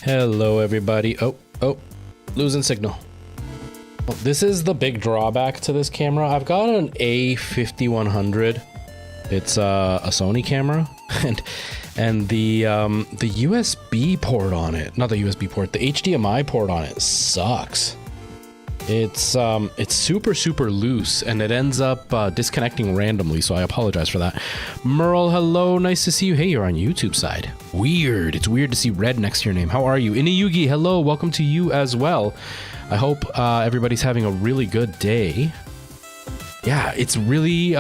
Hello everybody. Oh, losing signal. Well, this is the big drawback to this camera. I've got an A5100. It's a Sony camera, and the USB port on it, not the USB port, the HDMI port on it sucks. It's super loose, and it ends up disconnecting randomly, so I apologize for that. Merle, hello, nice to see you. Hey, you're on YouTube side. Weird. It's weird to see red next to your name. How are you? Inuyugi, hello, welcome to you as well. I hope everybody's having a really good day. Yeah, it's really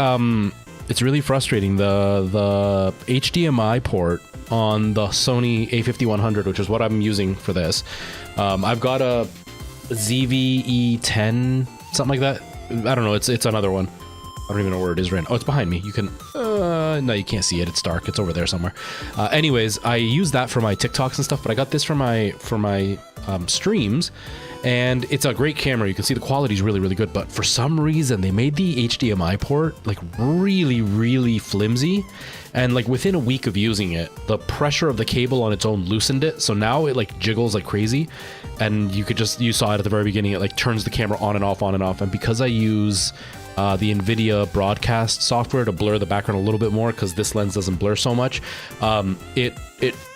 frustrating. The HDMI port on the Sony A5100, which is what I'm using for this. I've got a ZVE10, something like that. I don't know. It's another one. I don't even know where it is right now. Oh, it's behind me. You can... no, you can't see it. It's dark. It's over there somewhere. Anyways, I use that for my TikToks and stuff, but I got this for my streams, and it's a great camera. You can see the quality is really good, but for some reason they made the HDMI port like really flimsy, and like within a week of using it, the pressure of the cable on its own loosened it, so now it like jiggles like crazy, and you saw it at the very beginning. It like turns the camera on and off, and because I use the NVIDIA broadcast software to blur the background a little bit more, because this lens doesn't blur so much, it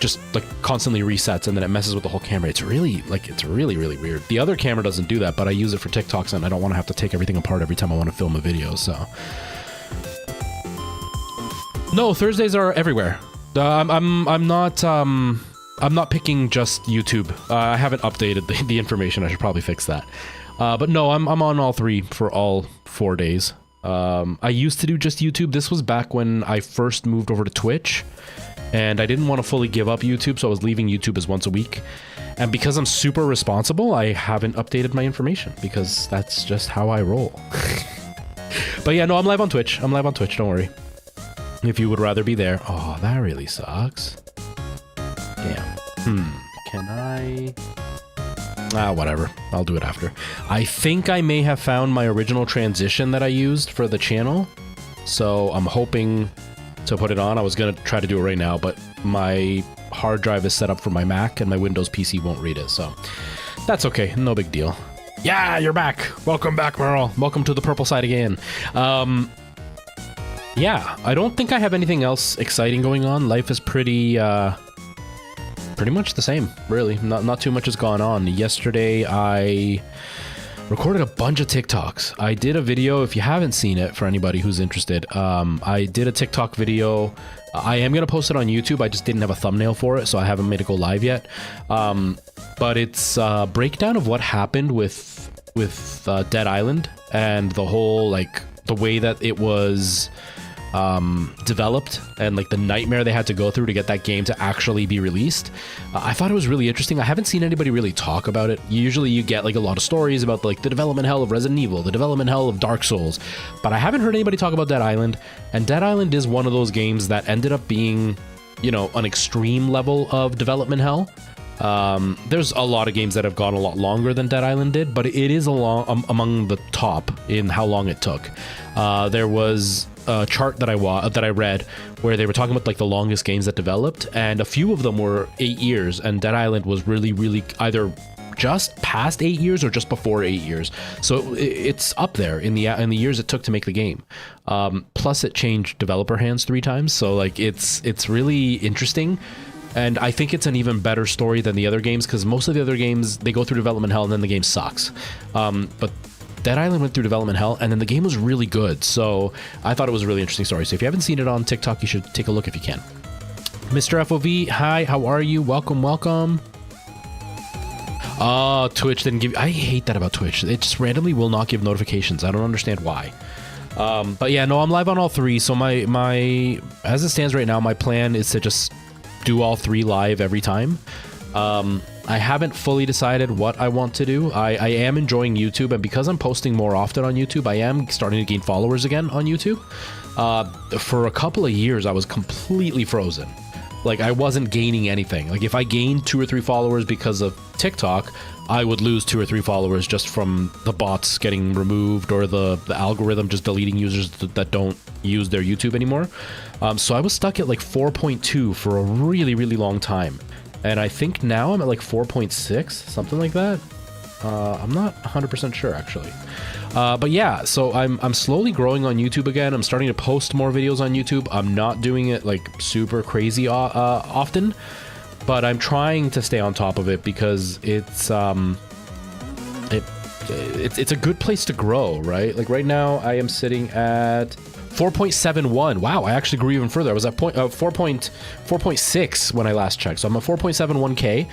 just like constantly resets, and then it messes with the whole camera. It's really weird. The other camera doesn't do that, but I use it for TikToks, and I don't want to have to take everything apart every time I want to film a video. So no, Thursdays are everywhere. I'm not picking just YouTube. I haven't updated the information. I should probably fix that. But no, I'm on all three for all 4 days. I used to do just YouTube. This was back when I first moved over to Twitch, and I didn't want to fully give up YouTube, so I was leaving YouTube as once a week. And because I'm super responsible, I haven't updated my information, because that's just how I roll. But yeah, no, I'm live on Twitch. Don't worry. If you would rather be there. Oh, that really sucks. Damn. Can I... whatever. I'll do it after. I think I may have found my original transition that I used for the channel, so I'm hoping to put it on. I was going to try to do it right now, but my hard drive is set up for my Mac, and my Windows PC won't read it, so that's okay. No big deal. Yeah, you're back. Welcome back, Merle. Welcome to the purple side again. Yeah, I don't think I have anything else exciting going on. Life is pretty much the same, really. Not too much has gone on. Yesterday, I recorded a bunch of TikToks. I did a video, if you haven't seen it, for anybody who's interested. I did a TikTok video. I am going to post it on YouTube. I just didn't have a thumbnail for it, so I haven't made it go live yet. But it's a breakdown of what happened with Dead Island, and the whole, like, the way that it was developed, and like the nightmare they had to go through to get that game to actually be released. I thought it was really interesting. I haven't seen anybody really talk about it. Usually you get like a lot of stories about like the development hell of Resident Evil, the development hell of Dark Souls, but I haven't heard anybody talk about Dead Island. And Dead Island is one of those games that ended up being, you know, an extreme level of development hell. There's a lot of games that have gone a lot longer than Dead Island did, but it is among the top in how long it took. There was a chart that I read where they were talking about like the longest games that developed, and a few of them were 8 years, and Dead Island was really either just past 8 years or just before 8 years. So it's up there in the years it took to make the game. Plus it changed developer hands 3 times, so like it's really interesting. And I think it's an even better story than the other games, because most of the other games, they go through development hell and then the game sucks. But Dead Island went through development hell, and then the game was really good. So I thought it was a really interesting story. So if you haven't seen it on TikTok, you should take a look if you can. Mr. FOV, hi, how are you? Welcome. Oh, Twitch didn't give... I hate that about Twitch. It just randomly will not give notifications. I don't understand why. But yeah, no, I'm live on all 3. So my as it stands right now, my plan is to just do all 3 live every time. I haven't fully decided what I want to do. I am enjoying YouTube, and because I'm posting more often on YouTube, I am starting to gain followers again on YouTube. For a couple of years, I was completely frozen. Like, I wasn't gaining anything. Like, if I gained 2 or 3 followers because of TikTok, I would lose 2 or 3 followers just from the bots getting removed, or the algorithm just deleting users that don't use their YouTube anymore. So I was stuck at like 4.2 for a really long time. and I think now I'm at like 4.6, something like that. I'm not 100% sure actually. But yeah, so I'm slowly growing on YouTube again. I'm starting to post more videos on YouTube. I'm not doing it like super crazy often, but I'm trying to stay on top of it because it's a good place to grow, right? Like right now I am sitting at 4.71. Wow, I actually grew even further. I was at 4.6 when I last checked. So I'm at 4.71K.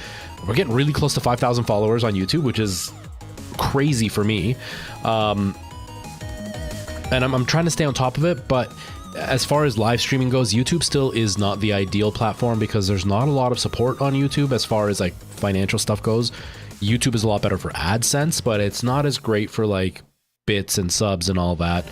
We're getting really close to 5,000 followers on YouTube, which is crazy for me. And I'm trying to stay on top of it, but as far as live streaming goes, YouTube still is not the ideal platform because there's not a lot of support on YouTube as far as like financial stuff goes. YouTube is a lot better for AdSense, but it's not as great for like bits and subs and all that.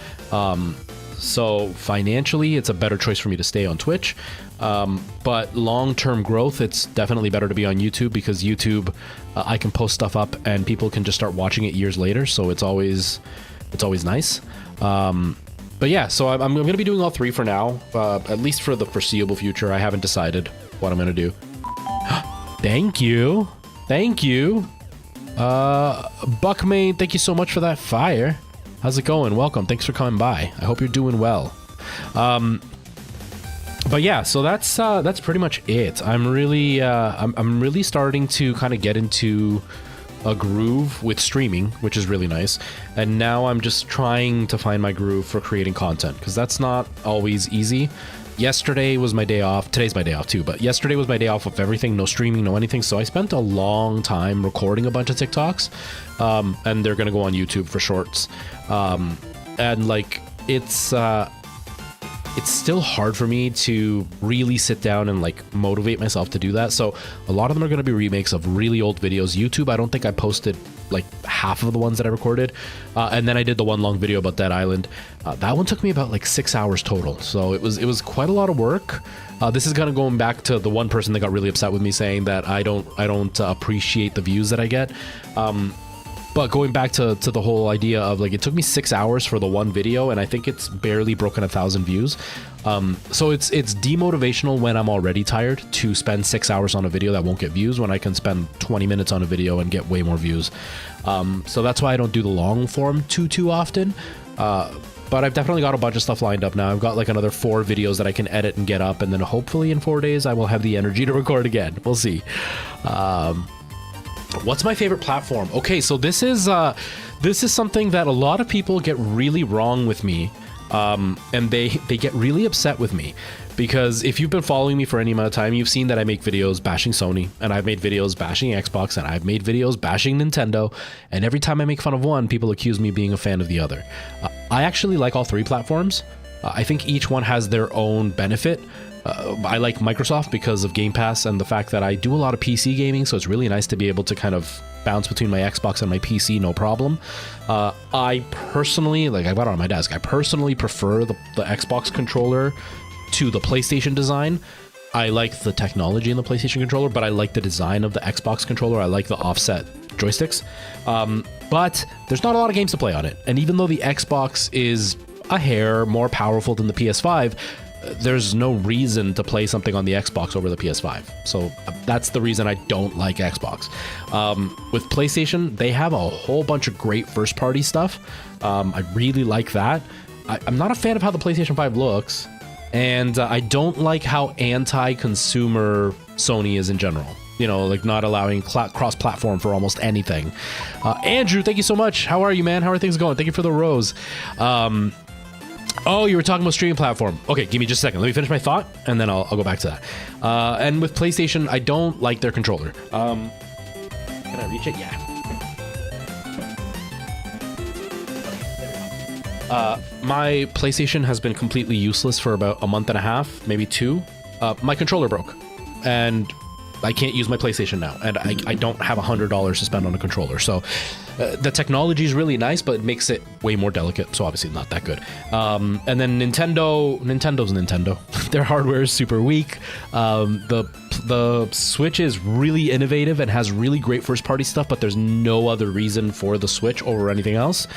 So financially, it's a better choice for me to stay on Twitch. But long-term growth, it's definitely better to be on YouTube because YouTube, I can post stuff up and people can just start watching it years later. So it's always nice. But yeah, so I'm going to be doing all three for now, at least for the foreseeable future. I haven't decided what I'm going to do. Thank you. Thank you. Buckmane, thank you so much for that fire. How's it going? Welcome. Thanks for coming by. I hope you're doing well. But yeah, so that's pretty much it. I'm really starting to kind of get into a groove with streaming, which is really nice. And now I'm just trying to find my groove for creating content because that's not always easy. Yesterday was my day off. Today's my day off too, but yesterday was my day off of everything, no streaming, no anything. So I spent a long time recording a bunch of TikToks, and they're gonna go on YouTube for shorts. And like it's still hard for me to really sit down and like motivate myself to do that. So a lot of them are going to be remakes of really old videos. YouTube, I don't think I posted like half of the ones that I recorded. And then I did the one long video about Dead Island. That one took me about like 6 hours total. So it was quite a lot of work. This is kind of going back to the one person that got really upset with me saying that I don't appreciate the views that I get. But going back to the whole idea of like, it took me 6 hours for the one video and I think it's barely broken 1,000 views. So it's demotivational when I'm already tired to spend 6 hours on a video that won't get views when I can spend 20 minutes on a video and get way more views. So that's why I don't do the long form too often. But I've definitely got a bunch of stuff lined up now. I've got like another 4 videos that I can edit and get up, and then hopefully in 4 days I will have the energy to record again. We'll see. What's my favorite platform? Okay, so this is something that a lot of people get really wrong with me, and they get really upset with me, because if you've been following me for any amount of time, you've seen that I make videos bashing Sony, and I've made videos bashing Xbox, and I've made videos bashing Nintendo, and every time I make fun of one, people accuse me of being a fan of the other. I actually like all 3 platforms. I think each one has their own benefit. I like Microsoft because of Game Pass and the fact that I do a lot of PC gaming, so it's really nice to be able to kind of bounce between my Xbox and my PC, no problem. I personally, like I've got it on my desk, I personally prefer the Xbox controller to the PlayStation design. I like the technology in the PlayStation controller, but I like the design of the Xbox controller. I like the offset joysticks. But there's not a lot of games to play on it. And even though the Xbox is a hair more powerful than the PS5, there's no reason to play something on the Xbox over the PS5. So that's the reason I don't like Xbox. With PlayStation, they have a whole bunch of great first-party stuff. I really like that. I'm not a fan of how the PlayStation 5 looks, and I don't like how anti-consumer Sony is in general. You know, like not allowing cross-platform for almost anything. Andrew, thank you so much. How are you, man? How are things going? Thank you for the rose. Oh, you were talking about streaming platform. Okay, give me just a second. Let me finish my thought, and then I'll go back to that. And with PlayStation, I don't like their controller. Can I reach it? Yeah. My PlayStation has been completely useless for about a month and a half, maybe 2. My controller broke, and I can't use my PlayStation now, and I don't have $100 to spend on a controller. So the technology is really nice, but it makes it way more delicate. So obviously not that good. And then Nintendo's Nintendo. Their hardware is super weak. The Switch is really innovative and has really great first-party stuff, but there's no other reason for the Switch over anything else.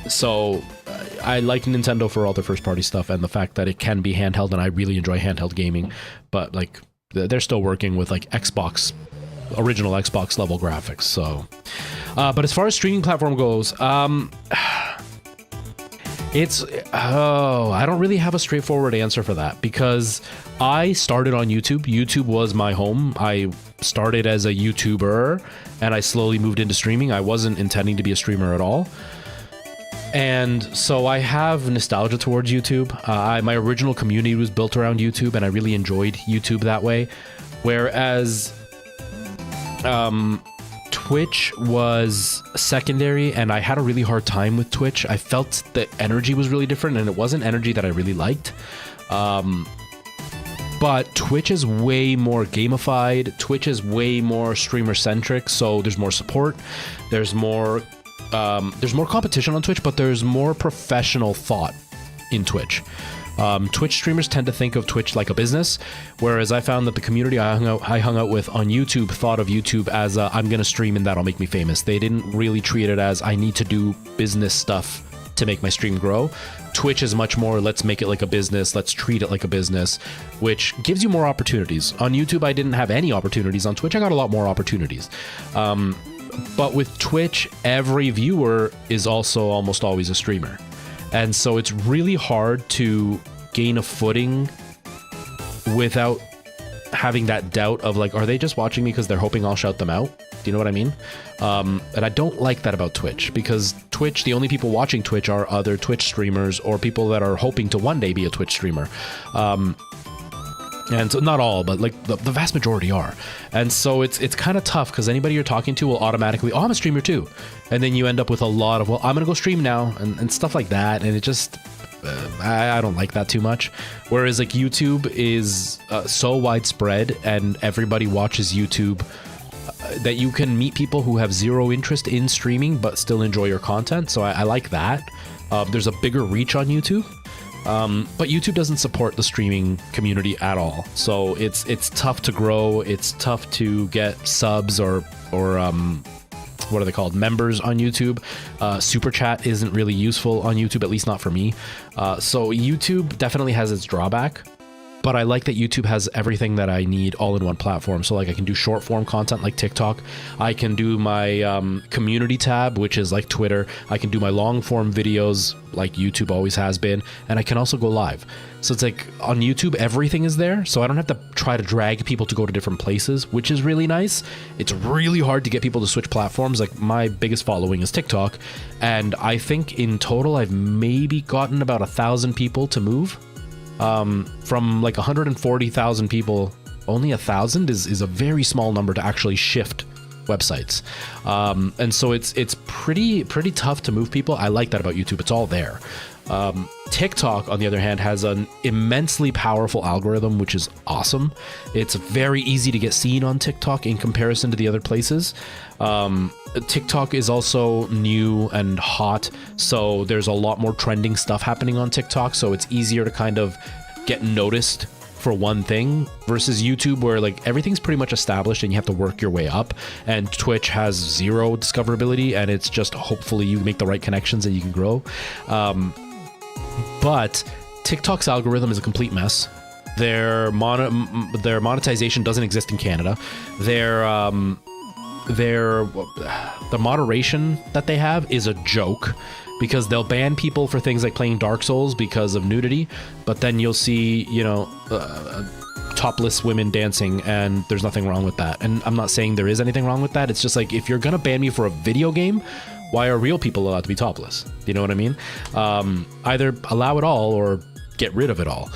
So I like Nintendo for all their first-party stuff and the fact that it can be handheld, and I really enjoy handheld gaming. But like they're still working with like original Xbox level graphics. So, but as far as streaming platform goes, I don't really have a straightforward answer for that, because I started on YouTube. YouTube was my home. I started as a YouTuber and I slowly moved into streaming. I wasn't intending to be a streamer at all. And so I have nostalgia towards YouTube. My original community was built around YouTube and I really enjoyed YouTube that way. Whereas Twitch was secondary, and I had a really hard time with Twitch. I felt the energy was really different, and it wasn't energy that I really liked. But Twitch is way more gamified. Twitch is way more streamer centric, so there's more support. There's more competition on Twitch, but there's more professional thought in Twitch. Twitch streamers tend to think of Twitch like a business, whereas I found that the community I hung out with on YouTube thought of YouTube as I'm going to stream and that'll make me famous. They didn't really treat it as I need to do business stuff to make my stream grow. Twitch is much more, let's make it like a business, let's treat it like a business, which gives you more opportunities. On YouTube, I didn't have any opportunities. On Twitch, I got a lot more opportunities. But with Twitch, every viewer is also almost always a streamer. And so it's really hard to gain a footing without having that doubt of like, are they just watching me because they're hoping I'll shout them out? Do you know what I mean? And I don't like that about Twitch, because Twitch, the only people watching Twitch are other Twitch streamers or people that are hoping to one day be a Twitch streamer. And so not all, but like the vast majority are. And so it's kind of tough, because anybody you're talking to will automatically, oh, I'm a streamer too. And then you end up with a lot of, well, I'm going to go stream now and stuff like that. And it just, I don't like that too much. Whereas like YouTube is so widespread and everybody watches YouTube that you can meet people who have zero interest in streaming but still enjoy your content. So I like that. There's a bigger reach on YouTube. But YouTube doesn't support the streaming community at all. So it's tough to grow. It's tough to get subs or what are they called? Members on YouTube. Super chat isn't really useful on YouTube, at least not for me. So YouTube definitely has its drawback. But I like that YouTube has everything that I need all in one platform. So like I can do short form content like TikTok. I can do my community tab, which is like Twitter. I can do my long form videos like YouTube always has been. And I can also go live. So it's like on YouTube, everything is there. So I don't have to try to drag people to go to different places, which is really nice. It's really hard to get people to switch platforms. Like my biggest following is TikTok. And I think in total, I've maybe gotten about 1,000 people to move. From like 140,000 people, only 1,000 is a very small number to actually shift websites. And so it's pretty tough to move people. I like that about YouTube. It's all there. TikTok, on the other hand, has an immensely powerful algorithm, which is awesome. It's very easy to get seen on TikTok in comparison to the other places. TikTok is also new and hot, so there's a lot more trending stuff happening on TikTok, so it's easier to kind of get noticed for one thing versus YouTube, where like everything's pretty much established and you have to work your way up, and Twitch has zero discoverability, and it's just hopefully you make the right connections and you can grow. But TikTok's algorithm is a complete mess. Their monetization doesn't exist in Canada. The moderation that they have is a joke, because they'll ban people for things like playing Dark Souls because of nudity, but then you'll see, topless women dancing, and there's nothing wrong with that. And I'm not saying there is anything wrong with that. It's just like, if you're gonna ban me for a video game, why are real people allowed to be topless? You know what I mean? Either allow it all or get rid of it all.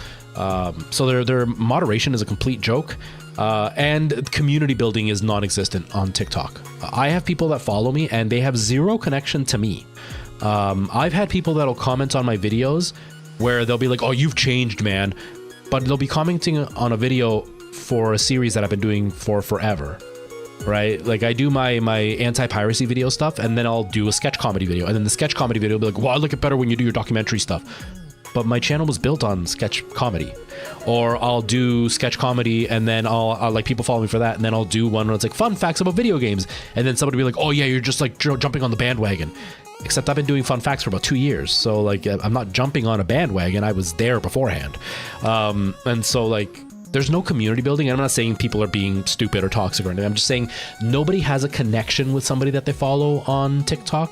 So their moderation is a complete joke. And community building is non-existent on TikTok. I have people that follow me and they have zero connection to me. I've had people that'll comment on my videos where they'll be like, oh, you've changed, man. But they'll be commenting on a video for a series that I've been doing for forever, right? Like I do my anti-piracy video stuff, and then I'll do a sketch comedy video. And then the sketch comedy video will be like, wow, I look it better when you do your documentary stuff. But my channel was built on sketch comedy. Or I'll do sketch comedy, and then I'll like, people follow me for that, and then I'll do one where it's like fun facts about video games, and then somebody will be like, oh yeah, you're just like jumping on the bandwagon. Except I've been doing fun facts for about 2 years, so like I'm not jumping on a bandwagon. I was there beforehand. And so like there's no community building. I'm not saying people are being stupid or toxic or anything. I'm just saying nobody has a connection with somebody that they follow on TikTok,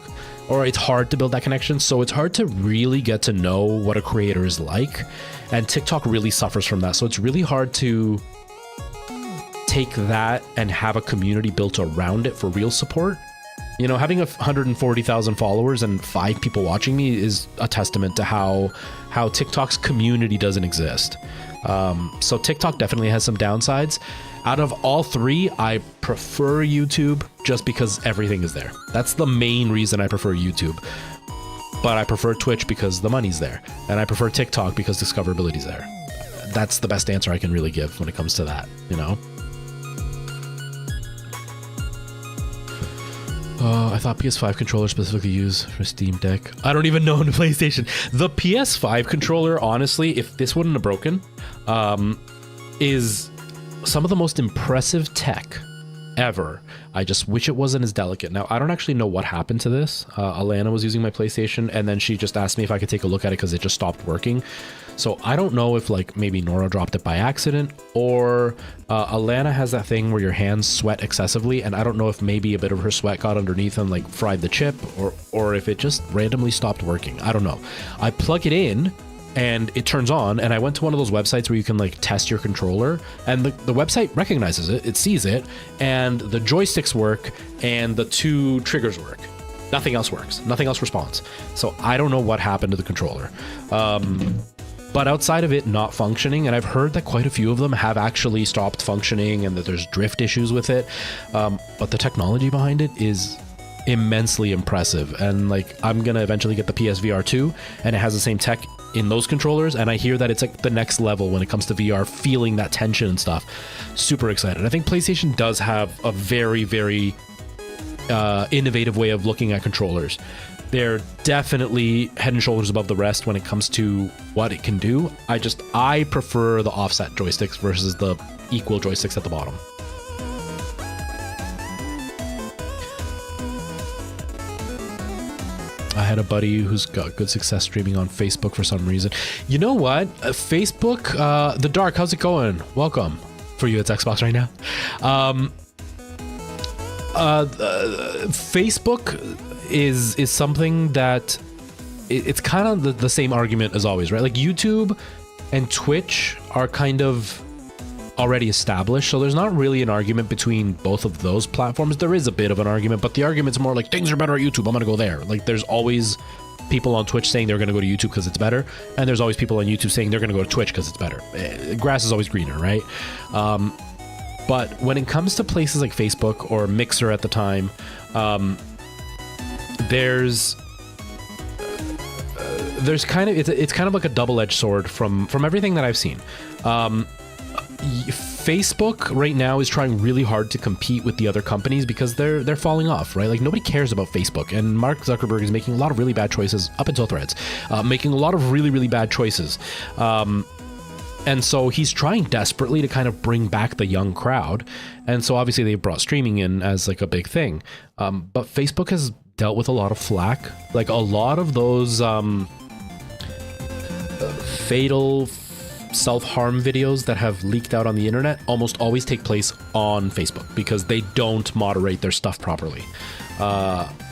or it's hard to build that connection. So it's hard to really get to know what a creator is like. And TikTok really suffers from that. So it's really hard to take that and have a community built around it for real support. You know, having 140,000 followers and 5 people watching me is a testament to how TikTok's community doesn't exist. So TikTok definitely has some downsides. Out of all 3, I prefer YouTube just because everything is there. That's the main reason I prefer YouTube. But I prefer Twitch because the money's there. And I prefer TikTok because discoverability's there. That's the best answer I can really give when it comes to that, you know? I thought PS5 controller specifically used for Steam Deck. I don't even know in the PlayStation. The PS5 controller, honestly, if this wouldn't have broken, is some of the most impressive tech ever. I just wish it wasn't as delicate. Now, I don't actually know what happened to this. Alana was using my PlayStation, and then she just asked me if I could take a look at it because it just stopped working. So I don't know if like maybe Nora dropped it by accident, or Alana has that thing where your hands sweat excessively, and I don't know if maybe a bit of her sweat got underneath and like fried the chip, or if it just randomly stopped working. I don't know. I plug it in and it turns on, and I went to one of those websites where you can like test your controller, and the website recognizes it, it sees it, and the joysticks work and the 2 triggers work. Nothing else works. Nothing else responds. So I don't know what happened to the controller. But outside of it not functioning, and I've heard that quite a few of them have actually stopped functioning and that there's drift issues with it. But the technology behind it is immensely impressive. And like, I'm going to eventually get the PSVR 2, and it has the same tech in those controllers. And I hear that it's like the next level when it comes to VR, feeling that tension and stuff. Super excited. I think PlayStation does have a very, very innovative way of looking at controllers. They're definitely head and shoulders above the rest when it comes to what it can do. I prefer the offset joysticks versus the equal joysticks at the bottom. I had a buddy who's got good success streaming on Facebook for some reason. You know what? Facebook, The Dark, how's it going? Welcome. For you, it's Xbox right now. Facebook is something that it's kind of the same argument as always, right? Like YouTube and Twitch are kind of already established, so there's not really an argument between both of those platforms. There is a bit of an argument, but the argument's more like things are better at YouTube, I'm gonna go there. Like there's always people on Twitch saying they're gonna go to YouTube because it's better, and there's always people on YouTube saying they're gonna go to Twitch because it's better. Grass is always greener, right? But when it comes to places like Facebook or Mixer at the time, there's kind of it's kind of like a double-edged sword from everything that I've seen. Facebook right now is trying really hard to compete with the other companies because they're falling off, right? Like nobody cares about Facebook, and Mark Zuckerberg is making a lot of really bad choices up until Threads, making a lot of really, really bad choices. And so he's trying desperately to kind of bring back the young crowd. And so obviously they brought streaming in as like a big thing. But Facebook has dealt with a lot of flack. Like a lot of those fatal self-harm videos that have leaked out on the internet almost always take place on Facebook because they don't moderate their stuff properly.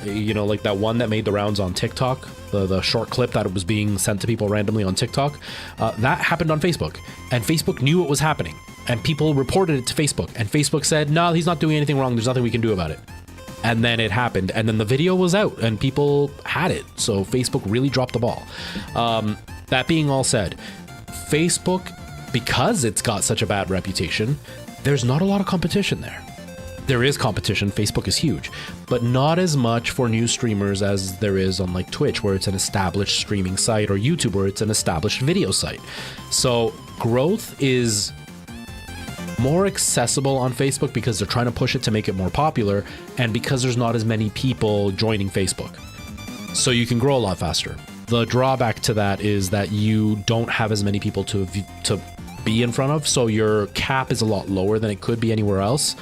You know, like that one that made the rounds on TikTok, the short clip that was being sent to people randomly on TikTok, that happened on Facebook, and Facebook knew it was happening, and people reported it to Facebook, and Facebook said, no, he's not doing anything wrong, there's nothing we can do about it. And then it happened, and then the video was out, and people had it, so Facebook really dropped the ball. That being all said, Facebook, because it's got such a bad reputation, there's not a lot of competition there. There is competition, Facebook is huge, but not as much for new streamers as there is on like Twitch, where it's an established streaming site, or YouTube, where it's an established video site. So growth is more accessible on Facebook because they're trying to push it to make it more popular, and because there's not as many people joining Facebook. So you can grow a lot faster. The drawback to that is that you don't have as many people to be in front of, so your cap is a lot lower than it could be anywhere else.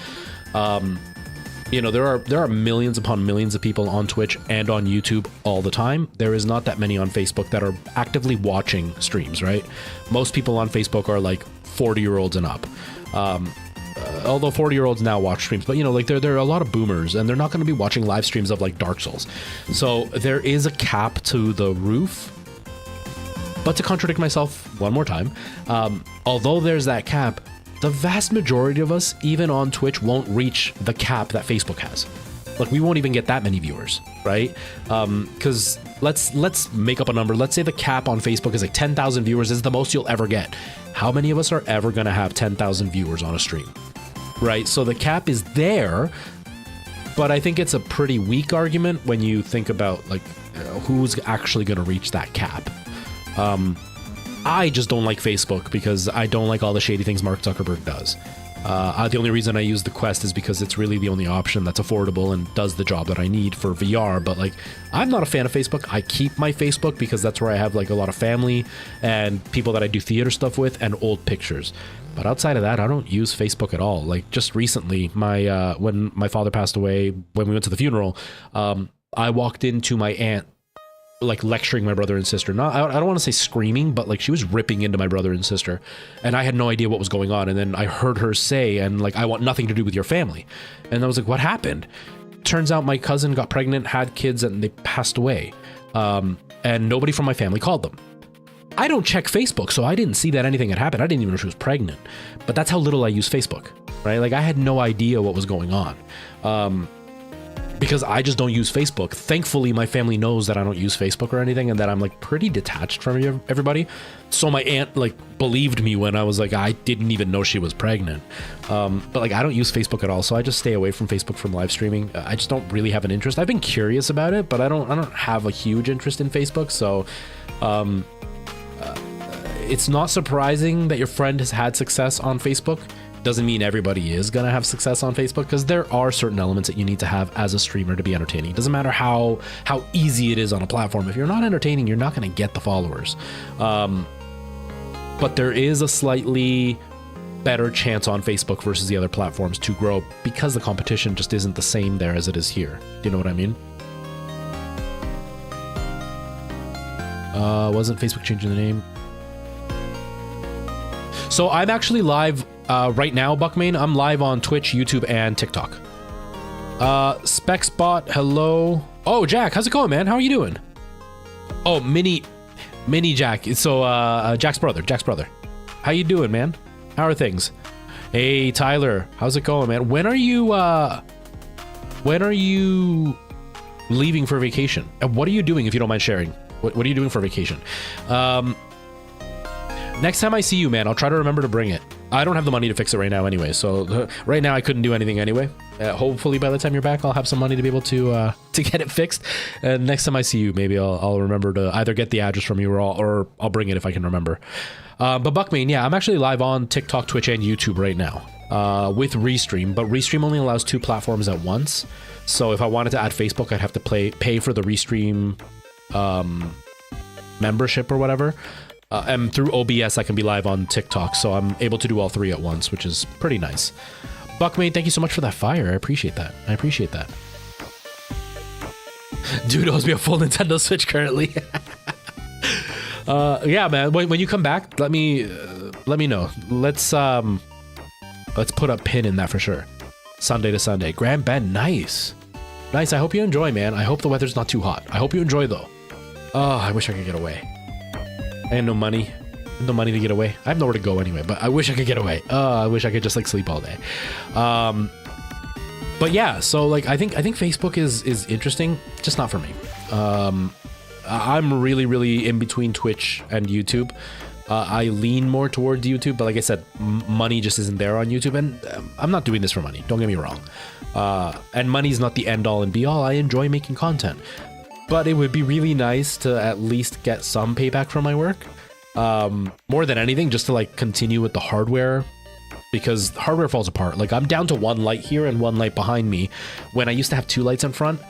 there are millions upon millions of people on Twitch and on YouTube all the time. There is not that many on Facebook that are actively watching streams, right? Most people on Facebook are like 40-year-olds and up. Although 40-year-olds now watch streams, but like there are a lot of boomers, and they're not going to be watching live streams of like Dark Souls. So there is a cap to the roof. But to contradict myself one more time, although there's that cap, the vast majority of us, even on Twitch, won't reach the cap that Facebook has. Like, we won't even get that many viewers, right? Because let's make up a number. Let's say the cap on Facebook is like 10,000 viewers is the most you'll ever get. How many of us are ever going to have 10,000 viewers on a stream, right? So the cap is there, but I think it's a pretty weak argument when you think about like who's actually going to reach that cap. I just don't like Facebook because I don't like all the shady things Mark Zuckerberg does. The only reason I use the Quest is because it's really the only option that's affordable and does the job that I need for VR. But like, I'm not a fan of Facebook. I keep my Facebook because that's where I have like a lot of family and people that I do theater stuff with and old pictures. But outside of that, I don't use Facebook at all. Like, just recently, when my father passed away, when we went to the funeral, I walked into my aunt like lecturing my brother and sister. Not, I don't want to say screaming, but like she was ripping into my brother and sister, and I had no idea what was going on. And then I heard her say, and like, I want nothing to do with your family. And I was like, what happened? Turns out my cousin got pregnant, had kids, and they passed away. And nobody from my family called them. I don't check Facebook, so I didn't see that anything had happened. I didn't even know she was pregnant. But that's how little I use Facebook, right? Like, I had no idea what was going on. Because I just don't use Facebook. Thankfully, my family knows that I don't use Facebook or anything, and that I'm like pretty detached from everybody. So my aunt like believed me when I was like, I didn't even know she was pregnant. But like, I don't use Facebook at all, so I just stay away from Facebook from live streaming. I just don't really have an interest. I've been curious about it, but I don't have a huge interest in Facebook. So it's not surprising that your friend has had success on Facebook. Doesn't mean everybody is going to have success on Facebook, because there are certain elements that you need to have as a streamer to be entertaining. It doesn't matter how easy it is on a platform. If you're not entertaining, you're not going to get the followers. But there is a slightly better chance on Facebook versus the other platforms to grow, because the competition just isn't the same there as it is here. Do you know what I mean? Wasn't Facebook changing the name? So I'm actually live right now, Buckmain. I'm live on Twitch, YouTube, and TikTok. SpecSpot, hello. Oh, Jack, how's it going, man? How are you doing? Oh, Mini Jack. So Jack's brother. How you doing, man? How are things? Hey, Tyler, how's it going, man? When are you leaving for vacation? And what are you doing, if you don't mind sharing? What are you doing for vacation? Next time I see you, man, I'll try to remember to bring it. I don't have the money to fix it right now anyway, so right now I couldn't do anything anyway. Hopefully by the time you're back, I'll have some money to be able to get it fixed. And next time I see you, maybe I'll remember to either get the address from you or I'll bring it if I can remember. But Buckmain, yeah, I'm actually live on TikTok, Twitch, and YouTube right now with Restream, but Restream only allows 2 platforms at once. So if I wanted to add Facebook, I'd have to pay for the Restream membership or whatever. And through OBS, I can be live on TikTok, so I'm able to do all 3 at once, which is pretty nice. Buckmain, thank you so much for that fire. I appreciate that. Dude owes me a full Nintendo Switch currently. Yeah, man. When you come back, let me know. Let's put a pin in that for sure. Sunday to Sunday. Grand Bend, nice. I hope you enjoy, man. I hope the weather's not too hot. I hope you enjoy though. Oh, I wish I could get away. I had no money to get away. I have nowhere to go anyway, but I wish I could get away. I wish I could just like sleep all day. But yeah, so like I think Facebook is interesting, just not for me. I'm really in between Twitch and YouTube. I lean more towards YouTube, but like I said, money just isn't there on YouTube, and I'm not doing this for money. Don't get me wrong. And money's not the end all and be all. I enjoy making content. But it would be really nice to at least get some payback from my work. More than anything, just to like continue with the hardware, because hardware falls apart. Like, I'm down to 1 light here and 1 light behind me when I used to have 2 lights in front,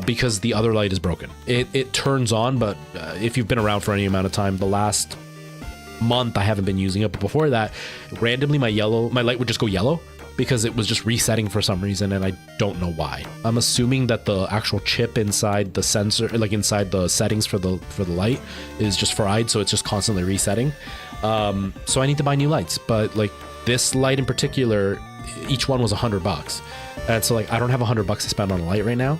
because the other light is broken. It turns on, but if you've been around for any amount of time, the last month I haven't been using it, but before that, randomly my light would just go yellow. because it was just resetting for some reason, and I don't know why. I'm assuming that the actual chip inside the sensor, like inside the settings for the light, is just fried, so it's just constantly resetting. So I need to buy new lights, but like this light in particular, each one was $100, and so like I don't have $100 to spend on a light right now.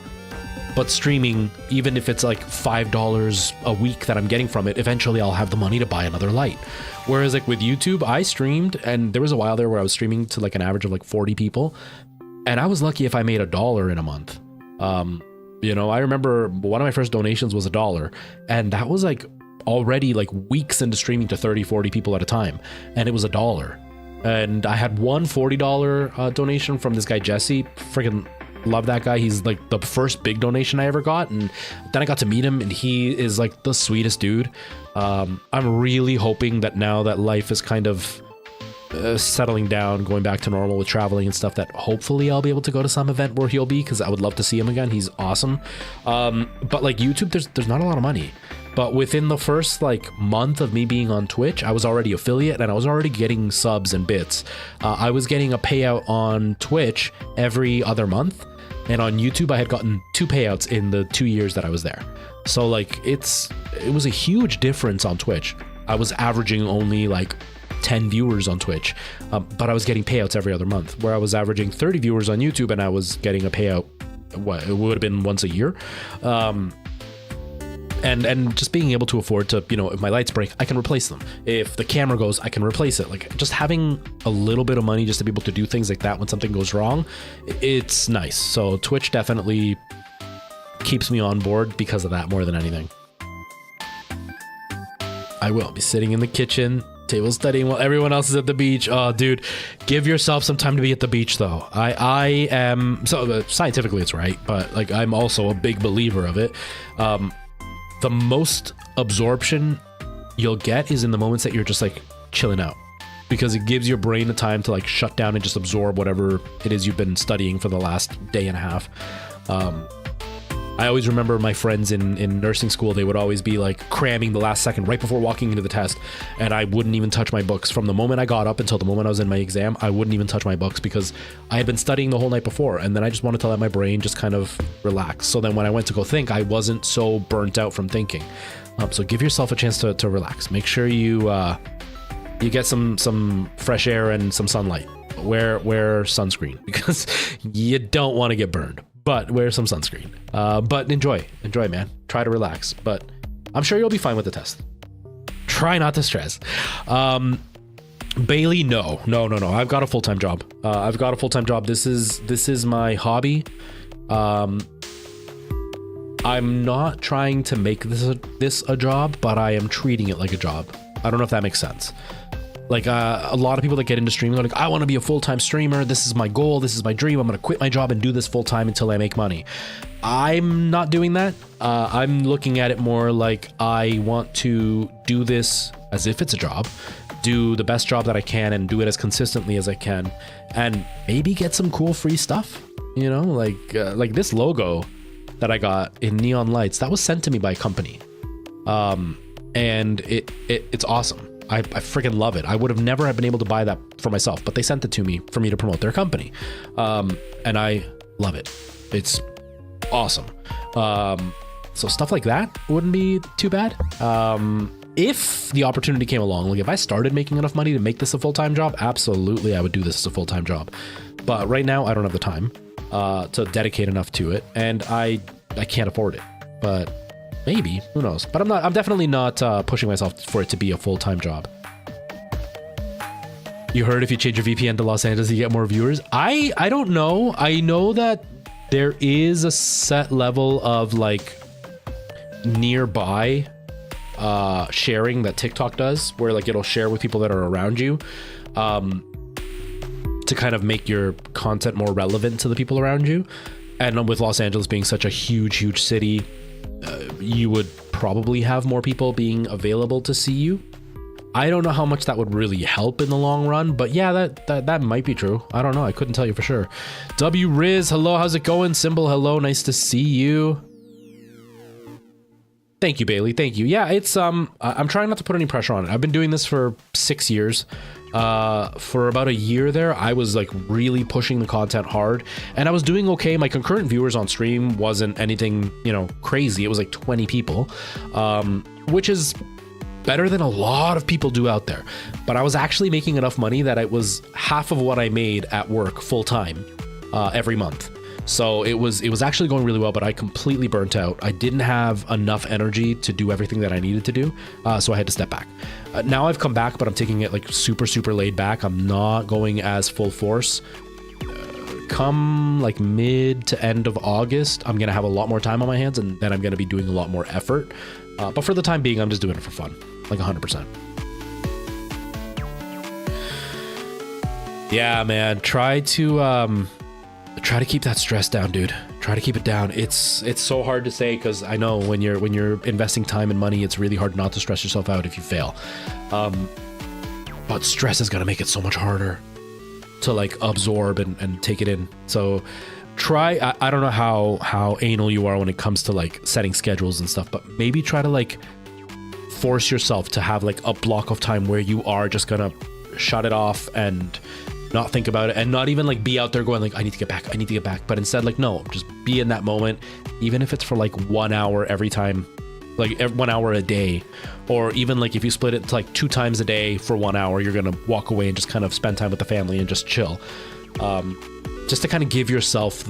But streaming, even if it's like $5 a week that I'm getting from it, eventually I'll have the money to buy another light. Whereas like with YouTube, I streamed, and there was a while there where I was streaming to like an average of like 40 people, and I was lucky if I made $1 in a month. You know, I remember one of my first donations was $1, and that was like already like weeks into streaming to 30, 40 people at a time, and it was $1. And I had one $40 donation from this guy Jesse. Freaking love that guy. He's like the first big donation I ever got, and then I got to meet him, and he is like the sweetest dude. I'm really hoping that now that life is kind of settling down, going back to normal with traveling and stuff, that hopefully I'll be able to go to some event where he'll be, because I would love to see him again. He's awesome. But like YouTube, there's not a lot of money. But within the first like month of me being on Twitch, I was already affiliate, and I was already getting subs and bits. I was getting a payout on Twitch every other month, and on YouTube I had gotten 2 payouts in the 2 years that I was there. So like it was a huge difference on Twitch. I was averaging only like 10 viewers on Twitch, but I was getting payouts every other month, where I was averaging 30 viewers on YouTube, and I was getting a payout, what it would have been once a year. And just being able to afford to, you know, if my lights break, I can replace them. If the camera goes, I can replace it. Like just having a little bit of money just to be able to do things like that when something goes wrong, it's nice. So Twitch definitely keeps me on board because of that more than anything. I will be sitting in the kitchen, table studying while everyone else is at the beach. Oh, dude, give yourself some time to be at the beach, though. I am, so scientifically it's right, but like I'm also a big believer of it. The most absorption you'll get is in the moments that you're just like chilling out, because it gives your brain the time to like shut down and just absorb whatever it is you've been studying for the last day and a half. I always remember my friends in nursing school, they would always be like cramming the last second right before walking into the test, and I wouldn't even touch my books. From the moment I got up until the moment I was in my exam, I wouldn't even touch my books, because I had been studying the whole night before, and then I just wanted to let my brain just kind of relax. So then when I went to go think, I wasn't so burnt out from thinking. So give yourself a chance to relax. Make sure you get some fresh air and some sunlight. Wear sunscreen, because you don't want to get burned. But wear some sunscreen. But enjoy, man. Try to relax. But I'm sure you'll be fine with the test. Try not to stress. Bailey, no. I've got a full-time job. This is my hobby. I'm not trying to make this a job, but I am treating it like a job. I don't know if that makes sense. Like a lot of people that get into streaming are like, I want to be a full-time streamer. This is my goal. This is my dream. I'm going to quit my job and do this full-time until I make money. I'm not doing that. I'm looking at it more like I want to do this as if it's a job, do the best job that I can, and do it as consistently as I can, and maybe get some cool free stuff, you know, like this logo that I got in neon lights, that was sent to me by a company. And it's awesome. I freaking love it. I would have never have been able to buy that for myself, but they sent it to me for me to promote their company. And I love it. It's awesome. So stuff like that wouldn't be too bad. If the opportunity came along, like if I started making enough money to make this a full-time job, absolutely I would do this as a full-time job. But right now I don't have the time to dedicate enough to it, and I can't afford it. But maybe, who knows? But I'm definitely not pushing myself for it to be a full-time job. You heard if you change your VPN to Los Angeles, you get more viewers. I don't know. I know that there is a set level of like nearby sharing that TikTok does, where like it'll share with people that are around you to kind of make your content more relevant to the people around you. And with Los Angeles being such a huge city, you would probably have more people being available to see you. I don't know how much that would really help in the long run, but yeah, that might be true. I don't know. I couldn't tell you for sure. W Riz, hello, how's it going? Symbol, hello, nice to see you. Thank you, Bailey. Thank you. Yeah, it's I'm trying not to put any pressure on it. I've been doing this for 6 years. For about a year there, I was like really pushing the content hard, and I was doing okay. My concurrent viewers on stream wasn't anything, crazy. It was like 20 people, which is better than a lot of people do out there. But I was actually making enough money that it was half of what I made at work full time every month. So it was actually going really well, but I completely burnt out. I didn't have enough energy to do everything that I needed to do, so I had to step back. Now I've come back, but I'm taking it like super, super laid back. I'm not going as full force. Come like mid to end of August, I'm going to have a lot more time on my hands, and then I'm going to be doing a lot more effort. But for the time being, I'm just doing it for fun, like 100%. Yeah, man, try to keep that stress down, dude. Try to keep it down. It's so hard to say, because I know when you're investing time and money, it's really hard not to stress yourself out if you fail. But stress is gonna make it so much harder to like absorb and take it in. So try, I don't know how anal you are when it comes to like setting schedules and stuff, but maybe try to like force yourself to have like a block of time where you are just gonna shut it off and not think about it, and not even like be out there going like, I need to get back, but instead like, no, just be in that moment, even if it's for like 1 hour every time, like 1 hour a day, or even like if you split it to like 2 times a day for 1 hour, you're gonna walk away and just kind of spend time with the family and just chill, just to kind of give yourself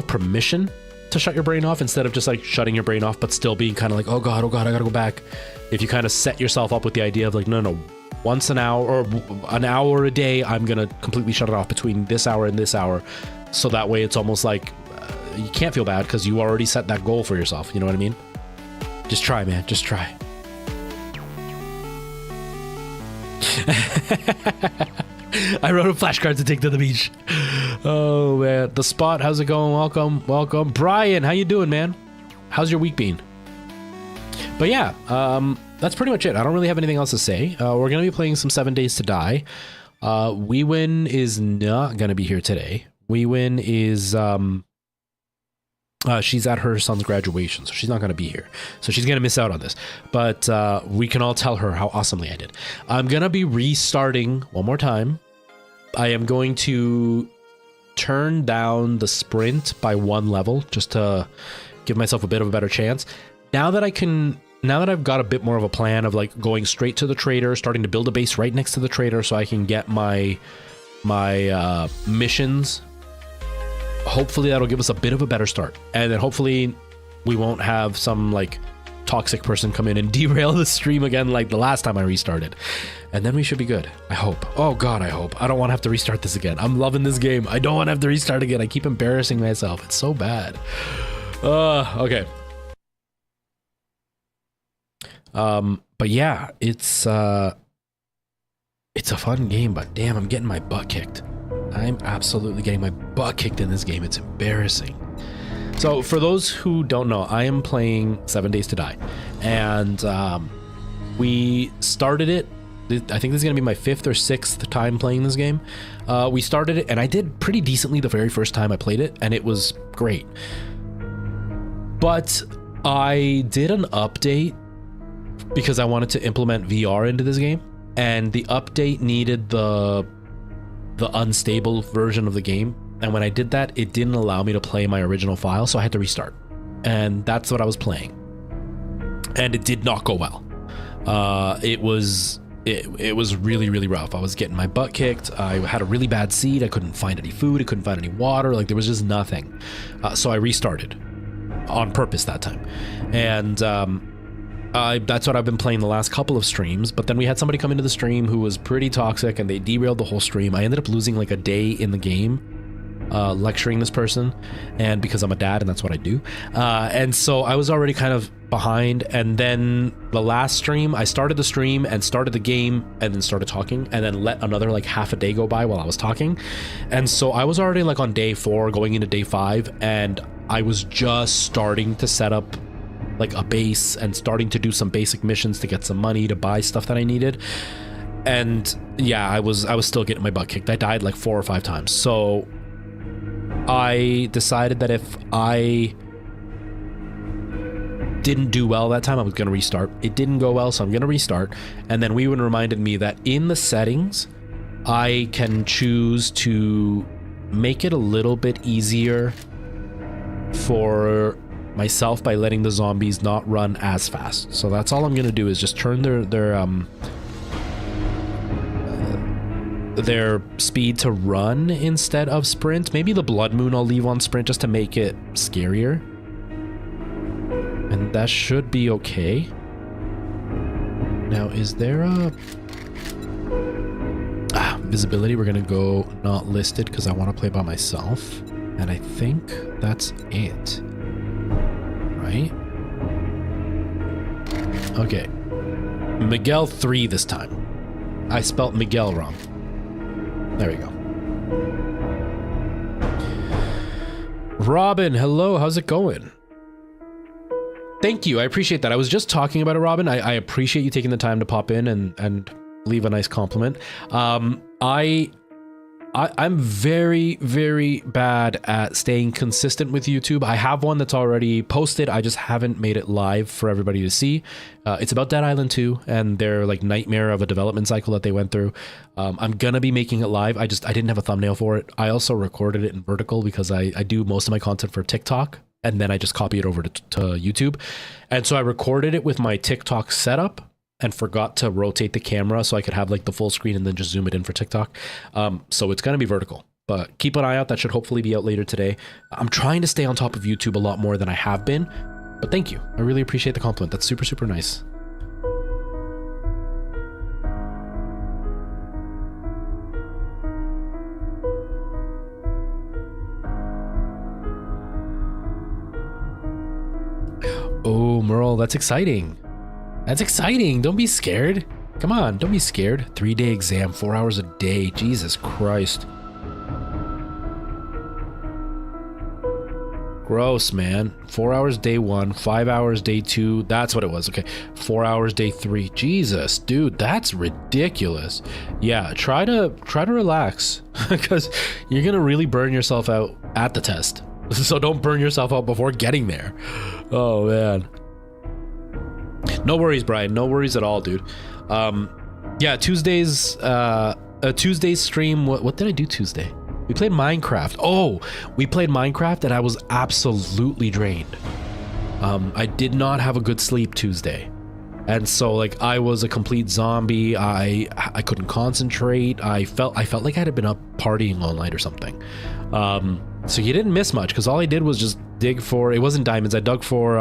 permission to shut your brain off, instead of just like shutting your brain off but still being kind of like, oh god, I gotta go back. If you kind of set yourself up with the idea of like, no, once an hour or an hour a day, I'm gonna completely shut it off between this hour and this hour, so that way it's almost like you can't feel bad because you already set that goal for yourself. You know what I mean? Just try, man. Just try. I wrote a flashcard to take to the beach. Oh man, the spot. How's it going? Welcome, Brian. How you doing, man? How's your week been? But yeah, that's pretty much it. I don't really have anything else to say. We're going to be playing some 7 Days to Die. Wee-Win is not going to be here today. Wee-Win is, she's at her son's graduation, so she's not going to be here. So she's going to miss out on this. But we can all tell her how awesomely I did. I'm going to be restarting one more time. I am going to turn down the sprint by 1 level just to give myself a bit of a better chance. Now that I've got a bit more of a plan of like going straight to the trader, starting to build a base right next to the trader so I can get my missions, hopefully that'll give us a bit of a better start. And then hopefully we won't have some like toxic person come in and derail the stream again like the last time I restarted. And then we should be good. I hope. Oh god, I hope. I don't want to have to restart this again. I'm loving this game. I don't want to have to restart again. I keep embarrassing myself. It's so bad. Okay. But yeah, it's a fun game, but damn, I'm getting my butt kicked. I'm absolutely getting my butt kicked in this game. It's embarrassing. So for those who don't know, I am playing 7 Days to Die, and we started it. I think this is going to be my 5th or 6th time playing this game. We started it, and I did pretty decently the very first time I played it, and it was great. But I did an update because I wanted to implement VR into this game, and the update needed the unstable version of the game, and when I did that, it didn't allow me to play my original file, so I had to restart, and that's what I was playing, and it did not go well. It was really, really rough. I was getting my butt kicked. I had a really bad seed. I couldn't find any food. I couldn't find any water. Like, there was just nothing. So I restarted on purpose that time, and that's what I've been playing the last couple of streams. But then we had somebody come into the stream who was pretty toxic, and they derailed the whole stream. I ended up losing like a day in the game, lecturing this person, and because I'm a dad and that's what I do, and so I was already kind of behind. And then the last stream, I started the stream and started the game and then started talking, and then let another like half a day go by while I was talking, and so I was already like on day 4 going into day 5, and I was just starting to set up like a base and starting to do some basic missions to get some money to buy stuff that I needed. And yeah, I was still getting my butt kicked. I died like 4 or 5 times. So I decided that if I didn't do well that time. I was going to restart. It didn't go well, so I'm going to restart. And then Weewin reminded me that in the settings, I can choose to make it a little bit easier for myself by letting the zombies not run as fast. So that's all I'm going to do is just turn their speed to run instead of sprint. Maybe the Blood Moon I'll leave on sprint just to make it scarier. And that should be okay. Now, is there a... visibility, we're gonna go not listed because I want to play by myself. And I think that's it. Right? Okay. Miguel 3 this time. I spelt Miguel wrong. There we go. Robin, hello, how's it going? Thank you, I appreciate that. I was just talking about it, Robin. I appreciate you taking the time to pop in and leave a nice compliment. I'm very, very bad at staying consistent with YouTube. I have one that's already posted. I just haven't made it live for everybody to see. It's about Dead Island 2 and their like nightmare of a development cycle that they went through. I'm gonna be making it live. I didn't have a thumbnail for it. I also recorded it in vertical because I do most of my content for TikTok, and then I just copy it over to YouTube. And so I recorded it with my TikTok setup and forgot to rotate the camera so I could have like the full screen and then just zoom it in for TikTok. So it's going to be vertical, but keep an eye out. That should hopefully be out later today. I'm trying to stay on top of YouTube a lot more than I have been, but thank you. I really appreciate the compliment. That's super, super nice. Oh, Merle, that's exciting. That's exciting. Don't be scared. Come on, don't be scared. 3-day exam, 4 hours a day. Jesus Christ. Gross, man. 4 hours day 1, 5 hours day 2. That's what it was. Okay. 4 hours day 3. Jesus, dude, that's ridiculous. Yeah, try to relax because you're going to really burn yourself out at the test. So don't burn yourself out before getting there. Oh, man. No worries, Brian. No worries at all, dude. Yeah, Tuesday's stream. What did I do Tuesday? We played Minecraft. Oh, we played Minecraft and I was absolutely drained. I did not have a good sleep Tuesday. And so like I was a complete zombie. I couldn't concentrate. I felt like I had been up partying all night or something. So you didn't miss much because all I did was just dig for, it wasn't diamonds. I dug for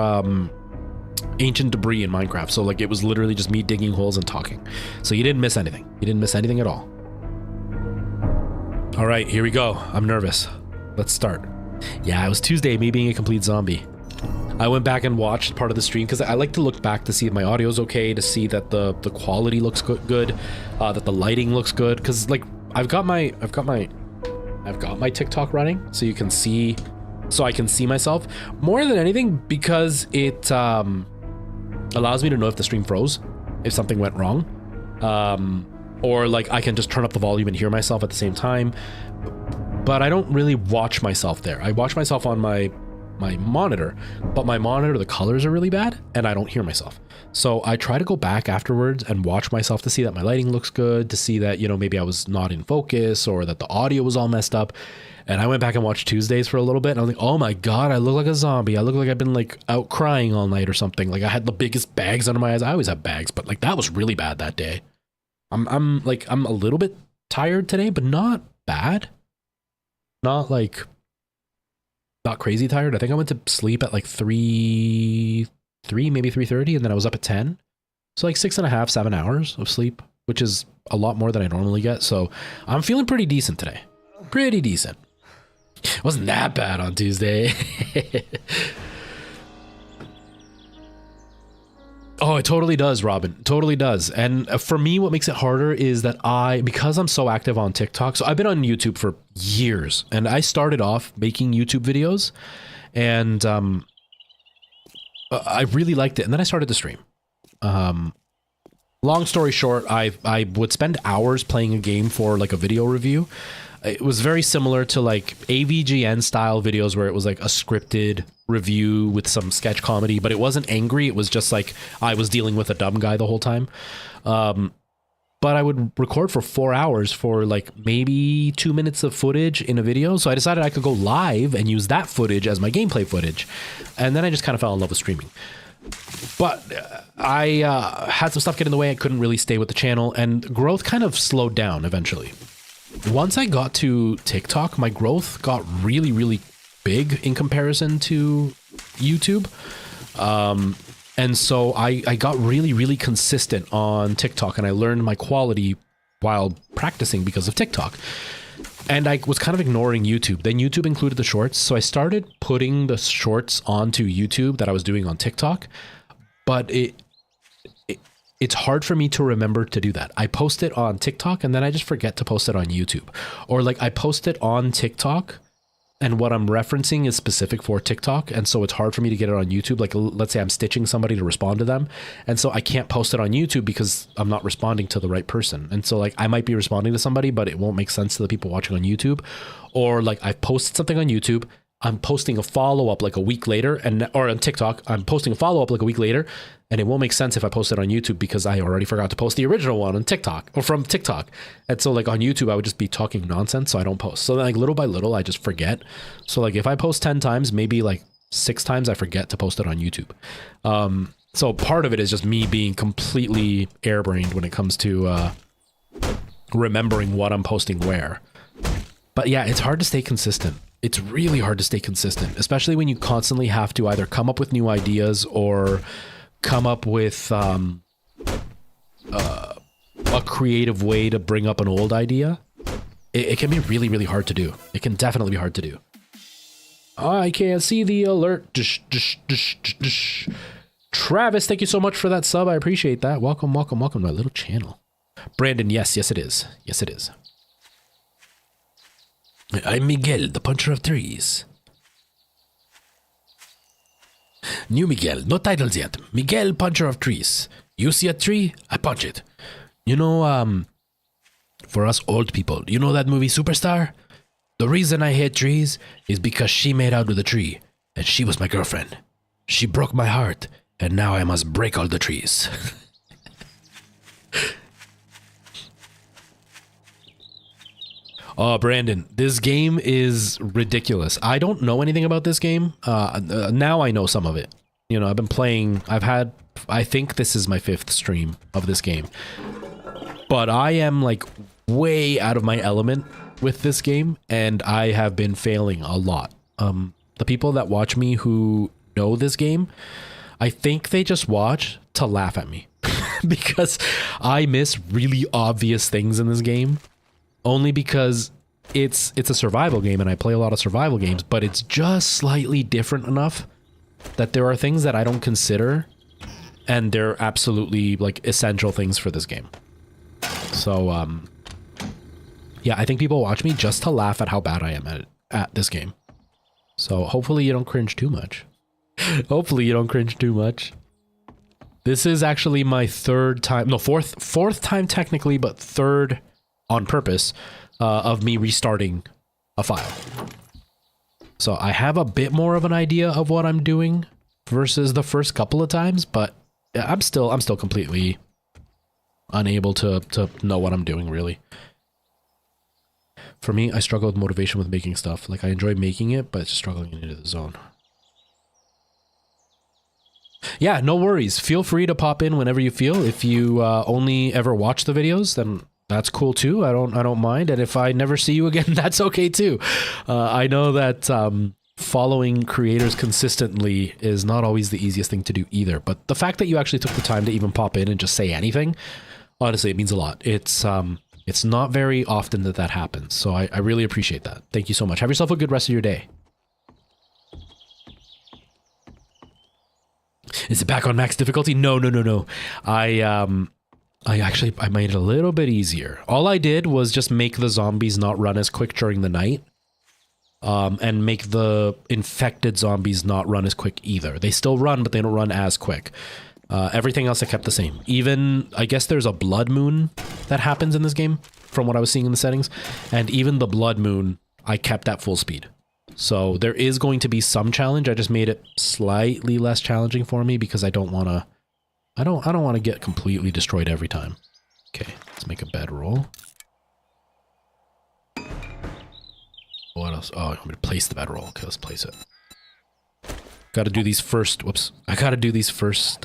ancient debris in Minecraft. So like it was literally just me digging holes and talking. So you didn't miss anything. You didn't miss anything at all. All right, here we go. I'm nervous. Let's start. Yeah, it was Tuesday, me being a complete zombie. I went back and watched part of the stream because I like to look back to see if my audio's okay, to see that the quality looks good, that the lighting looks good. Because like I've got my TikTok running, so you can see, so I can see myself more than anything because it allows me to know if the stream froze, if something went wrong, or like I can just turn up the volume and hear myself at the same time. But I don't really watch myself there. I watch myself on my monitor, but my monitor, the colors are really bad and I don't hear myself. So I try to go back afterwards and watch myself to see that my lighting looks good, to see that, you know, maybe I was not in focus or that the audio was all messed up. And I went back and watched Tuesdays for a little bit and I was like, oh my God, I look like a zombie. I look like I've been like out crying all night or something. Like I had the biggest bags under my eyes. I always have bags, but like that was really bad that day. I'm a little bit tired today, but not bad. Not crazy tired. I think I went to sleep at like 3, maybe 3:30, and then I was up at 10. So like 6.5, 7 hours of sleep, which is a lot more than I normally get. So I'm feeling pretty decent today. Pretty decent. Wasn't that bad on Tuesday. Oh, it totally does, Robin. Totally does. And for me, what makes it harder is that because I'm so active on TikTok, so I've been on YouTube for years and I started off making YouTube videos and I really liked it. And then I started to stream. Long story short, I would spend hours playing a game for like a video review. It was very similar to like AVGN style videos where it was like a scripted review with some sketch comedy, but it wasn't angry. It was just like I was dealing with a dumb guy the whole time. But I would record for 4 hours for like maybe 2 minutes of footage in a video. So I decided I could go live and use that footage as my gameplay footage. And then I just kind of fell in love with streaming. But I had some stuff get in the way. I couldn't really stay with the channel, and growth kind of slowed down eventually. Once I got to TikTok, my growth got really, really big in comparison to YouTube. And so I got really, really consistent on TikTok, and I learned my quality while practicing because of TikTok. And I was kind of ignoring YouTube. Then YouTube included the shorts. So I started putting the shorts onto YouTube that I was doing on TikTok. But it's hard for me to remember to do that. I post it on TikTok and then I just forget to post it on YouTube. Or like I post it on TikTok and what I'm referencing is specific for TikTok. And so it's hard for me to get it on YouTube. Like let's say I'm stitching somebody to respond to them. And so I can't post it on YouTube because I'm not responding to the right person. And so like I might be responding to somebody, but it won't make sense to the people watching on YouTube. Or like I've posted something on YouTube, I'm posting a follow-up like a week later, or on TikTok, I'm posting a follow-up like a week later, and it won't make sense if I post it on YouTube because I already forgot to post the original one on TikTok or from TikTok. And so like on YouTube, I would just be talking nonsense, so I don't post. So like little by little, I just forget. So like if I post 10 times, maybe like 6 times I forget to post it on YouTube. So part of it is just me being completely airbrained when it comes to remembering what I'm posting where. But yeah, it's hard to stay consistent. It's really hard to stay consistent, especially when you constantly have to either come up with new ideas or come up with a creative way to bring up an old idea. It can be really, really hard to do. It can definitely be hard to do. I can't see the alert. Travis, thank you so much for that sub. I appreciate that. Welcome, welcome, welcome to my little channel. Brandon, yes, it is. Yes, it is. I'm Miguel, the puncher of trees. New Miguel, no titles yet. Miguel, puncher of trees. You see a tree, I punch it. You know, for us old people, you know that movie Superstar? The reason I hate trees is because she made out with a tree, and she was my girlfriend. She broke my heart, and now I must break all the trees. Oh, Brandon, this game is ridiculous. I don't know anything about this game. Now I know some of it. You know, I've been playing, I think this is my 5th stream of this game. But I am like way out of my element with this game, and I have been failing a lot. The people that watch me who know this game, I think they just watch to laugh at me. Because I miss really obvious things in this game. Only because it's a survival game and I play a lot of survival games, but it's just slightly different enough that there are things that I don't consider, and they're absolutely like essential things for this game. So yeah, I think people watch me just to laugh at how bad I am at this game. So hopefully you don't cringe too much. Hopefully you don't cringe too much. This is actually my 3rd time, no, fourth time technically, but 3rd on purpose of me restarting a file. So I have a bit more of an idea of what I'm doing versus the first couple of times, but I'm still completely unable to know what I'm doing really. For me, I struggle with motivation with making stuff. Like I enjoy making it, but it's just struggling into the zone. Yeah, no worries. Feel free to pop in whenever you feel. If you only ever watch the videos, then that's cool too. I don't mind. And if I never see you again, that's okay too. I know that following creators consistently is not always the easiest thing to do either. But the fact that you actually took the time to even pop in and just say anything, honestly, it means a lot. It's not very often that happens. So I really appreciate that. Thank you so much. Have yourself a good rest of your day. Is it back on max difficulty? No. I made it a little bit easier. All I did was just make the zombies not run as quick during the night. And make the infected zombies not run as quick either. They still run, but they don't run as quick. Everything else I kept the same. Even, I guess there's a blood moon that happens in this game, from what I was seeing in the settings. And even the blood moon, I kept at full speed. So there is going to be some challenge. I just made it slightly less challenging for me because I don't want to, I don't want to get completely destroyed every time. Okay, let's make a bedroll. What else? Oh, I'm going to place the bedroll. Okay, let's place it. Got to do these first, whoops. I got to do these first,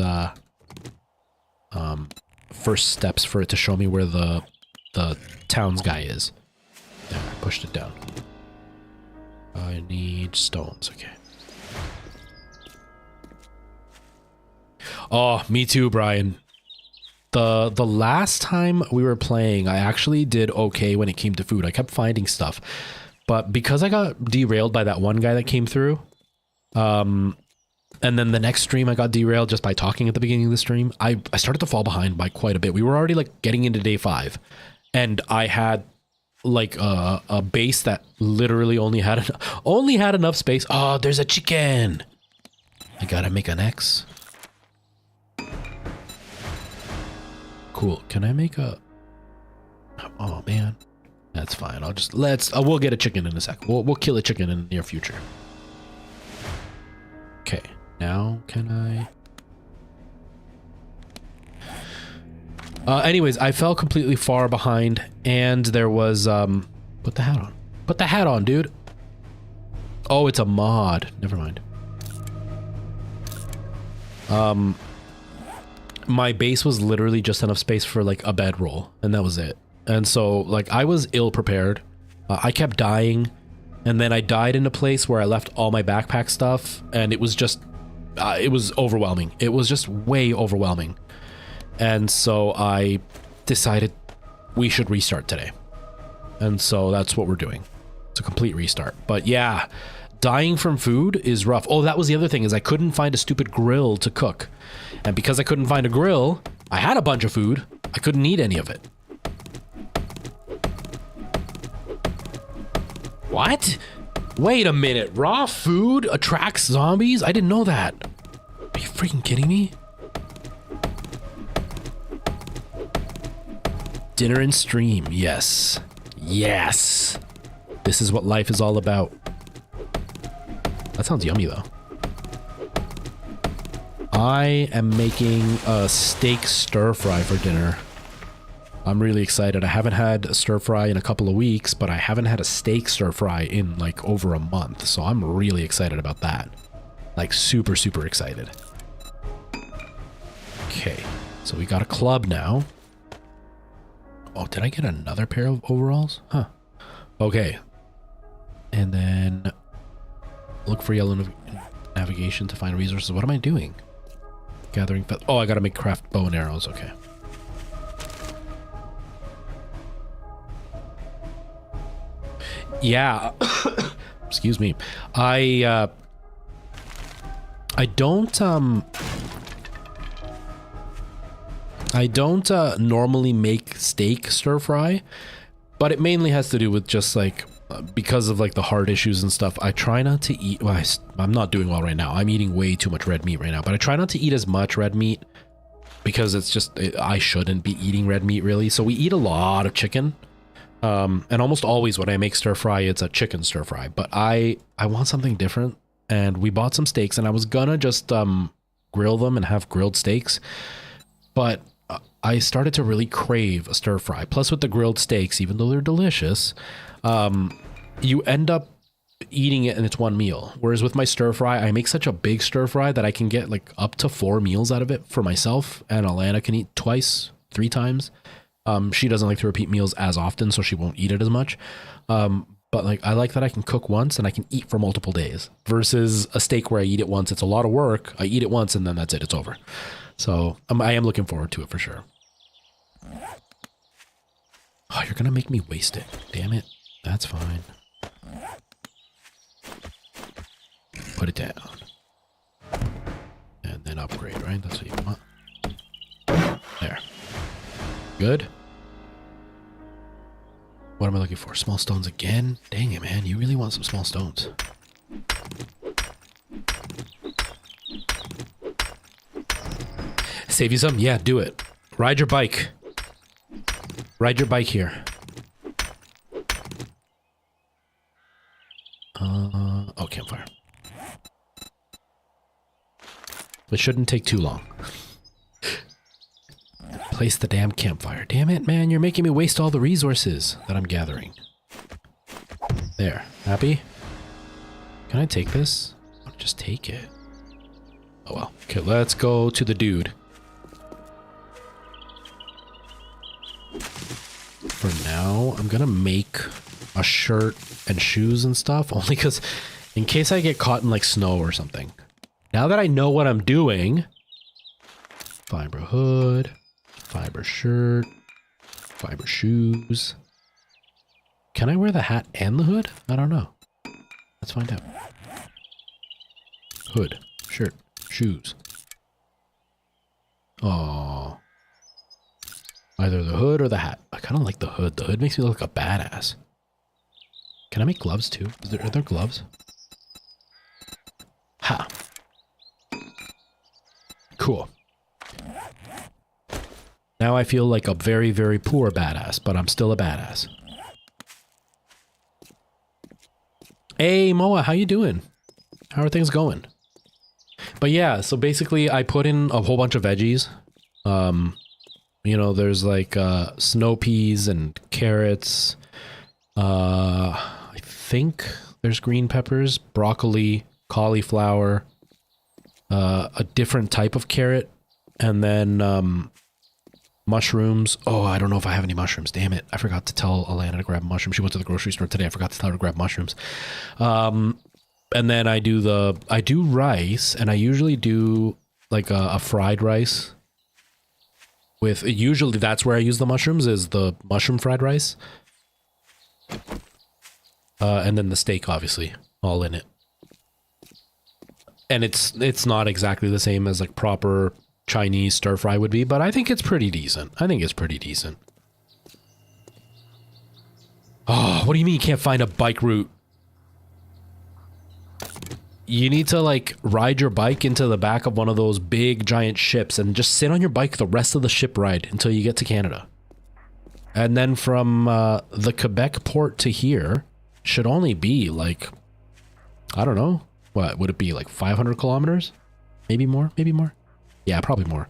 first steps for it to show me where the towns guy is. There, I pushed it down. I need stones, okay. Oh, me too, Brian. The last time we were playing, I actually did okay when it came to food. I kept finding stuff. But because I got derailed by that one guy that came through, and then the next stream I got derailed just by talking at the beginning of the stream, I started to fall behind by quite a bit. We were already like getting into day 5, and I had like a base that literally only had enough space. Oh, there's a chicken. I gotta make an X. Cool. Can I make a? Oh man, that's fine. I'll just we'll get a chicken in a sec. We'll kill a chicken in the near future. Okay. Now can I? Anyways, I fell completely far behind, and there was put the hat on. Put the hat on, dude. Oh, it's a mod. Never mind. My base was literally just enough space for like a bedroll, and that was it. And so like I was ill prepared. I kept dying, and then I died in a place where I left all my backpack stuff, and it was just it was overwhelming. It was just way overwhelming. And so I decided we should restart today. And so that's what we're doing. It's a complete restart. But yeah, dying from food is rough. Oh, that was the other thing, is I couldn't find a stupid grill to cook. And because I couldn't find a grill, I had a bunch of food. I couldn't eat any of it. What? Wait a minute. Raw food attracts zombies? I didn't know that. Are you freaking kidding me? Dinner and stream. Yes. Yes. This is what life is all about. That sounds yummy though. I am making a steak stir fry for dinner. I'm really excited. I haven't had a stir fry in a couple of weeks, but I haven't had a steak stir fry in like over a month. So I'm really excited about that. Like super, super excited. Okay. So we got a club now. Oh, did I get another pair of overalls? Huh. Okay. And then look for yellow navigation to find resources. What am I doing? Gathering. Oh, I gotta make craft bow and arrows. Okay. Yeah. Excuse me. I don't normally make steak stir fry, but it mainly has to do with just like because of like the heart issues and stuff. I try not to eat. Well, I'm not doing well right now. I'm eating way too much red meat right now, but I try not to eat as much red meat because it's just I shouldn't be eating red meat really. So we eat a lot of chicken, and almost always when I make stir fry, it's a chicken stir fry. But I want something different, and we bought some steaks, and I was gonna just grill them and have grilled steaks, but I started to really crave a stir fry. Plus with the grilled steaks, even though they're delicious, you end up eating it and it's one meal. Whereas with my stir fry, I make such a big stir fry that I can get like up to 4 meals out of it for myself, and Alana can eat twice, 3 times. She doesn't like to repeat meals as often, so she won't eat it as much. But like I like that I can cook once and I can eat for multiple days versus a steak where I eat it once. It's a lot of work. I eat it once and then that's it. It's over. So I am looking forward to it for sure. Oh, you're gonna make me waste it. Damn it. That's fine. Put it down. And then upgrade, right? That's what you want. There. Good. What am I looking for? Small stones again? Dang it, man. You really want some small stones. Save you some? Yeah, do it. Ride your bike. Ride your bike here. Oh, campfire. It shouldn't take too long. Place the damn campfire. Damn it, man, you're making me waste all the resources that I'm gathering. There. Happy? Can I take this? I'll just take it. Oh well. Okay, let's go to the dude. For now, I'm gonna make a shirt and shoes and stuff, only because in case I get caught in like snow or something. Now that I know what I'm doing, fiber hood, fiber shirt, fiber shoes. Can I wear the hat and the hood? I don't know. Let's find out. Hood, shirt, shoes. Oh. Either the hood or the hat. I kind of like the hood. The hood makes me look like a badass. Can I make gloves too? Are there gloves? Ha. Cool. Now I feel like a very, very poor badass, but I'm still a badass. Hey, Moa, how you doing? How are things going? But yeah, so basically I put in a whole bunch of veggies. You know, there's like snow peas and carrots. I think there's green peppers, broccoli, cauliflower, a different type of carrot, and then mushrooms. Oh, I don't know if I have any mushrooms. Damn it. I forgot to tell Alana to grab mushrooms. She went to the grocery store today. I forgot to tell her to grab mushrooms. And then I do rice, and I usually do like a fried rice with, usually that's where I use the mushrooms, is the mushroom fried rice. And then the steak, obviously, all in it. And it's not exactly the same as like proper Chinese stir fry would be, but I think it's pretty decent. I think it's pretty decent. Oh, what do you mean you can't find a bike route? You need to like ride your bike into the back of one of those big giant ships and just sit on your bike the rest of the ship ride until you get to Canada. And then from the Quebec port to here should only be like, I don't know, what would it be, like 500 kilometers? Maybe more, maybe more. Yeah, probably more.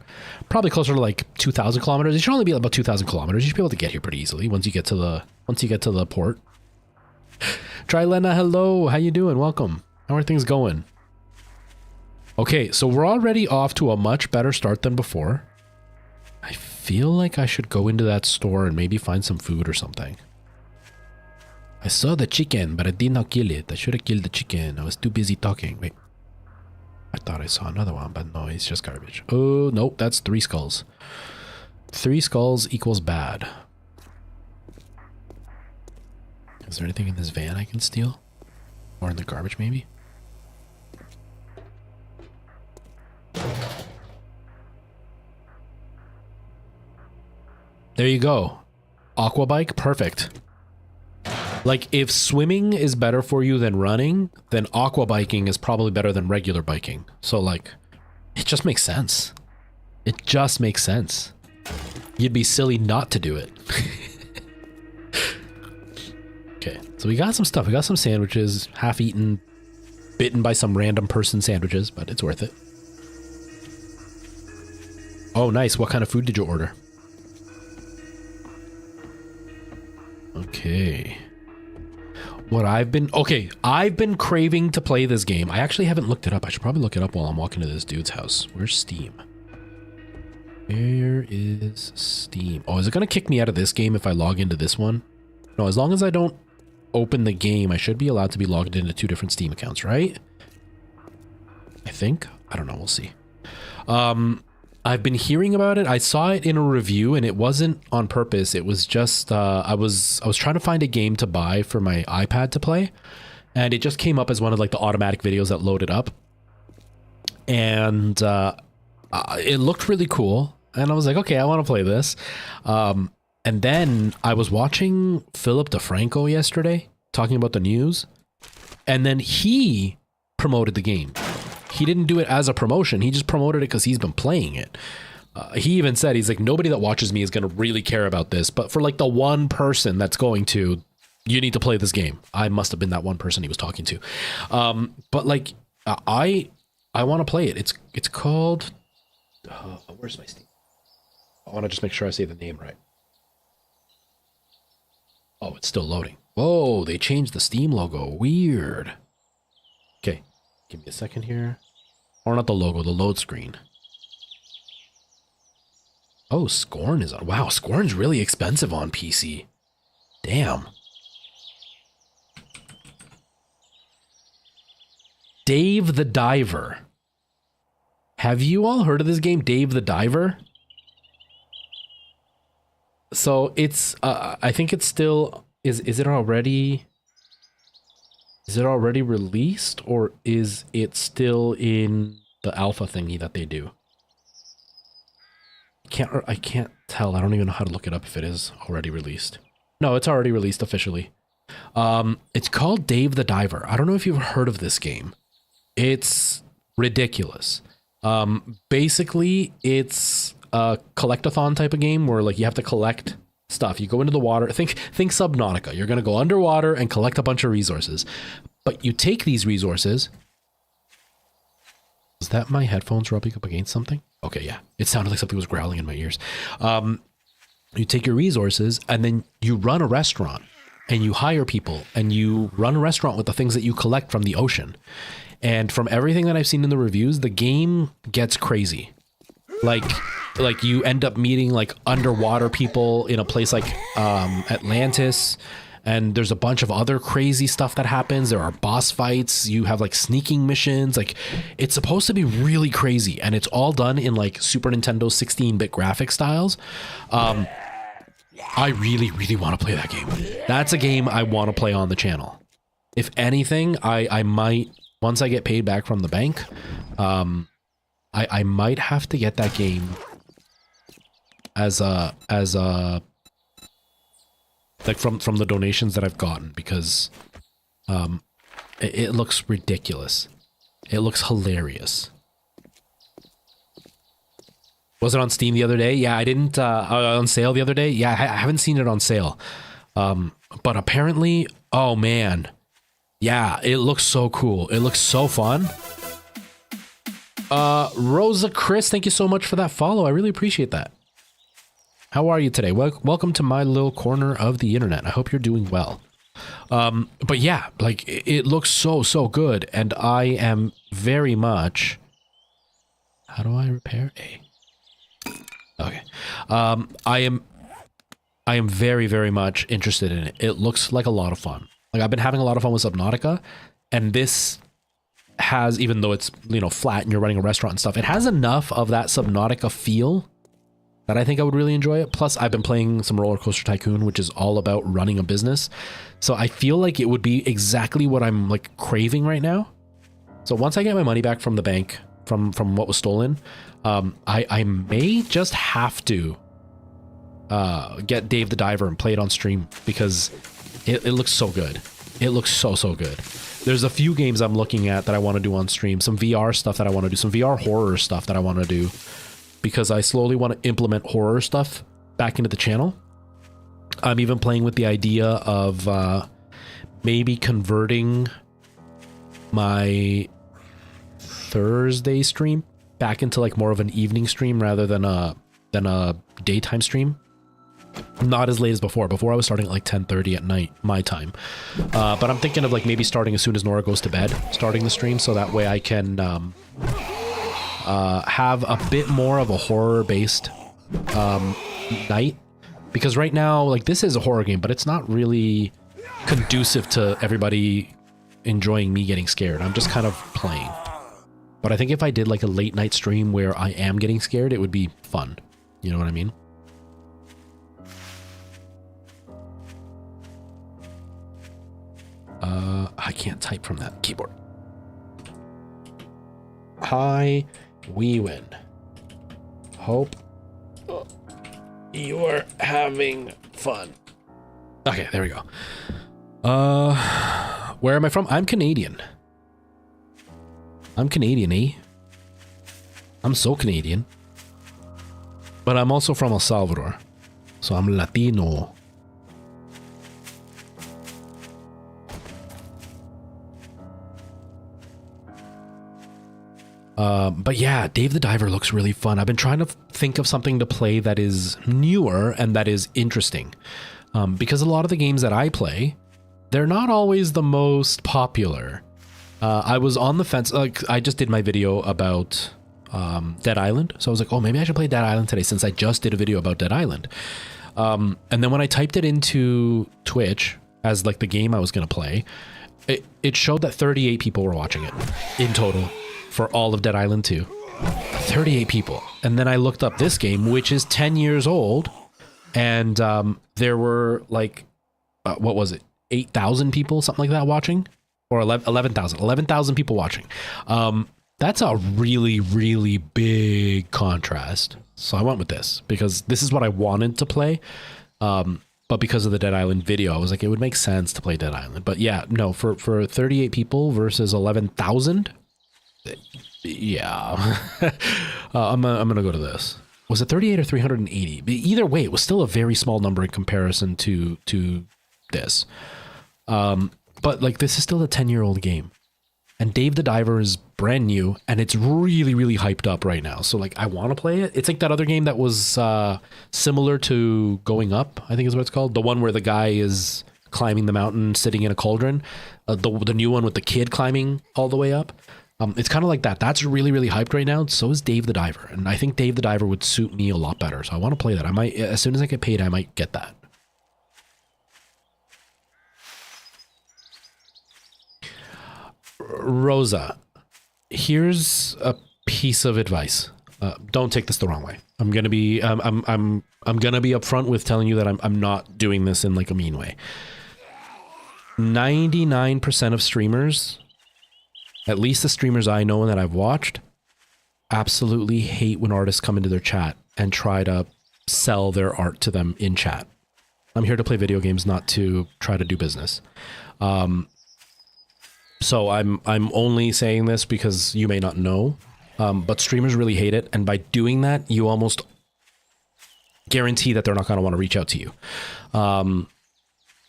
Probably closer to like 2,000 kilometers. It should only be about 2,000 kilometers. You should be able to get here pretty easily once you get to the port. Trilena, hello. How you doing? Welcome. How are things going? Okay, so we're already off to a much better start than before. I feel like I should go into that store and maybe find some food or something. I saw the chicken, but I did not kill it. I should have killed the chicken. I was too busy talking. Wait. I thought I saw another one, but no, it's just garbage. Oh, nope, that's 3 skulls. 3 skulls equals bad. Is there anything in this van I can steal? Or in the garbage, maybe? There you go. Aqua bike, perfect. Like, if swimming is better for you than running, then aqua biking is probably better than regular biking. So, like, it just makes sense. It just makes sense. You'd be silly not to do it. Okay, so we got some stuff. We got some sandwiches, half-eaten, bitten by some random person sandwiches, but it's worth it. Oh, nice. What kind of food did you order? Okay. I've been craving to play this game. I actually haven't looked it up. I should probably look it up while I'm walking to this dude's house. Where's Steam? Where is Steam? Oh, is it going to kick me out of this game if I log into this one? No, as long as I don't open the game, I should be allowed to be logged into 2 different Steam accounts, right? I think. I don't know. We'll see. I've been hearing about it. I saw it in a review, and it wasn't on purpose. It was just I was trying to find a game to buy for my iPad to play, and it just came up as one of like the automatic videos that loaded up, and it looked really cool, and I was like, okay, I want to play this. And then I was watching Philip DeFranco yesterday talking about the news, and then he promoted the game. He didn't do it as a promotion. He just promoted it because he's been playing it. He even said, he's like, nobody that watches me is going to really care about this. But for like the one person that's going to, You need to play this game. I must have been that one person he was talking to. But like, I want to play it. It's called. Where's my Steam? I want to just make sure I say the name right. Oh, it's still loading. Whoa, they changed the Steam logo. Weird. Okay, give me a second here. Or not the logo, the load screen. Oh, Scorn is on. Wow, Scorn's really expensive on PC. Damn. Dave the Diver. Have you all heard of this game, Dave the Diver? So it's, I think it's still, is it already released, or is it still in the alpha thingy that they do? I can't tell. I don't even know how to look it up if it is already released. No, it's already released officially. It's called Dave the Diver. I don't know if you've heard of this game. It's ridiculous. Basically, it's a collect-a-thon type of game where like you have to collect stuff. You go into the water. Think Subnautica. You're going to go underwater and collect a bunch of resources. But you take these resources. Is that my headphones rubbing up against something? Okay, yeah. It sounded like something was growling in my ears. You take your resources and then you run a restaurant and you hire people and you run a restaurant with the things that you collect from the ocean. And from everything that I've seen in the reviews, the game gets crazy. Like you end up meeting like underwater people in a place like Atlantis. And there's a bunch of other crazy stuff that happens. There are boss fights. You have like sneaking missions. Like it's supposed to be really crazy. And it's all done in like Super Nintendo 16-bit graphic styles. I really, really want to play that game. That's a game I want to play on the channel. If anything, I might, once I get paid back from the bank, I might have to get that game as a like from the donations that I've gotten, because it looks ridiculous. It looks hilarious. Was it on Steam the other day? Yeah, I didn't, on sale the other day? Yeah, I haven't seen it on sale. But apparently, oh man. Yeah, it looks so cool. It looks so fun. Rosa Chris, thank you so much for that follow. I really appreciate that. How are you today? Welcome to my little corner of the internet. I hope you're doing well. But yeah, like it looks so good, and I am very much. How do I repair A? Okay. I am very much interested in it. It looks like a lot of fun. Like I've been having a lot of fun with Subnautica, and this has, even though it's, you know, flat and you're running a restaurant and stuff, it has enough of that Subnautica feel that I think I would really enjoy it. Plus, I've been playing some Roller Coaster Tycoon, which is all about running a business. So I feel like it would be exactly what I'm like craving right now. So once I get my money back from the bank, from what was stolen, I may just have to get Dave the Diver and play it on stream, because it looks so good. It looks so good. There's a few games I'm looking at that I want to do on stream. Some VR stuff that I want to do. Some VR horror stuff that I want to do, because I slowly want to implement horror stuff back into the channel. I'm even playing with the idea of maybe converting my Thursday stream back into like more of an evening stream rather than a daytime stream. Not as late as before. Before I was starting at like 10:30 at night, my time. But I'm thinking of like maybe starting as soon as Nora goes to bed, starting the stream, so that way I can have a bit more of a horror-based night. Because right now, like, this is a horror game, but it's not really conducive to everybody enjoying me getting scared. I'm just kind of playing. But I think if I did like a late night stream where I am getting scared, it would be fun. You know what I mean? I can't type from that keyboard. Hi, we win. Hope you're having fun. Okay, there we go. Where am I from? I'm Canadian. I'm Canadian, eh? I'm so Canadian. But I'm also from El Salvador. So I'm Latino. But yeah, Dave the Diver looks really fun. I've been trying to think of something to play that is newer and that is interesting. Because a lot of the games that I play, they're not always the most popular. I was on the fence. Like, I just did my video about Dead Island. So I was like, oh, maybe I should play Dead Island today since I just did a video about Dead Island. And then when I typed it into Twitch as like the game I was going to play, it showed that 38 people were watching it in total for all of Dead Island 2. 38 people. And then I looked up this game, which is 10 years old. And there were like, what was it? 8,000 people, something like that watching, or 11,000 people watching. That's a really, really big contrast. So I went with this because this is what I wanted to play. But because of the Dead Island video, I was like, it would make sense to play Dead Island. But yeah, no, for 38 people versus 11,000. Yeah. I'm going to go to this. Was it 38 or 380? Either way, it was still a very small number in comparison to this. But like, this is still a 10-year-old game. And Dave the Diver is brand new, and it's really, really hyped up right now. So like, I want to play it. It's like that other game that was similar to Going Up, I think is what it's called. The one where the guy is climbing the mountain, sitting in a cauldron. The new one with the kid climbing all the way up. It's kind of like that. That's really, really hyped right now. So is Dave the Diver. And I think Dave the Diver would suit me a lot better. So I want to play that. I might, as soon as I get paid, I might get that. Rosa, here's a piece of advice. Don't take this the wrong way. I'm gonna be upfront with telling you that I'm not doing this in like a mean way. 99% of streamers, at least the streamers I know and that I've watched, absolutely hate when artists come into their chat and try to sell their art to them in chat. I'm here to play video games, not to try to do business. So I'm only saying this because you may not know, but streamers really hate it. And by doing that, you almost guarantee that they're not going to want to reach out to you.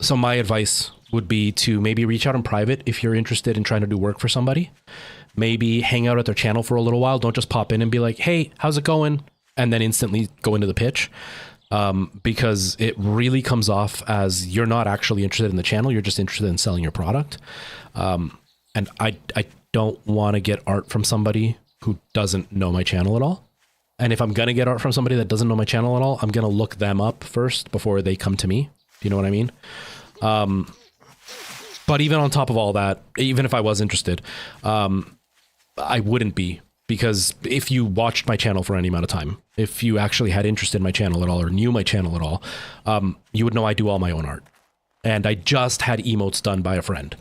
So my advice would be to maybe reach out in private if you're interested in trying to do work for somebody. Maybe hang out at their channel for a little while. Don't just pop in and be like, hey, how's it going? And then instantly go into the pitch. Because it really comes off as you're not actually interested in the channel. You're just interested in selling your product. And I don't want to get art from somebody who doesn't know my channel at all. And if I'm going to get art from somebody that doesn't know my channel at all, I'm going to look them up first before they come to me. You know what I mean? But even on top of all that, even if I was interested, I wouldn't be, because if you watched my channel for any amount of time, if you actually had interest in my channel at all or knew my channel at all, you would know I do all my own art. And I just had emotes done by a friend.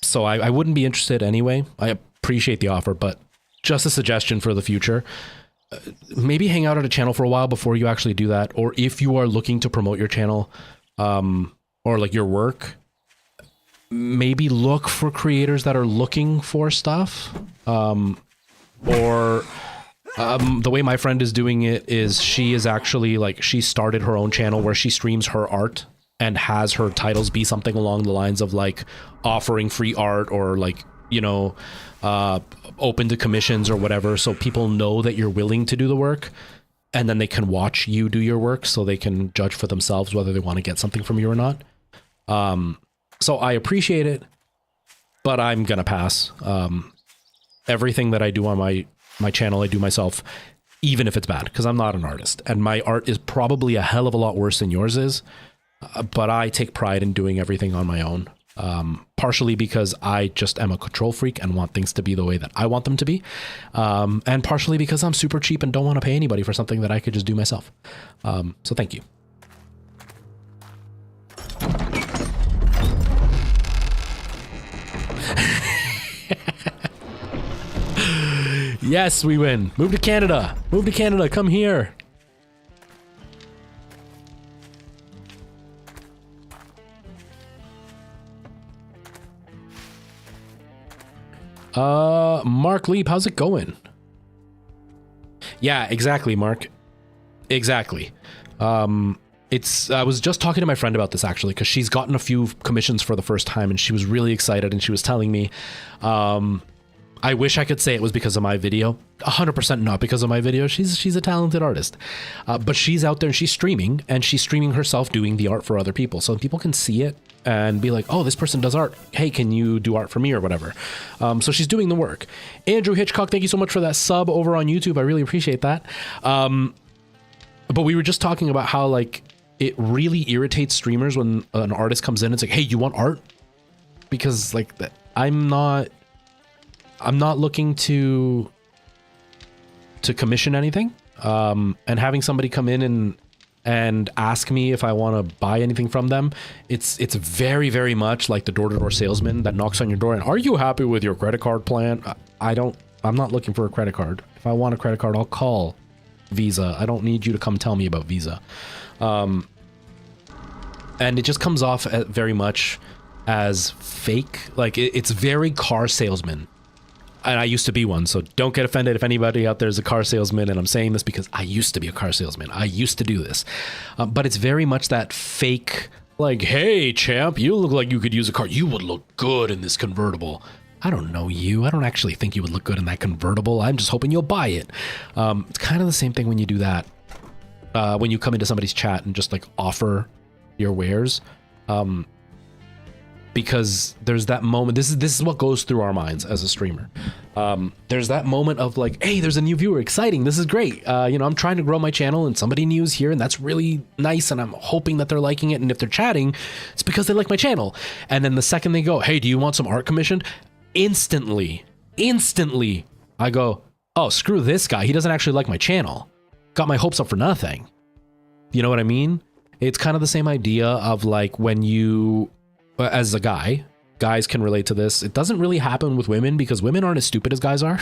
So I wouldn't be interested anyway. I appreciate the offer, but just a suggestion for the future. Maybe hang out at a channel for a while before you actually do that. Or if you are looking to promote your channel, or like your work, maybe look for creators that are looking for stuff. The way my friend is doing it is she is actually like, she started her own channel where she streams her art and has her titles be something along the lines of like offering free art or like, you know, open to commissions or whatever. So people know that you're willing to do the work, and then they can watch you do your work so they can judge for themselves whether they want to get something from you or not. So I appreciate it, but I'm going to pass. Everything that I do on my channel, I do myself, even if it's bad, because I'm not an artist, and my art is probably a hell of a lot worse than yours is. But I take pride in doing everything on my own, partially because I just am a control freak and want things to be the way that I want them to be, and partially because I'm super cheap and don't want to pay anybody for something that I could just do myself. So thank you. Yes, we win. Move to Canada. Move to Canada. Come here. Mark Leap, how's it going? Yeah, exactly, Mark. Exactly. I was just talking to my friend about this actually, because she's gotten a few commissions for the first time and she was really excited, and she was telling me, I wish I could say it was because of my video. 100% not because of my video. She's a talented artist. But she's out there and she's streaming herself doing the art for other people. So people can see it and be like, oh, this person does art. Hey, can you do art for me or whatever? So she's doing the work. Andrew Hitchcock, thank you so much for that sub over on YouTube. I really appreciate that. But we were just talking about how like it really irritates streamers when an artist comes in and it's like, hey, you want art? Because like I'm not looking to commission anything. And having somebody come in and ask me if I want to buy anything from them, it's very, very much like the door-to-door salesman that knocks on your door and, are you happy with your credit card plan? I'm not looking for a credit card. If I want a credit card, I'll call Visa. I don't need you to come tell me about Visa. And it just comes off very much as fake. Like it's very car salesman. And I used to be one, so don't get offended if anybody out there is a car salesman, and I'm saying this because I used to be a car salesman. I used to do this. But it's very much that fake, like, hey, champ, you look like you could use a car. You would look good in this convertible. I don't know you. I don't actually think you would look good in that convertible. I'm just hoping you'll buy it. It's kind of the same thing when you do that. When you come into somebody's chat and just, like, offer your wares. Because there's that moment, this is what goes through our minds as a streamer. There's that moment of like, hey, there's a new viewer, exciting, this is great. You know, I'm trying to grow my channel and somebody new is here and that's really nice and I'm hoping that they're liking it. And if they're chatting, it's because they like my channel. And then the second they go, hey, do you want some art commissioned? Instantly, I go, oh, screw this guy. He doesn't actually like my channel. Got my hopes up for nothing. You know what I mean? It's kind of the same idea of like when you... as a guy, guys can relate to this. It doesn't really happen with women because women aren't as stupid as guys are.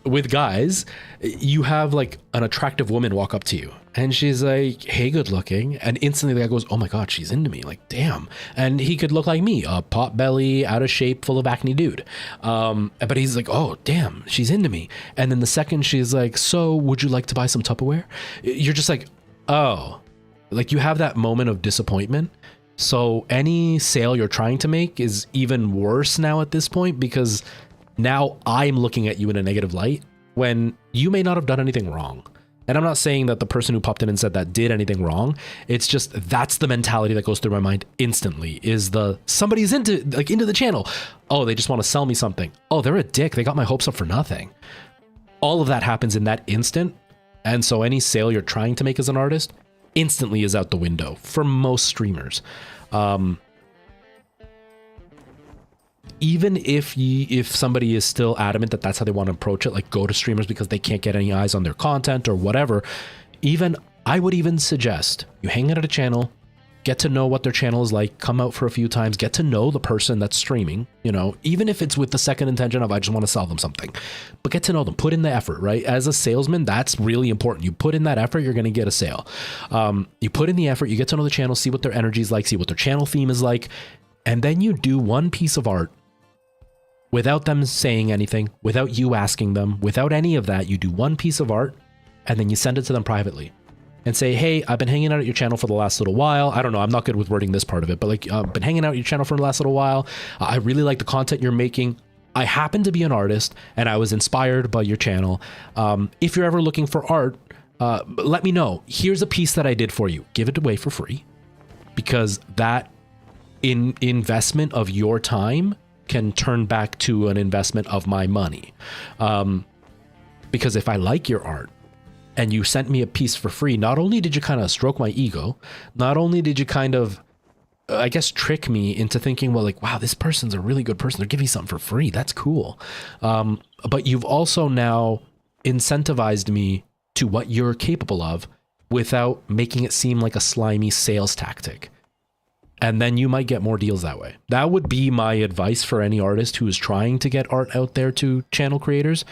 With guys, you have like an attractive woman walk up to you and she's like, hey, good looking. And instantly the guy goes, oh my God, she's into me. Like, damn. And he could look like me, a pot belly, out of shape, full of acne dude. But he's like, oh, damn, she's into me. And then the second she's like, so would you like to buy some Tupperware? You're just like, oh, like you have that moment of disappointment. So any sale you're trying to make is even worse now at this point because now I'm looking at you in a negative light when you may not have done anything wrong. And I'm not saying that the person who popped in and said that did anything wrong. It's just that's the mentality that goes through my mind instantly is somebody's into the channel. Oh, they just want to sell me something. Oh, they're a dick. They got my hopes up for nothing. All of that happens in that instant. And so any sale you're trying to make as an artist instantly is out the window for most streamers. Even if somebody is still adamant that that's how they want to approach it, like go to streamers because they can't get any eyes on their content or whatever, I would even suggest you hang out at a channel, get to know what their channel is like, come out for a few times, get to know the person that's streaming, you know, even if it's with the second intention of I just want to sell them something, but get to know them, put in the effort, right? As a salesman, that's really important. You put in that effort, you're going to get a sale. You put in the effort, you get to know the channel, see what their energy is like, see what their channel theme is like, and then you do one piece of art without them saying anything, without you asking them, without any of that. You do one piece of art and then you send it to them privately. And say, hey, I've been hanging out at your channel for the last little while. I don't know, I'm not good with wording this part of it, but like, been hanging out at your channel for the last little while. I really like the content you're making. I happen to be an artist and I was inspired by your channel. If you're ever looking for art, let me know. Here's a piece that I did for you. Give it away for free because that investment of your time can turn back to an investment of my money. Because if I like your art, and you sent me a piece for free, not only did you kind of stroke my ego, not only did you kind of, I guess, trick me into thinking, well, like, wow, this person's a really good person. They're giving me something for free. That's cool. But you've also now incentivized me to what you're capable of without making it seem like a slimy sales tactic. And then you might get more deals that way. That would be my advice for any artist who is trying to get art out there to channel creators.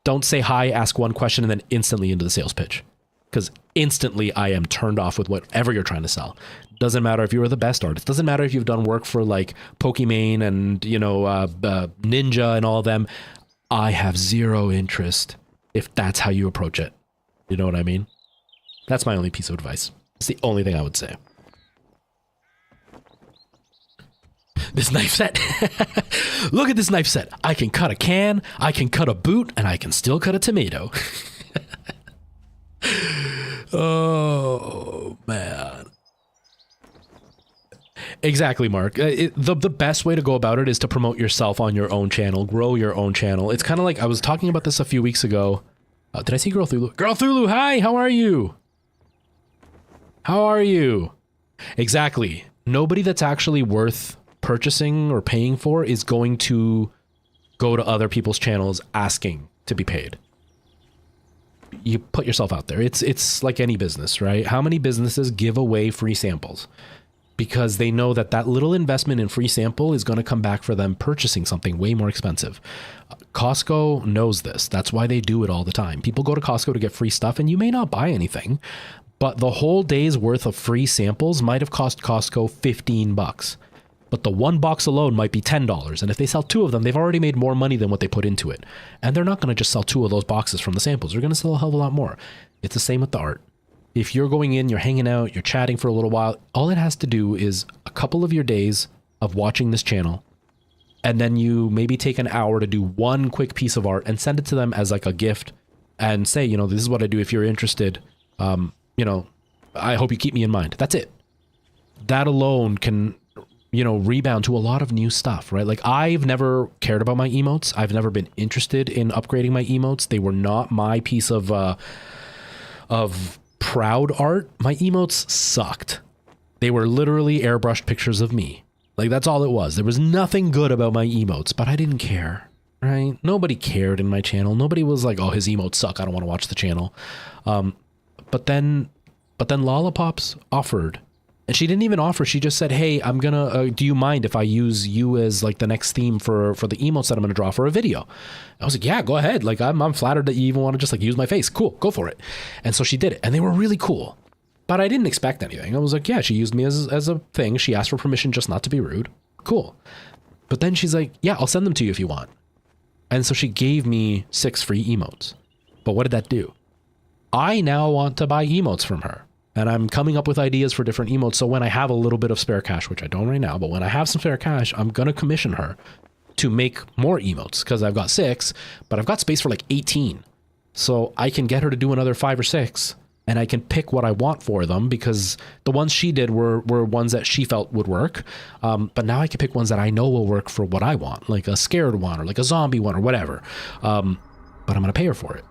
Don't say hi, ask one question, and then instantly into the sales pitch. Because instantly I am turned off with whatever you're trying to sell. Doesn't matter if you were the best artist. Doesn't matter if you've done work for like Pokimane and, you know, Ninja and all of them. I have zero interest if that's how you approach it. You know what I mean? That's my only piece of advice. It's the only thing I would say. This knife set. Look at this knife set. I can cut a can, I can cut a boot, and I can still cut a tomato. Oh, man. Exactly, Mark. The best way to go about it is to promote yourself on your own channel, grow your own channel. It's kind of like, I was talking about this a few weeks ago. Did I see Girl Thulu? Girl Thulu, hi, how are you? How are you? Exactly. Nobody that's actually worth purchasing or paying for is going to go to other people's channels asking to be paid. You put yourself out there. It's like any business, right? How many businesses give away free samples? Because they know that that little investment in free sample is going to come back for them purchasing something way more expensive. Costco knows this. That's why they do it all the time. People go to Costco to get free stuff, and you may not buy anything, but the whole day's worth of free samples might have cost Costco $15. But the one box alone might be $10. And if they sell 2 of them, they've already made more money than what they put into it. And they're not going to just sell 2 of those boxes from the samples. They're going to sell a hell of a lot more. It's the same with the art. If you're going in, you're hanging out, you're chatting for a little while, all it has to do is a couple of your days of watching this channel, and then you maybe take an hour to do one quick piece of art and send it to them as like a gift and say, you know, this is what I do if you're interested. You know, I hope you keep me in mind. That's it. That alone can, you know, rebound to a lot of new stuff, right? Like, I've never cared about my emotes. I've never been interested in upgrading my emotes. They were not my piece of proud art. My emotes sucked. They were literally airbrushed pictures of me. Like, that's all it was. There was nothing good about my emotes, but I didn't care, right? Nobody cared in my channel. Nobody was like, oh, his emotes suck, I don't want to watch the channel. But then Lollipops offered, and she didn't even offer. She just said, hey, I'm gonna, do you mind if I use you as like the next theme for the emotes that I'm gonna draw for a video? I was like, yeah, go ahead. Like, I'm flattered that you even want to just like use my face. Cool, go for it. And so she did it, and they were really cool. But I didn't expect anything. I was like, yeah, she used me as a thing. She asked for permission just not to be rude. Cool. But then she's like, yeah, I'll send them to you if you want. And so she gave me 6 free emotes. But what did that do? I now want to buy emotes from her. And I'm coming up with ideas for different emotes. So when I have a little bit of spare cash, which I don't right now, but when I have some spare cash, I'm going to commission her to make more emotes, because I've got 6, but I've got space for like 18. So I can get her to do another 5 or 6, and I can pick what I want for them, because the ones she did were ones that she felt would work. But now I can pick ones that I know will work for what I want, like a scared one or like a zombie one or whatever. But I'm going to pay her for it.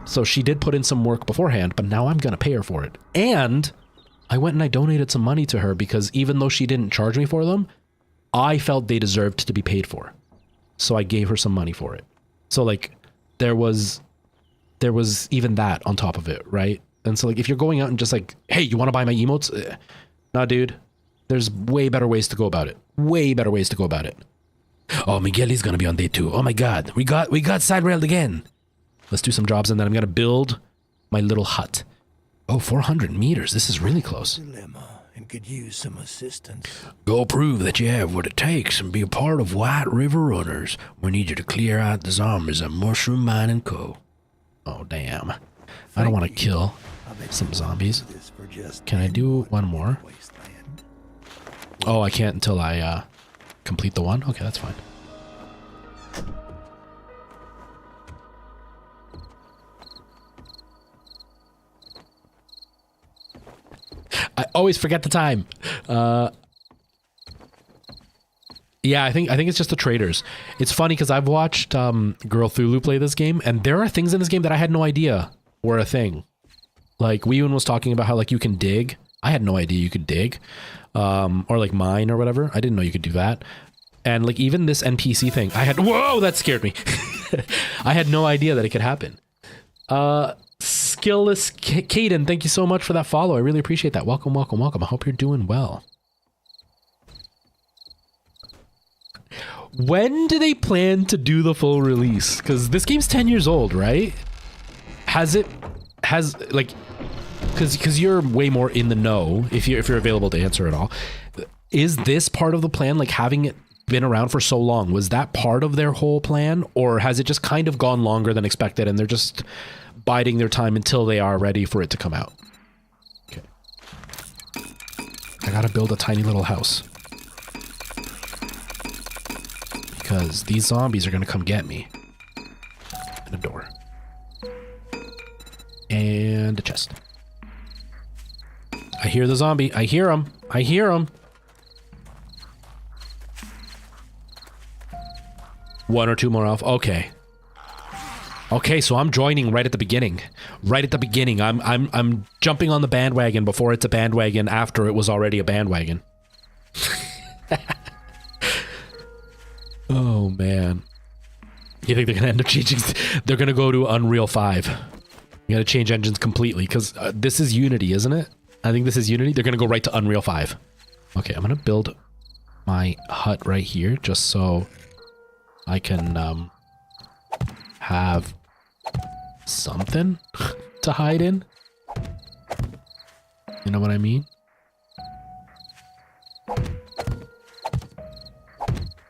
So she did put in some work beforehand, but now I'm going to pay her for it. And I went and I donated some money to her, because even though she didn't charge me for them, I felt they deserved to be paid for. So I gave her some money for it. So like there was even that on top of it, right? And so like, if you're going out and just like, hey, you want to buy my emotes? Nah, dude, there's way better ways to go about it. Way better ways to go about it. Oh, Migueli's going to be on day 2. Oh my God, we got side railed again. Let's do some jobs, and then I'm going to build my little hut. Oh, 400 meters. This is really close. Dilemma and could use some assistance. Go prove that you have what it takes and be a part of White River Runners. We need you to clear out the zombies at Mushroom Mine and Co. Oh, damn. I don't want to kill some zombies. Can I do one more? Oh, I can't until I complete the one? Okay, that's fine. I always forget the time. Yeah, I think it's just the traders. It's funny because I've watched Girl Thulu play this game, and there are things in this game that I had no idea were a thing. Like, Weewan was talking about how like you can dig. I had no idea you could dig, or like mine or whatever. I didn't know you could do that. And like even this NPC thing, whoa, that scared me. I had no idea that it could happen. Skillless Caden, thank you so much for that follow. I really appreciate that. Welcome, welcome, welcome. I hope you're doing well. When do they plan to do the full release? Because this game's 10 years old, right? Because you're way more in the know, if you're available to answer at all. Is this part of the plan, like having it been around for so long, was that part of their whole plan, or has it just kind of gone longer than expected and they're just biding their time until they are ready for it to come out? Okay. I gotta build a tiny little house. because these zombies are going to come get me. And a door. And a chest. I hear the zombie. I hear him. I hear him. One or two more off. Okay. Okay, so I'm joining right at the beginning. Right at the beginning. I'm jumping on the bandwagon before it's a bandwagon after it was already a bandwagon. Oh man. You think they're gonna end up changing? They're gonna go to Unreal 5. You gotta change engines completely because this is Unity, isn't it? I think this is Unity. They're gonna go right to Unreal 5. Okay, I'm gonna build my hut right here just so I can have something to hide in. You know what I mean?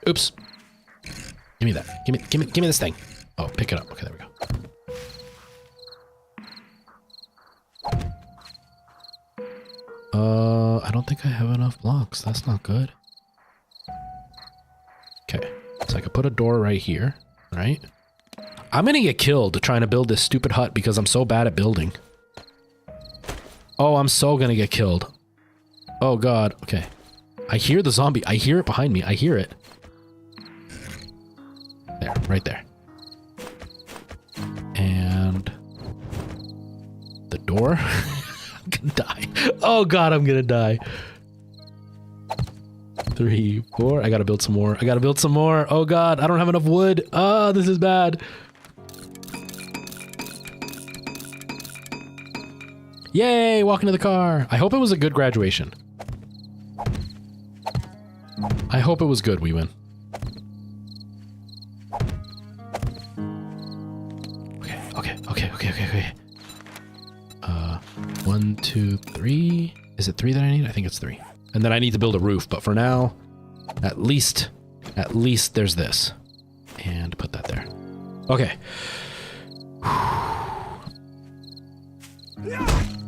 Oops. Give me that. Give me this thing. Oh, pick it up. Okay, there we go. I don't think I have enough blocks. That's not good. Okay. So I could put a door right here, right? I'm gonna get killed trying to build this stupid hut because I'm so bad at building. Oh, I'm so gonna get killed. Oh god. Okay. I hear the zombie. I hear it behind me. I hear it. There, right there. And the door. I'm gonna die. Oh god, I'm gonna die. 3, 4. I gotta build some more. I gotta build some more. Oh god, I don't have enough wood. Oh, this is bad. Yay, walking to the car. I hope it was a good graduation. I hope it was good, we win. Okay. 1, 2, 3. Is it 3 that I need? I think it's 3. And then I need to build a roof, but for now, at least there's this. And put that there. Okay.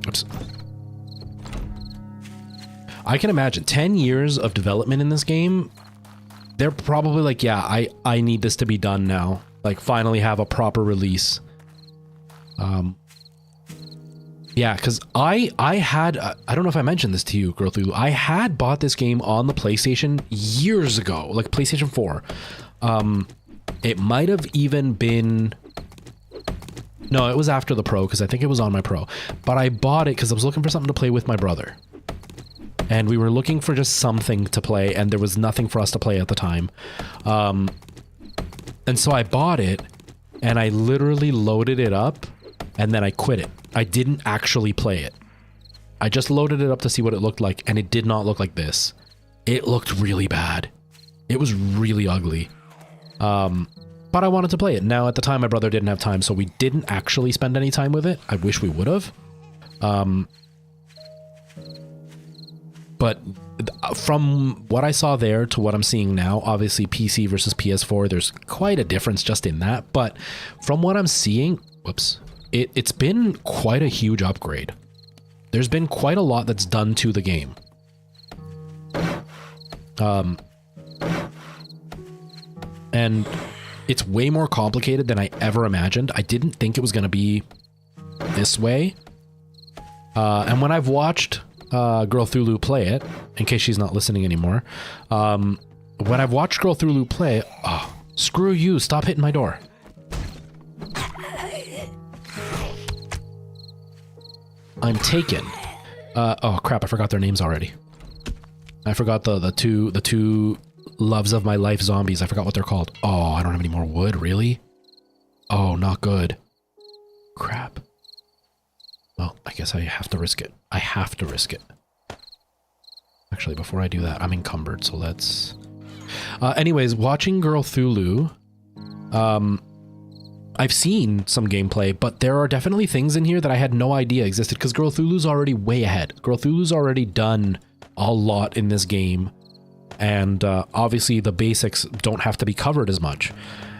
Oops. I can imagine 10 years of development in this game. They're probably like, yeah, I need this to be done now. Like finally have a proper release. Yeah, because I had, I don't know if I mentioned this to you, Girl Through. I had bought this game on the PlayStation years ago, like PlayStation 4. It might have even been, no, it was after the Pro, because I think it was on my Pro. But I bought it because I was looking for something to play with my brother. And we were looking for just something to play, and there was nothing for us to play at the time. And so I bought it, and I literally loaded it up, and then I quit it. I didn't actually play it. I just loaded it up to see what it looked like, and it did not look like this. It looked really bad. It was really ugly. But I wanted to play it. Now, at the time, my brother didn't have time, so we didn't actually spend any time with it. I wish we would have. But from what I saw there to what I'm seeing now, obviously PC versus PS4, there's quite a difference just in that. But from what I'm seeing, whoops, it's been quite a huge upgrade. There's been quite a lot that's done to the game. And it's way more complicated than I ever imagined. I didn't think it was going to be this way. And when I've watched Girl Thulu play it, in case she's not listening anymore, when I've watched Girl Thulu play, oh, screw you, stop hitting my door. I'm taken. Oh crap, I forgot their names already. I forgot the two loves of my life zombies. I forgot what they're called. Oh, I don't have any more wood, really? Oh, not good. Crap. Well, I guess I have to risk it. I have to risk it. Actually, before I do that, I'm encumbered, so let's... anyways, watching Girl Thulu, I've seen some gameplay, but there are definitely things in here that I had no idea existed, because Girl Thulu's already way ahead. Girl Thulu's already done a lot in this game, and obviously the basics don't have to be covered as much.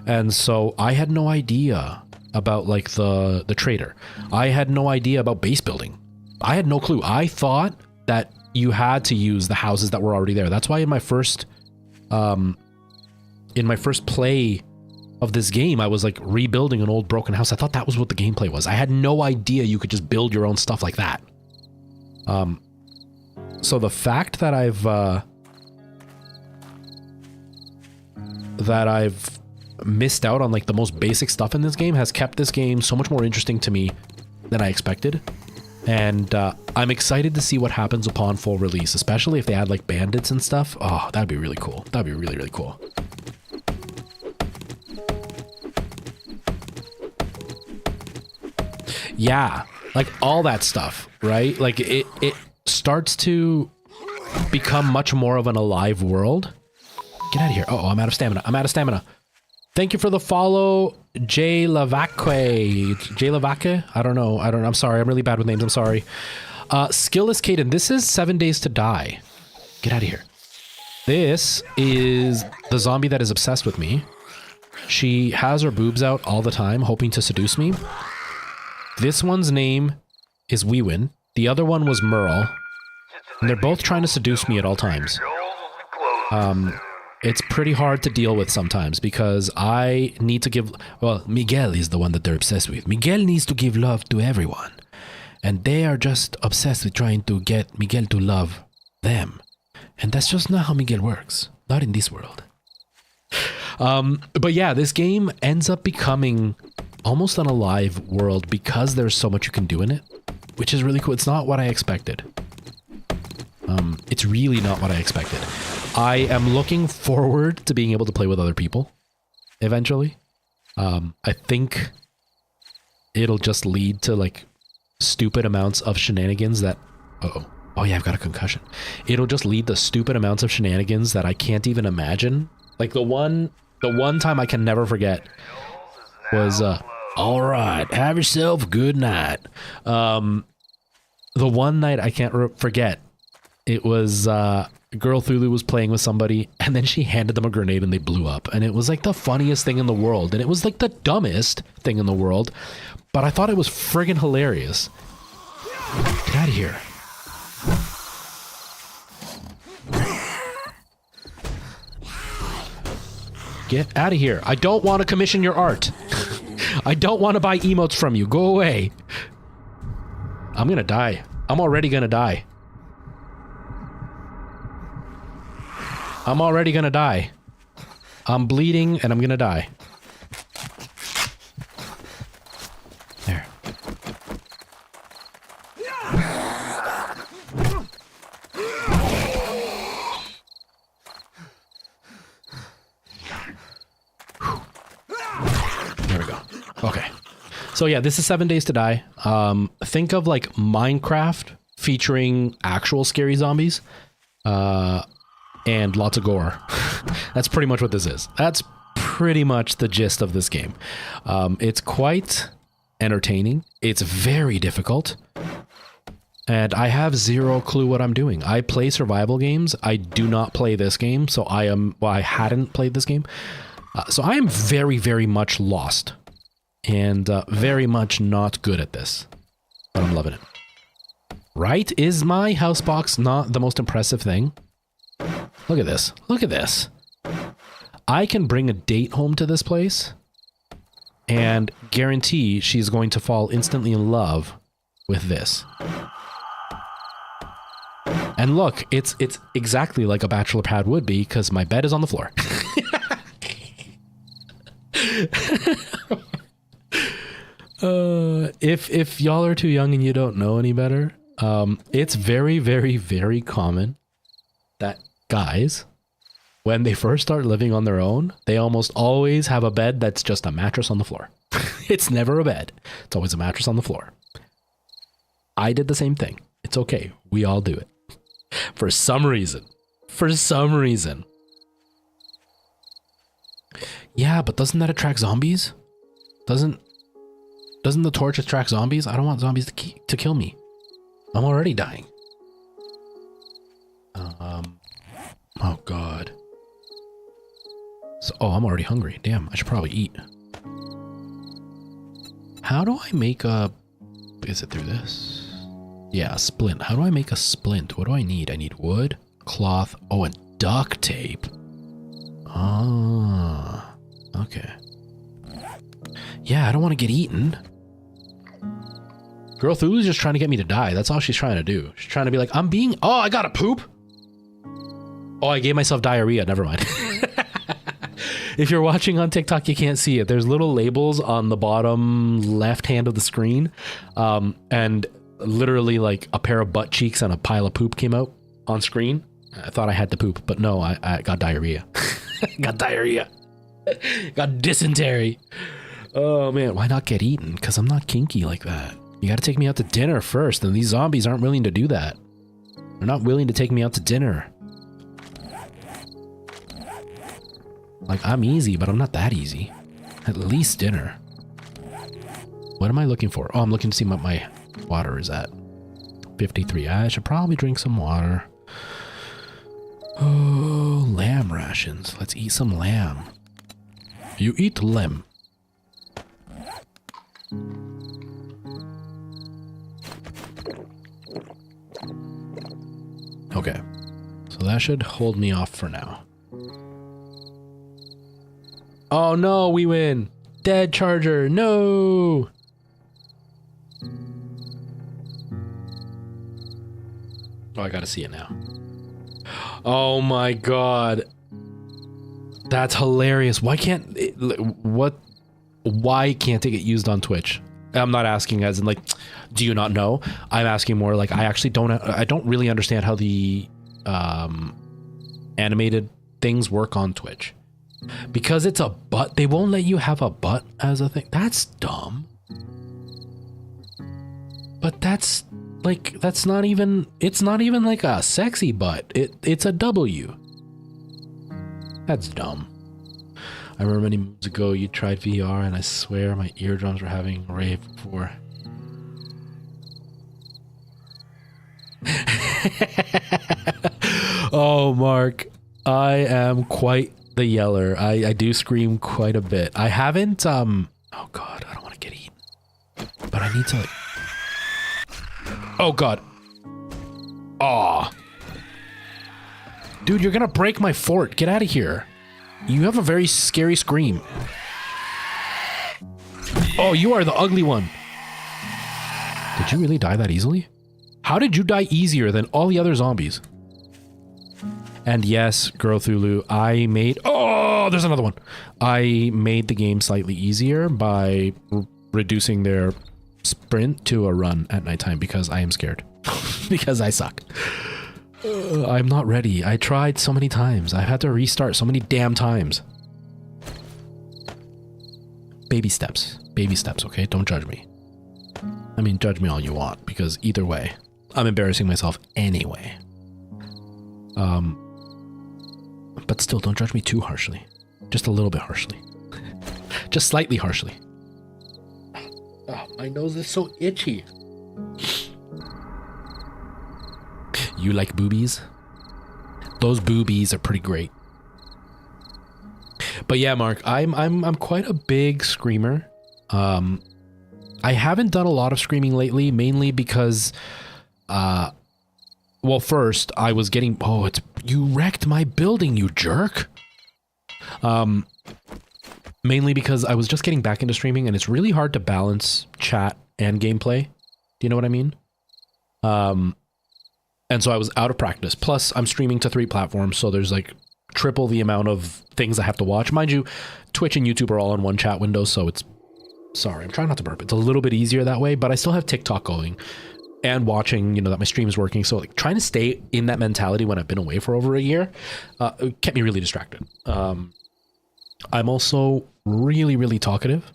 And so I had no idea about like the trader. I had no idea about base building. I had no clue. I thought that you had to use the houses that were already there. That's why in my first in my first play of this game, I was like rebuilding an old broken house. I thought that was what the gameplay was. I had no idea you could just build your own stuff like that. So the fact that I've missed out on like the most basic stuff in this game has kept this game so much more interesting to me than I expected. And I'm excited to see what happens upon full release, especially if they add like bandits and stuff. Oh, that'd be really cool. That'd be really, really cool. Yeah, like all that stuff, right? Like it starts to become much more of an alive world. Get out of here. Oh, I'm out of stamina. I'm out of stamina. Thank you for the follow, Jay Lavaque. Jay Lavaque? I don't know. I'm sorry. I'm really bad with names. I'm sorry. Skillless Caden. This is 7 Days to Die. Get out of here. This is the zombie that is obsessed with me. She has her boobs out all the time, hoping to seduce me. This one's name is Weewin. The other one was Merle. And they're both trying to seduce me at all times. It's pretty hard to deal with sometimes because I need to give... Well, Miguel is the one that they're obsessed with. Miguel needs to give love to everyone. And they are just obsessed with trying to get Miguel to love them. And that's just not how Miguel works. Not in this world. But yeah, this game ends up becoming almost an alive world because there's so much you can do in it, which is really cool. It's not what I expected. It's really not what I expected. I am looking forward to being able to play with other people eventually. I think it'll just lead to like stupid amounts of shenanigans that... Oh yeah, I've got a concussion. It'll just lead to stupid amounts of shenanigans that I can't even imagine. Like the one time I can never forget was... all right, have yourself a good night. The one night I can't forget, it was Girl Thulu was playing with somebody, and then she handed them a grenade and they blew up. And it was like the funniest thing in the world. And it was like the dumbest thing in the world, but I thought it was friggin' hilarious. Get out of here. Get out of here. I don't want to commission your art. I don't want to buy emotes from you. Go away. I'm gonna die. I'm already gonna die. I'm already gonna die. I'm bleeding and I'm gonna die. There. There we go. Okay. So yeah, this is 7 Days to Die. Think of like Minecraft featuring actual scary zombies. And lots of gore. That's pretty much what this is. That's pretty much the gist of this game. It's quite entertaining. It's very difficult. And I have zero clue what I'm doing. I play survival games. I do not play this game. So I hadn't played this game. So I am very, very much lost. And very much not good at this. But I'm loving it. Right? Is my house box not the most impressive thing? Look at this. Look at this. I can bring a date home to this place and guarantee she's going to fall instantly in love with this. And look, it's exactly like a bachelor pad would be because my bed is on the floor. If y'all are too young and you don't know any better, it's very, very, very common that guys, when they first start living on their own, they almost always have a bed that's just a mattress on the floor. It's never a bed. It's always a mattress on the floor. I did the same thing. It's okay. We all do it. For some reason. For some reason. Yeah, but doesn't that attract zombies? Doesn't the torch attract zombies? I don't want zombies to kill me. I'm already dying. Oh god. So, I'm already hungry. Damn, I should probably eat. How do I make a... Is it through this? Yeah, a splint. How do I make a splint? What do I need? I need wood, cloth, and duct tape. Ah, okay. Yeah, I don't want to get eaten. Girl Thulu's just trying to get me to die. That's all she's trying to do. She's trying to be like, oh, I gotta poop. Oh, I gave myself diarrhea. Never mind. If you're watching on TikTok, you can't see it. There's little labels on the bottom left hand of the screen. And literally like a pair of butt cheeks and a pile of poop came out on screen. I thought I had to poop, but no, I got diarrhea. Got diarrhea. Got dysentery. Oh man, why not get eaten? Because I'm not kinky like that. You gotta take me out to dinner first, and these zombies aren't willing to do that. They're not willing to take me out to dinner. Like, I'm easy, but I'm not that easy. At least dinner. What am I looking for? Oh, I'm looking to see what my water is at. 53. I should probably drink some water. Oh, lamb rations. Let's eat some lamb. You eat lamb. Okay. So that should hold me off for now. Oh no, we win. Dead charger. No. Oh, I gotta see it now. Oh my god. That's hilarious. Why can't it, why can't it get used on Twitch? I'm not asking as in like, do you not know? I'm asking more like, I don't really understand how the animated things work on Twitch. Because it's a butt, they won't let you have a butt as a thing. That's dumb. But that's like, it's not even like a sexy butt. It's a W. That's dumb. I remember many months ago you tried VR and I swear my eardrums were having a rave before. Oh, Mark, I am quite the yeller. I do scream quite a bit. I haven't, oh God, I don't want to get eaten. But I need to, like, oh God. Aw. Dude, you're gonna break my fort. Get out of here. You have a very scary scream. Oh, you are the ugly one. Did you really die that easily? How did you die easier than all the other zombies? And yes, Girl Thulu, I made... Oh, there's another one. I made the game slightly easier by reducing their sprint to a run at nighttime because I am scared. Because I suck. I'm not ready. I tried so many times. I had to restart so many damn times. Baby steps. Baby steps, okay? Don't judge me. I mean, judge me all you want, because either way, I'm embarrassing myself anyway. But still, don't judge me too harshly. Just a little bit harshly. Just slightly harshly. Oh, my nose is so itchy. You like boobies? Those boobies are pretty great. But yeah, Mark, I'm quite a big screamer. I haven't done a lot of screaming lately, mainly because well, first I was getting you wrecked my building, you jerk. Mainly because I was just getting back into streaming and it's really hard to balance chat and gameplay. Do you know what I mean? And so I was out of practice. Plus, I'm streaming to 3 platforms, so there's like triple the amount of things I have to watch. Mind you, Twitch and YouTube are all in one chat window, so it's... Sorry, I'm trying not to burp. It's a little bit easier that way, but I still have TikTok going and watching, you know, that my stream is working. So like trying to stay in that mentality when I've been away for over a year kept me really distracted. I'm also really, really talkative.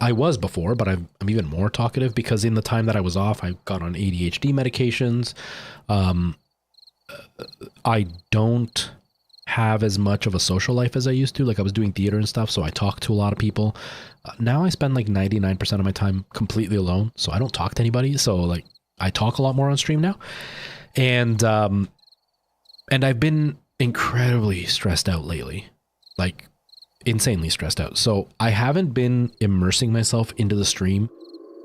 I was before, but I'm even more talkative because in the time that I was off, I got on ADHD medications. I don't have as much of a social life as I used to. Like I was doing theater and stuff, so I talk to a lot of people. Now I spend like 99% of my time completely alone, so I don't talk to anybody. So like I talk a lot more on stream now. And I've been incredibly stressed out lately. Like insanely stressed out. So I haven't been immersing myself into the stream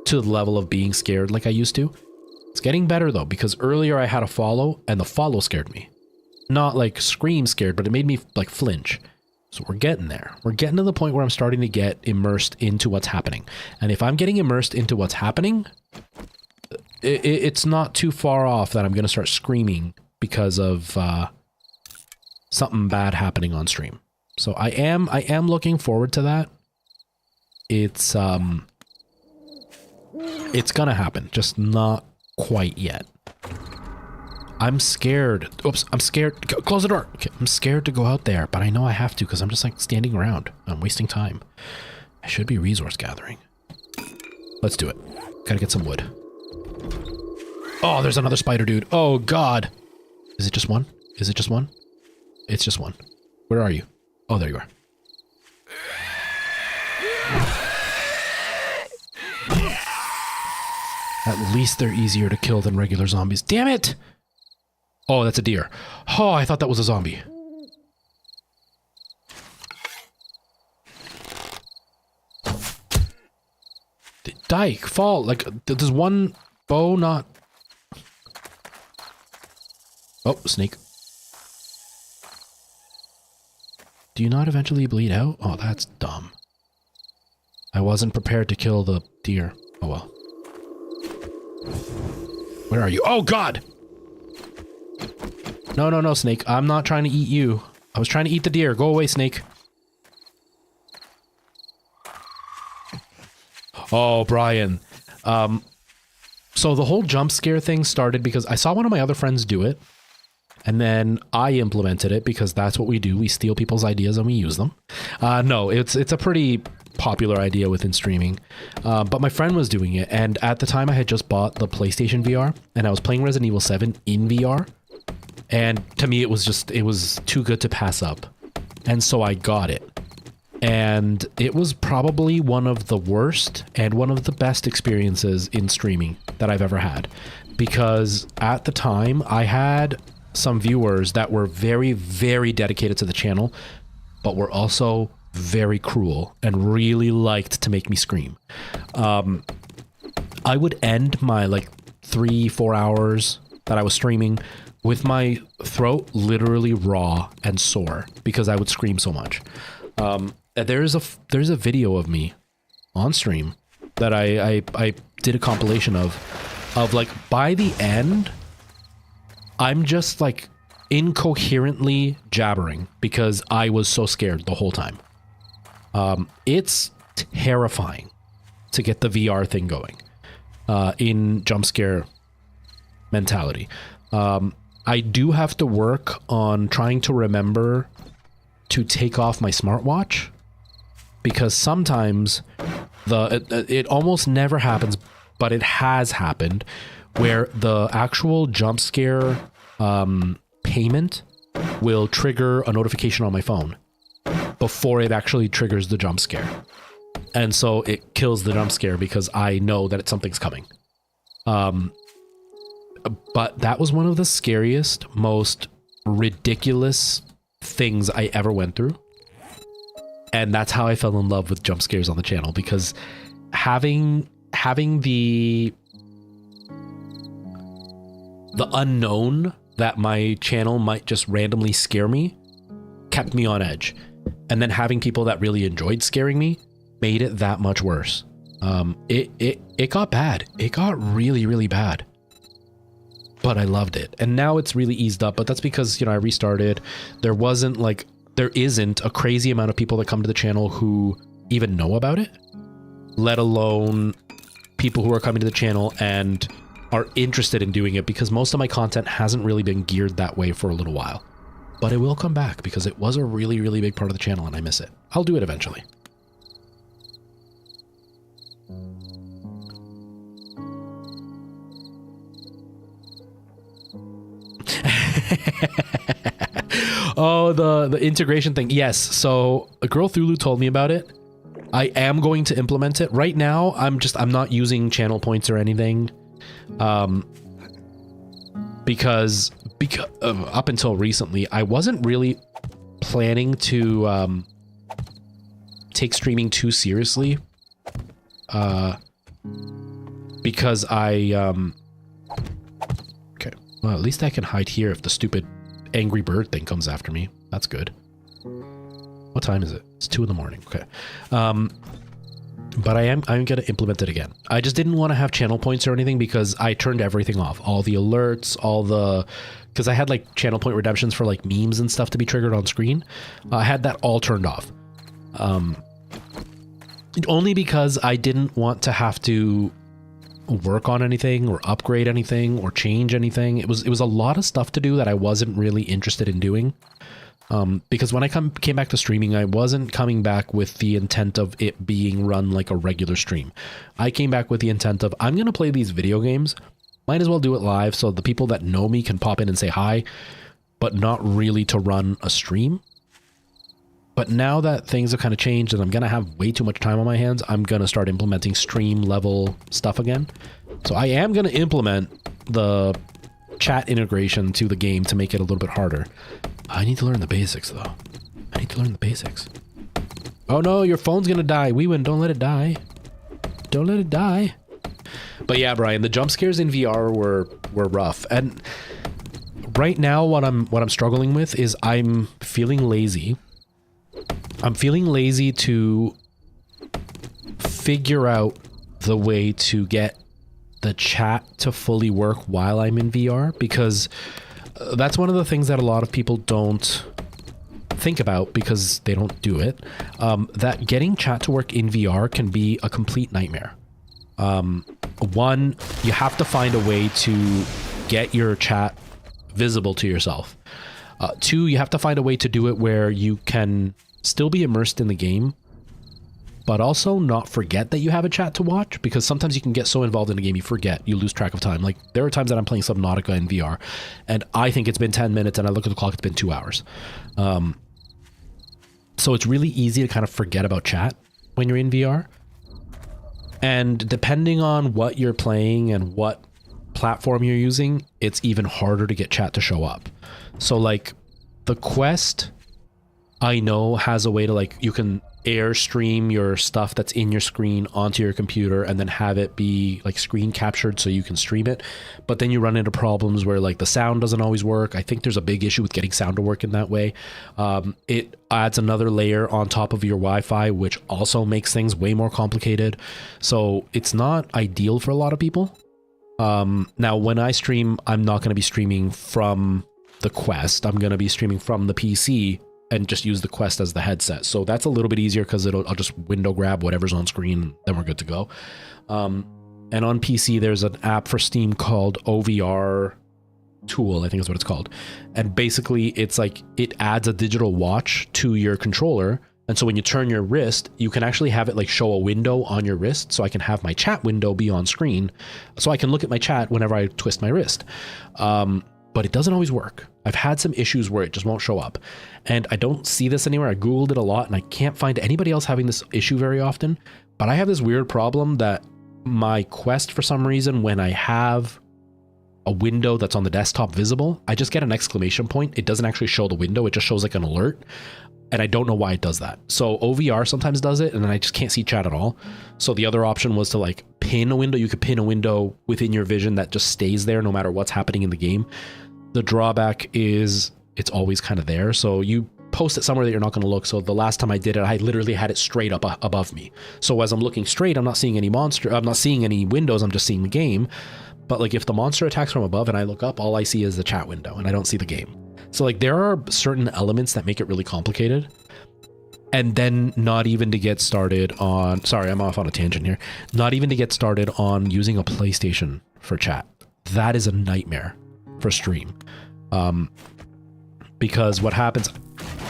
to the level of being scared like I used to. It's getting better though, because earlier I had a follow and the follow scared me. Not like scream scared, but it made me like flinch. So we're getting there. We're getting to the point where I'm starting to get immersed into what's happening. And if I'm getting immersed into what's happening, it's not too far off that I'm going to start screaming because of something bad happening on stream. So I am looking forward to that. It's gonna happen, just not quite yet. I'm scared. Oops, I'm scared. Close the door. Okay, I'm scared to go out there, but I know I have to because I'm just like standing around. I'm wasting time. I should be resource gathering. Let's do it. Gotta get some wood. Oh, there's another spider dude. Oh God. Is it just one? Is it just one? It's just one. Where are you? Oh, there you are. At least they're easier to kill than regular zombies. Damn it! Oh, that's a deer. Oh, I thought that was a zombie. Dyke, fall. Like, does one bow not... Oh, snake. Do you not eventually bleed out? Oh, that's dumb. I wasn't prepared to kill the deer. Oh, well. Where are you? Oh, God! No, no, no, snake. I'm not trying to eat you. I was trying to eat the deer. Go away, snake. Oh, Brian. So the whole jump scare thing started because I saw one of my other friends do it. And then I implemented it because that's what we do. We steal people's ideas and we use them. No, it's a pretty popular idea within streaming. But my friend was doing it. And at the time I had just bought the PlayStation VR and I was playing Resident Evil 7 in VR. And to me, it was too good to pass up. And so I got it. And it was probably one of the worst and one of the best experiences in streaming that I've ever had. Because at the time I had some viewers that were very, very dedicated to the channel, but were also very cruel and really liked to make me scream. I would end my like 3-4 hours that I was streaming with my throat literally raw and sore because I would scream so much. There's a video of me on stream that I did a compilation of like by the end, I'm just like incoherently jabbering because I was so scared the whole time. It's terrifying to get the VR thing going in jump scare mentality. I do have to work on trying to remember to take off my smartwatch because sometimes it almost never happens, but it has happened where the actual jump scare payment will trigger a notification on my phone before it actually triggers the jump scare. And so it kills the jump scare because I know that something's coming. But that was one of the scariest, most ridiculous things I ever went through. And that's how I fell in love with jump scares on the channel, because having the unknown that my channel might just randomly scare me kept me on edge. And then having people that really enjoyed scaring me made it that much worse. It got bad. It got really, really bad. But I loved it. And now it's really eased up, but that's because, you know, I restarted. There isn't a crazy amount of people that come to the channel who even know about it, let alone people who are coming to the channel and are interested in doing it, because most of my content hasn't really been geared that way for a little while. But it will come back because it was a really, really big part of the channel and I miss it. I'll do it eventually. Oh, the integration thing. Yes. So a girl Thulu told me about it. I am going to implement it right now. I'm not using channel points or anything. Because up until recently, I wasn't really planning to take streaming too seriously. Because okay, well, at least I can hide here if the stupid angry bird thing comes after me. That's good. What time is it? It's 2 in the morning. Okay. But I'm going to implement it again. I just didn't want to have channel points or anything because I turned everything off. All the alerts, because I had like channel point redemptions for like memes and stuff to be triggered on screen. I had that all turned off. Only because I didn't want to have to work on anything or upgrade anything or change anything. It was a lot of stuff to do that I wasn't really interested in doing. Because when I came back to streaming, I wasn't coming back with the intent of it being run like a regular stream. I came back with the intent of, I'm going to play these video games. Might as well do it live so the people that know me can pop in and say hi, but not really to run a stream. But now that things have kind of changed and I'm going to have way too much time on my hands, I'm going to start implementing stream level stuff again. So I am going to implement the chat integration to the game to make it a little bit harder. I need to learn the basics though. I need to learn the basics. Oh no, your phone's gonna die. Weewin, don't let it die. Don't let it die. But yeah, Brian, the jump scares in VR were rough. And right now what I'm struggling with is I'm feeling lazy. I'm feeling lazy to figure out the way to get the chat to fully work while I'm in VR, because that's one of the things that a lot of people don't think about because they don't do it. That getting chat to work in VR can be a complete nightmare. One, you have to find a way to get your chat visible to yourself. Two, you have to find a way to do it where you can still be immersed in the game, but also not forget that you have a chat to watch, because sometimes you can get so involved in a game you forget, you lose track of time. Like there are times that I'm playing Subnautica in VR and I think it's been 10 minutes and I look at the clock, it's been 2 hours. So it's really easy to kind of forget about chat when you're in VR. And depending on what you're playing and what platform you're using, it's even harder to get chat to show up. So like the Quest, I know has a way to like, you can airstream your stuff that's in your screen onto your computer and then have it be like screen captured so you can stream it. But then you run into problems where like the sound doesn't always work. I think there's a big issue with getting sound to work in that way. It adds another layer on top of your Wi-Fi, which also makes things way more complicated. So it's not ideal for a lot of people. Now when I stream, I'm not going to be streaming from the Quest. I'm going to be streaming from the PC and just use the Quest as the headset. So that's a little bit easier because I'll just window grab whatever's on screen, then we're good to go. And on PC, there's an app for Steam called OVR Tool, I think is what it's called. And basically it's like, it adds a digital watch to your controller. And so when you turn your wrist, you can actually have it like show a window on your wrist. So I can have my chat window be on screen. So I can look at my chat whenever I twist my wrist. But it doesn't always work. I've had some issues where it just won't show up. And I don't see this anywhere. I Googled it a lot and I can't find anybody else having this issue very often. But I have this weird problem that my Quest, for some reason, when I have a window that's on the desktop visible, I just get an exclamation point. It doesn't actually show the window. It just shows like an alert. And I don't know why it does that. So OVR sometimes does it and then I just can't see chat at all. So the other option was to like pin a window. You could pin a window within your vision that just stays there no matter what's happening in the game. The drawback is it's always kind of there. So you post it somewhere that you're not going to look. So the last time I did it, I literally had it straight up above me. So as I'm looking straight, I'm not seeing any monster. I'm not seeing any windows. I'm just seeing the game. But like if the monster attacks from above and I look up, all I see is the chat window and I don't see the game. So like there are certain elements that make it really complicated. And then not even to get started on, sorry, I'm off on a tangent here. Not even to get started on using a PlayStation for chat. That is a nightmare for stream. Because what happens,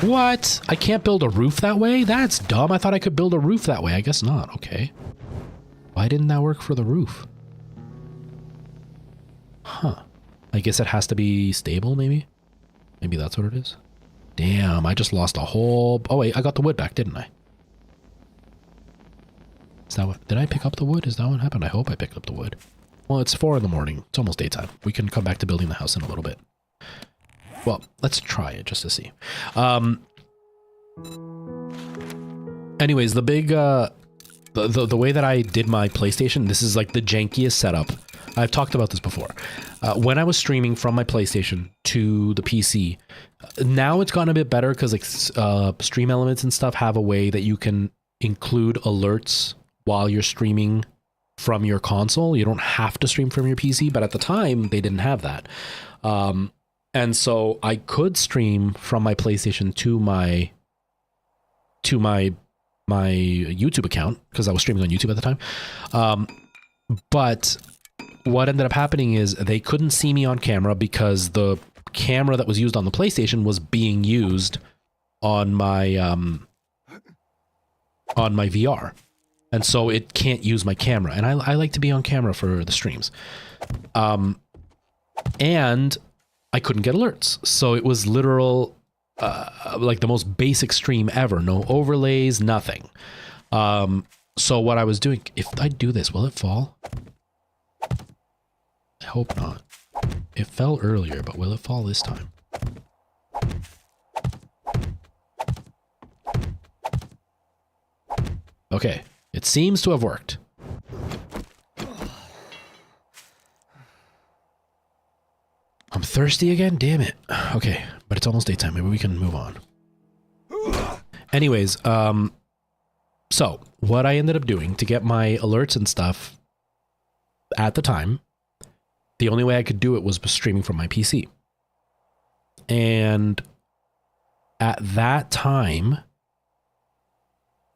what? I can't build a roof that way? That's dumb. I thought I could build a roof that way. I guess not. Okay. Why didn't that work for the roof? Huh. I guess it has to be stable, maybe? Maybe that's what it is. Damn, I just lost a whole... Oh, wait, I got the wood back, didn't I? Is that what... Did I pick up the wood? Is that what happened? I hope I picked up the wood. Well, it's 4 in the morning. It's almost daytime. We can come back to building the house in a little bit. Well, let's try it just to see. Anyways, the big... The way that I did my PlayStation, this is like the jankiest setup I've talked about this before. When I was streaming from my PlayStation to the PC, now it's gotten a bit better because like Stream Elements and stuff have a way that you can include alerts while you're streaming from your console. You don't have to stream from your PC, but at the time they didn't have that. And so I could stream from my PlayStation to my YouTube account because I was streaming on YouTube at the time. But what ended up happening is they couldn't see me on camera because the camera that was used on the PlayStation was being used on my VR. And so it can't use my camera. And I like to be on camera for the streams. And I couldn't get alerts. So it was literal, like the most basic stream ever. No overlays, nothing. So what I was doing, if I do this, will it fall? I hope not. It fell earlier, but will it fall this time? Okay, it seems to have worked. I'm thirsty again? Damn it. Okay, but it's almost daytime. Maybe we can move on. Anyways, so what I ended up doing to get my alerts and stuff at the time, the only way I could do it was streaming from my PC. And at that time,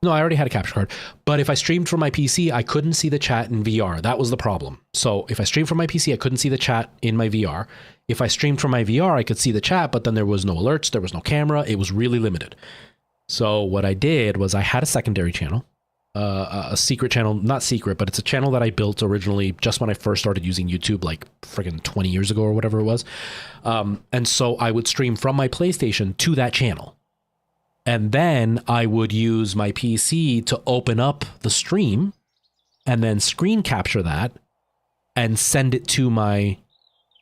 no, I already had a capture card, but if I streamed from my PC, I couldn't see the chat in VR. That was the problem. So if I streamed from my PC, I couldn't see the chat in my VR. If I streamed from my VR, I could see the chat, but then there was no alerts, there was no camera, it was really limited. So what I did was I had a secondary channel, a secret channel, not secret, but it's a channel that I built originally just when I first started using YouTube, like friggin' 20 years ago or whatever it was. And so I would stream from my PlayStation to that channel. And then I would use my PC to open up the stream and then screen capture that and send it to my,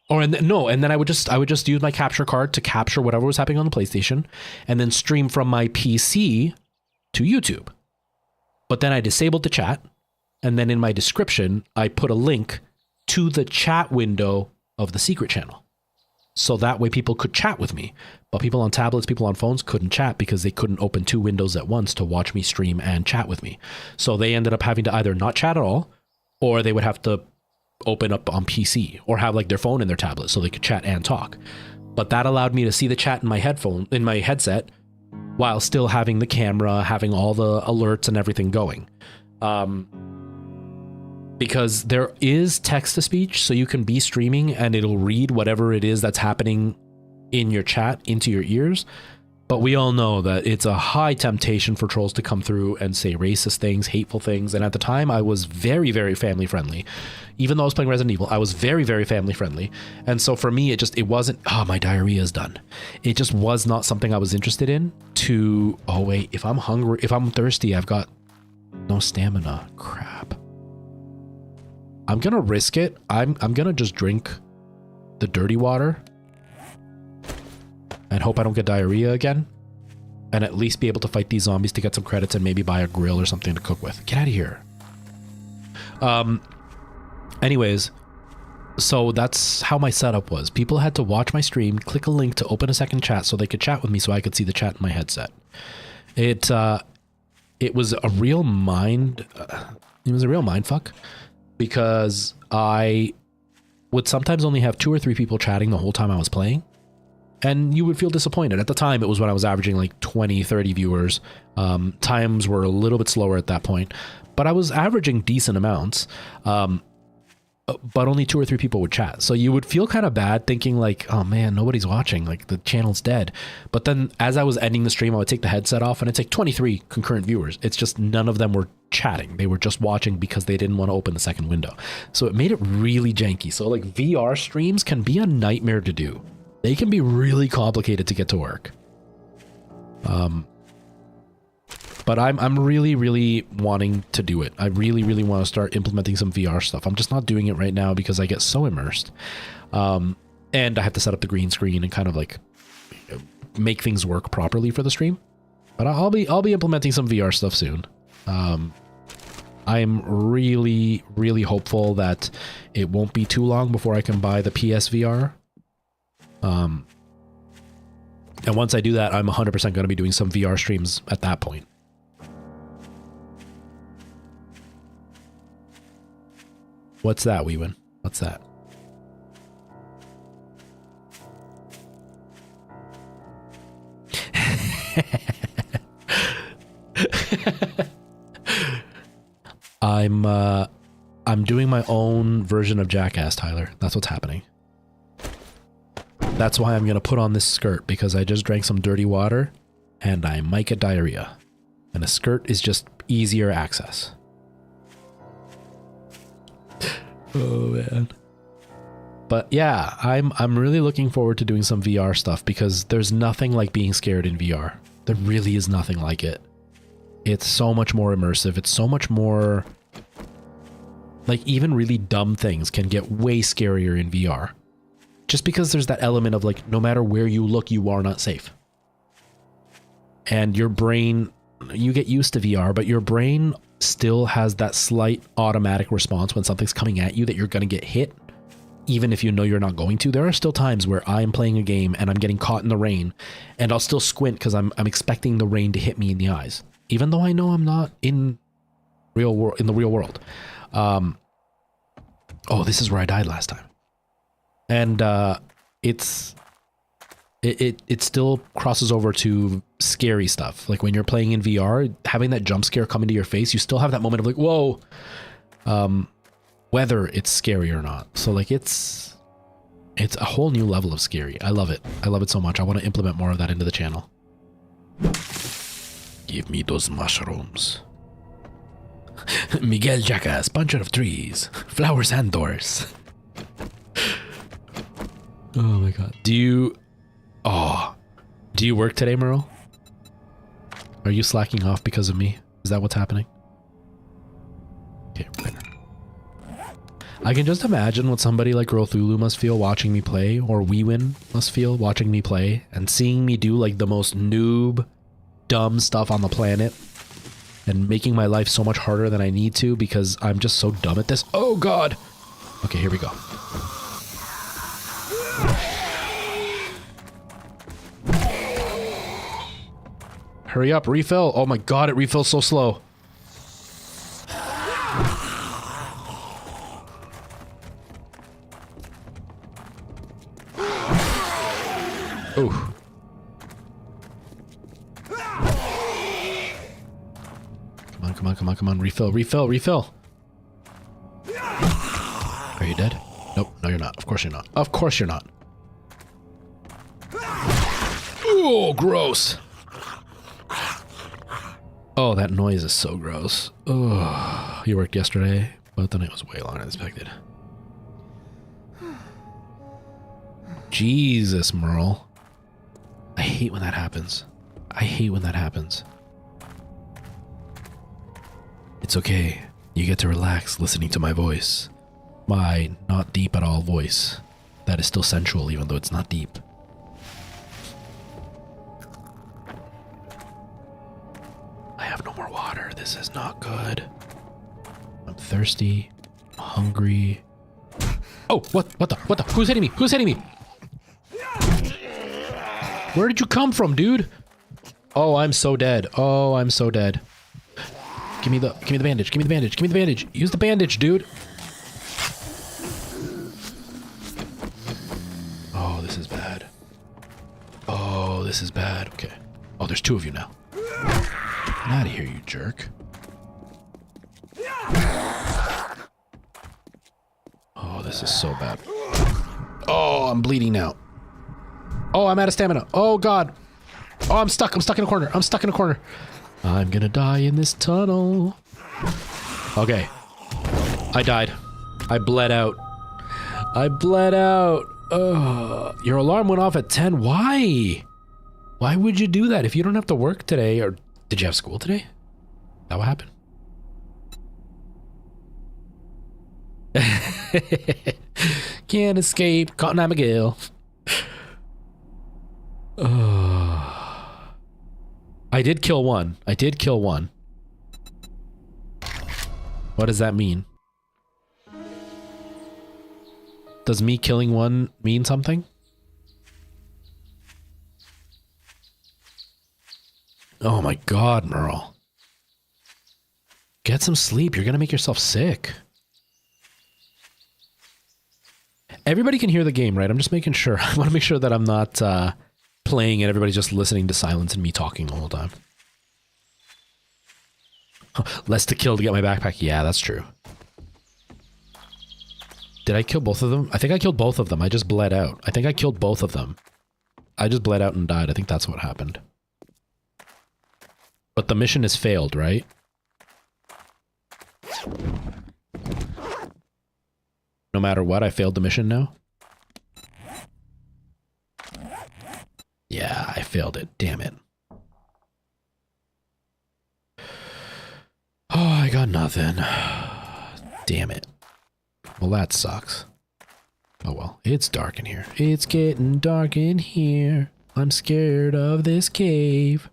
and then I would just use my capture card to capture whatever was happening on the PlayStation and then stream from my PC to YouTube. But then I disabled the chat, and then in my description, I put a link to the chat window of the secret channel. So that way people could chat with me. But people on tablets, people on phones couldn't chat because they couldn't open two windows at once to watch me stream and chat with me. So they ended up having to either not chat at all, or they would have to open up on PC or have like their phone in their tablet so they could chat and talk. But that allowed me to see the chat in my headset, while still having the camera, having all the alerts and everything going. Because there is text-to-speech, so you can be streaming and it'll read whatever it is that's happening in your chat into your ears. But we all know that it's a high temptation for trolls to come through and say racist things, hateful things. And at the time, I was very, very family friendly. Even though I was playing Resident Evil, I was very, very family friendly. And so for me, it wasn't, oh, my diarrhea is done. It just was not something I was interested in to, oh, wait, if I'm hungry, if I'm thirsty, I've got no stamina. Crap. I'm going to risk it. I'm going to just drink the dirty water and hope I don't get diarrhea again, and at least be able to fight these zombies to get some credits and maybe buy a grill or something to cook with. Get out of here. Anyways, so that's how my setup was. People had to watch my stream, click a link to open a second chat so they could chat with me so I could see the chat in my headset. It was a real mind fuck, because I would sometimes only have 2 or 3 people chatting the whole time I was playing. And you would feel disappointed. At the time, it was when I was averaging like 20, 30 viewers. Times were a little bit slower at that point, but I was averaging decent amounts. But only 2 or 3 people would chat. So you would feel kind of bad thinking like, oh man, nobody's watching, like the channel's dead. But then as I was ending the stream, I would take the headset off and it's like 23 concurrent viewers. It's just none of them were chatting. They were just watching because they didn't want to open the second window. So it made it really janky. So like VR streams can be a nightmare to do. They can be really complicated to get to work. But I'm really, really wanting to do it. I really, really want to start implementing some VR stuff. I'm just not doing it right now because I get so immersed. And I have to set up the green screen and kind of like make things work properly for the stream. But I'll be implementing some VR stuff soon. I'm really, really hopeful that it won't be too long before I can buy the PSVR. And once I do that, I'm 100% going to be doing some VR streams at that point. What's that, Weewin? What's that? I'm doing my own version of Jackass, Tyler. That's what's happening. That's why I'm gonna put on this skirt, because I just drank some dirty water and I might get diarrhea. And a skirt is just easier access. Oh man. But yeah, I'm really looking forward to doing some VR stuff, because there's nothing like being scared in VR. There really is nothing like it. It's so much more immersive. It's so much more... Like, even really dumb things can get way scarier in VR. Just because there's that element of, like, no matter where you look, you are not safe. And your brain... You get used to VR, but your brain still has that slight automatic response when something's coming at you that you're going to get hit, even if you know you're not going to. There are still times where I'm playing a game and I'm getting caught in the rain, and I'll still squint because I'm expecting the rain to hit me in the eyes, even though I know I'm not in the real world. Oh, this is where I died last time, and it still crosses over to scary stuff. Like when you're playing in VR, having that jump scare come into your face, you still have that moment of like, whoa, whether it's scary or not. So like it's a whole new level of scary. I love it. I love it so much. I want to implement more of that into the channel. Give me those mushrooms. Miguel Jackass, bunch of trees, flowers and doors. Oh my god. Do you work today, Merle? Are you slacking off because of me? Is that what's happening? Okay, winner. I can just imagine what somebody like Rothulu must feel watching me play, or Weewin must feel watching me play, and seeing me do like the most noob, dumb stuff on the planet, and making my life so much harder than I need to because I'm just so dumb at this. Oh god! Okay, here we go. Hurry up, refill! Oh my god, it refills so slow. Oh. Come on, refill. Are you dead? Nope, no you're not. Of course you're not. Of course you're not. Oh, gross. Oh, that noise is so gross. Oh, you worked yesterday, but the night was way longer than expected. Jesus, Merle. I hate when that happens. It's okay. You get to relax listening to my voice. My not deep at all voice. That is still sensual even though it's not deep. I have no more water. This is not good. I'm thirsty. I'm hungry. Oh, what the? Who's hitting me? Where did you come from, dude? Oh, I'm so dead. Give me the bandage. Use the bandage, dude. Oh, this is bad. Okay. Oh, there's two of you now. Get out of here, you jerk. Oh, this is so bad. Oh, I'm bleeding now. Oh, I'm out of stamina. Oh, God. Oh, I'm stuck in a corner. I'm gonna die in this tunnel. Okay. I died. I bled out. Ugh. Your alarm went off at 10. Why? Why would you do that if you don't have to work today? Or did you have school today? Is that what happened? Can't escape. Cotton Abigail. I did kill one. What does that mean? Does me killing one mean something? Oh my god, Merle. Get some sleep. You're gonna make yourself sick. Everybody can hear the game, right? I'm just making sure. I want to make sure that I'm not playing and everybody's just listening to silence and me talking the whole time. Less to kill to get my backpack. Yeah, that's true. Did I kill both of them? I think I killed both of them. I just bled out. I think I killed both of them. I just bled out and died. I think that's what happened. But the mission has failed, right? No matter what, I failed the mission now? Yeah, I failed it. Damn it. Oh, I got nothing. Damn it. Well, that sucks. Oh well, it's dark in here. It's getting dark in here. I'm scared of this cave.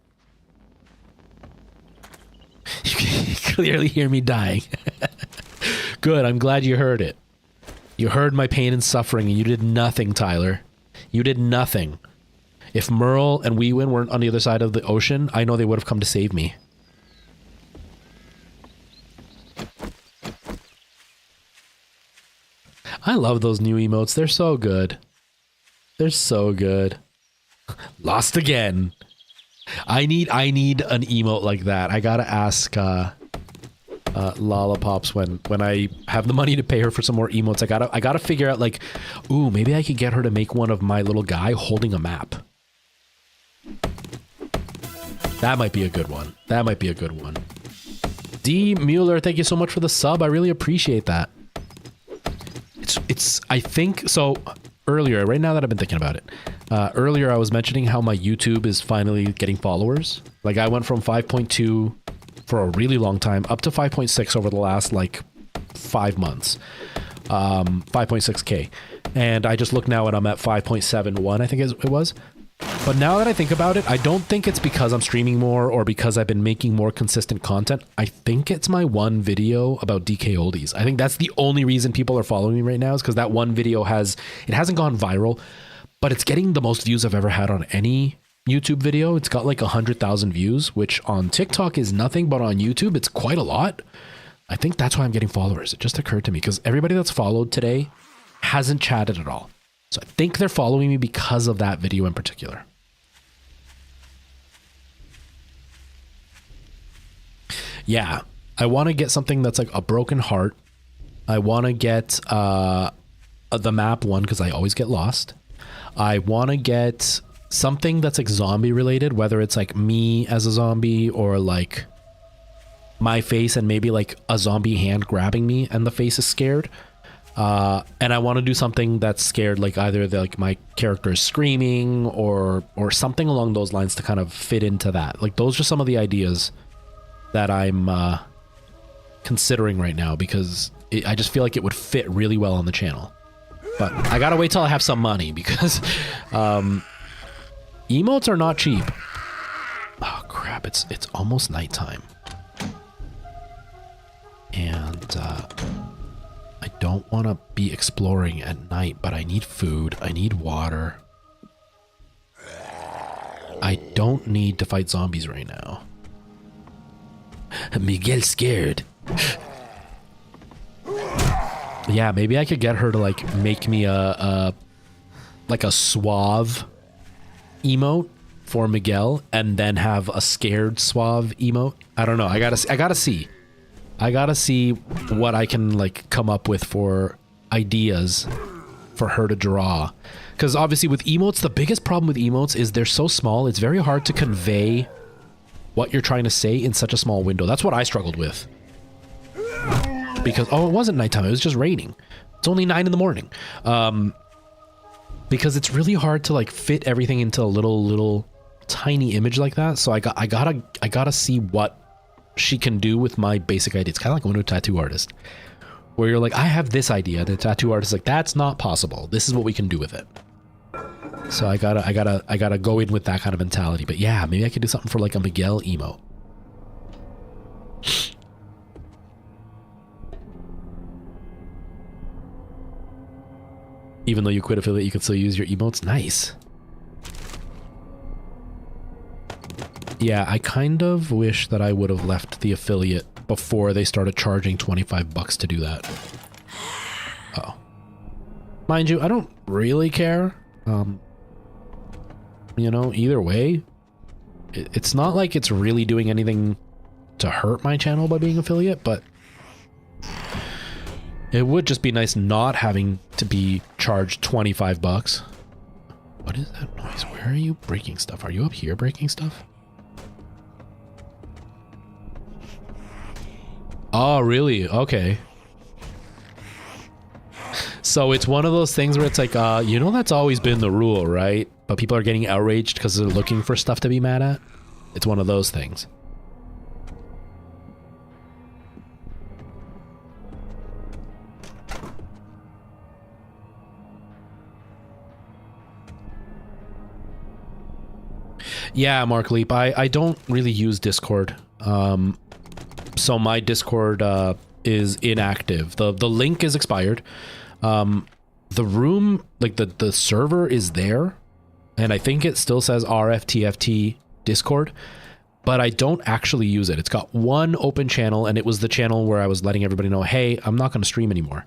You can clearly hear me dying. Good, I'm glad you heard it. You heard my pain and suffering and you did nothing, Tyler. You did nothing. If Merle and Weewin weren't on the other side of the ocean, I know they would have come to save me. I love those new emotes. They're so good. They're so good. Lost again. I need an emote like that. I gotta ask Lollipops when I have the money to pay her for some more emotes. I gotta figure out like, ooh, maybe I could get her to make one of my little guy holding a map. That might be a good one. That might be a good one. D Mueller, thank you so much for the sub. I really appreciate that. I think so. Earlier, right now that I've been thinking about it, earlier I was mentioning how my YouTube is finally getting followers. Like I went from 5.2 for a really long time up to 5.6 over the last like 5 months, 5.6K. And I just look now and I'm at 5.71, I think it was. But now that I think about it, I don't think it's because I'm streaming more or because I've been making more consistent content. I think it's my one video about DK Oldies. I think that's the only reason people are following me right now is because that one video hasn't gone viral, but it's getting the most views I've ever had on any YouTube video. It's got like 100,000 views, which on TikTok is nothing, but on YouTube, it's quite a lot. I think that's why I'm getting followers. It just occurred to me because everybody that's followed today hasn't chatted at all. So I think they're following me because of that video in particular. Yeah, I want to get something that's like a broken heart. I want to get the map one because I always get lost. I want to get something that's like zombie related, whether it's like me as a zombie or like my face and maybe like a zombie hand grabbing me and the face is scared. And I want to do something that's scared, like either like my character is screaming or something along those lines to kind of fit into that. Like those are some of the ideas that I'm considering right now because I just feel like it would fit really well on the channel. But I gotta wait till I have some money because emotes are not cheap. Oh crap! It's almost nighttime, and I don't want to be exploring at night, but I need food. I need water. I don't need to fight zombies right now. Miguel's scared. Yeah, maybe I could get her to like make me a suave emote for Miguel and then have a scared suave emote. I don't know. I gotta see. I gotta see what I can like come up with for ideas for her to draw. Because obviously with emotes, the biggest problem with emotes is they're so small. It's very hard to convey what you're trying to say in such a small window. That's what I struggled with. Because, oh, it wasn't nighttime. It was just raining. It's only 9 in the morning. Because it's really hard to like fit everything into a little tiny image like that. So I gotta see what she can do with my basic idea. It's kind of like going to a tattoo artist where you're like, I have this idea. The tattoo artist is like, that's not possible. This is what we can do with it. So I gotta go in with that kind of mentality. But yeah, maybe I could do something for like a Miguel emote. Even though you quit affiliate, you can still use your emotes. Nice. Yeah, I kind of wish that I would have left the affiliate before they started charging $25 to do that. Oh. Mind you, I don't really care. You know, either way, it's not like it's really doing anything to hurt my channel by being affiliate, but it would just be nice not having to be charged $25. What is that noise? Where are you breaking stuff? Are you up here breaking stuff? Oh, really? Okay. So it's one of those things where it's like, you know, that's always been the rule, right? But people are getting outraged because they're looking for stuff to be mad at. It's one of those things. Yeah, Mark Leap, I don't really use Discord. So my Discord is inactive. The link is expired. The room, like the server is there, and I think it still says RFTFT Discord, but I don't actually use it. It's got one open channel, and it was the channel where I was letting everybody know, hey, I'm not going to stream anymore.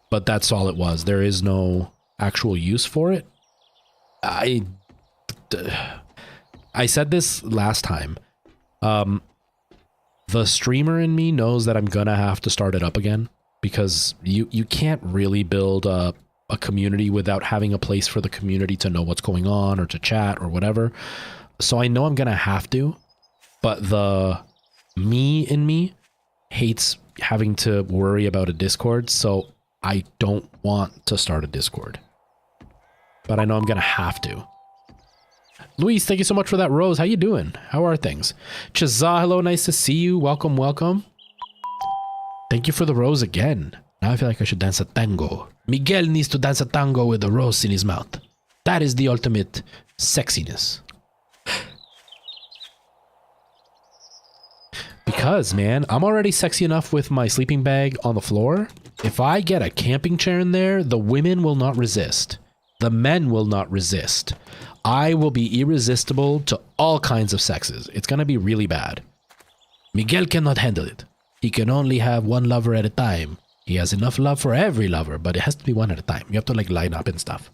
But that's all it was. There is no actual use for it. I said this last time. The streamer in me knows that I'm gonna have to start it up again, because you can't really build a community without having a place for the community to know what's going on or to chat or whatever. So I know I'm gonna have to, but the me in me hates having to worry about a Discord, so I don't want to start a Discord. But I know I'm gonna have to. Luis, thank you so much for that rose. How you doing? How are things? Chaza, hello, nice to see you. Welcome, welcome. Thank you for the rose again. Now I feel like I should dance a tango. Miguel needs to dance a tango with a rose in his mouth. That is the ultimate sexiness. Because, man, I'm already sexy enough with my sleeping bag on the floor. If I get a camping chair in there, the women will not resist. The men will not resist. I will be irresistible to all kinds of sexes. It's gonna be really bad. Miguel cannot handle it. He can only have one lover at a time. He has enough love for every lover, but it has to be one at a time. You have to like line up and stuff.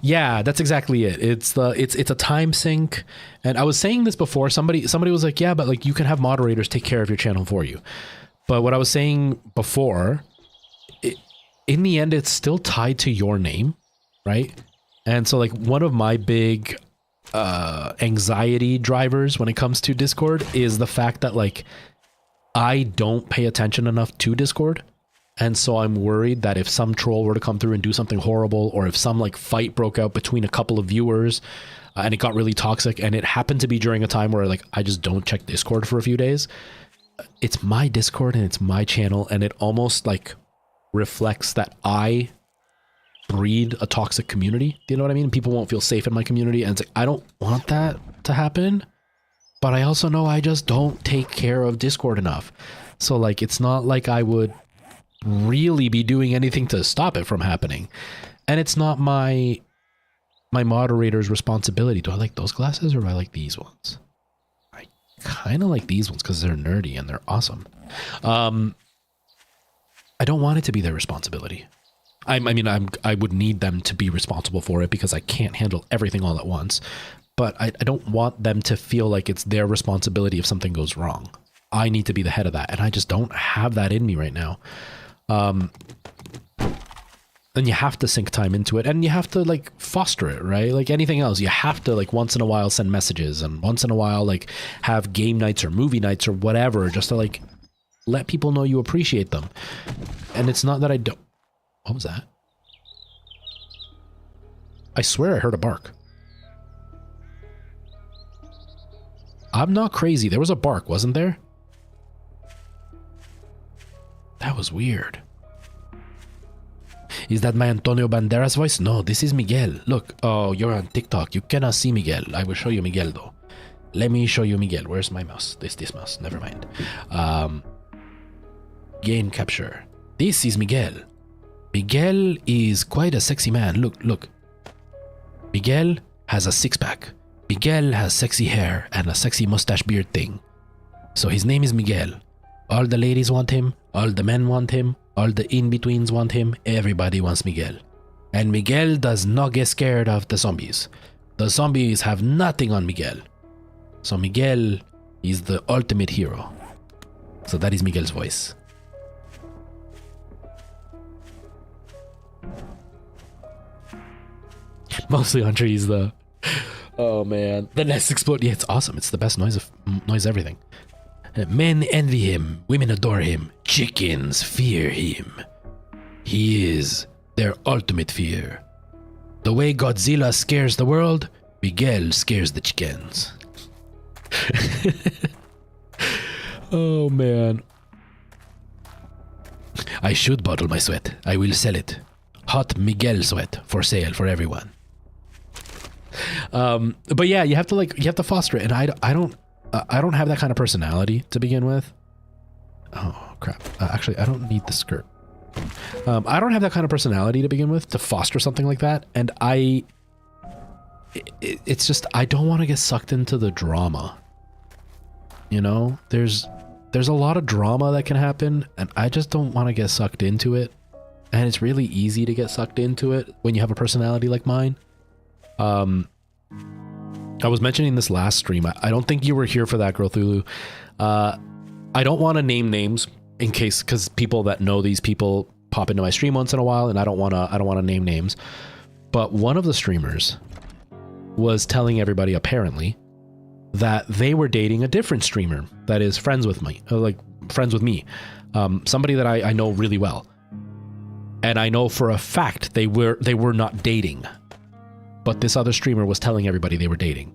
Yeah, that's exactly it. It's a time sink. And I was saying this before. Somebody was like, yeah, but like you can have moderators take care of your channel for you. But what I was saying before, in the end, it's still tied to your name, right? And so like one of my big anxiety drivers when it comes to Discord is the fact that like I don't pay attention enough to Discord. And so I'm worried that if some troll were to come through and do something horrible, or if some like fight broke out between a couple of viewers and it got really toxic, and it happened to be during a time where like I just don't check Discord for a few days, it's my Discord and it's my channel, and it almost like reflects that I breed a toxic community. Do you know what I mean? People won't feel safe in my community, and it's like, I don't want that to happen, but I also know I just don't take care of Discord enough. So like, it's not like I would really be doing anything to stop it from happening. And it's not my moderator's responsibility. Do I like those glasses or do I like these ones? I kind of like these ones because they're nerdy and they're awesome. I don't want it to be their responsibility. I would need them to be responsible for it because I can't handle everything all at once. But I don't want them to feel like it's their responsibility if something goes wrong. I need to be the head of that, and I just don't have that in me right now. And you have to sink time into it, and you have to like foster it, right? Like anything else, you have to like once in a while send messages, and once in a while like have game nights or movie nights or whatever, just to like let people know you appreciate them. And it's not that I don't. What was that? I swear I heard a bark. I'm not crazy. There was a bark, wasn't there? That was weird. Is that my Antonio Banderas voice? No, this is Miguel. Look, oh, you're on TikTok. You cannot see Miguel. I will show you Miguel though. Let me show you Miguel. Where's my mouse? This mouse. Never mind. game capture. This is Miguel. Miguel is quite a sexy man. Look. Miguel has a six-pack. Miguel has sexy hair and a sexy mustache beard thing. So his name is Miguel. All the ladies want him. All the men want him. All the in-betweens want him. Everybody wants Miguel. And Miguel does not get scared of the zombies. The zombies have nothing on Miguel. So Miguel is the ultimate hero. So that is Miguel's voice. Mostly on trees though. Oh man. The nest explode. Yeah, it's awesome. It's the best noise everything. Men envy him. Women adore him. Chickens fear him. He is their ultimate fear. The way Godzilla scares the world, Miguel scares the chickens. Oh man. I should bottle my sweat. I will sell it. Hot Miguel sweat for sale for everyone. But yeah, you have to foster it, and I don't have that kind of personality to begin with. Oh crap! Actually, I don't need the skirt. I don't have that kind of personality to begin with to foster something like that, and it's just I don't want to get sucked into the drama. You know, there's a lot of drama that can happen, and I just don't want to get sucked into it. And it's really easy to get sucked into it when you have a personality like mine. I was mentioning this last stream. I don't think you were here for that, Girl Thulu. I don't want to name names in case, because people that know these people pop into my stream once in a while, and I don't want to name names. But one of the streamers was telling everybody apparently that they were dating a different streamer that is friends with me, somebody that I know really well. And I know for a fact they were not dating. But this other streamer was telling everybody they were dating.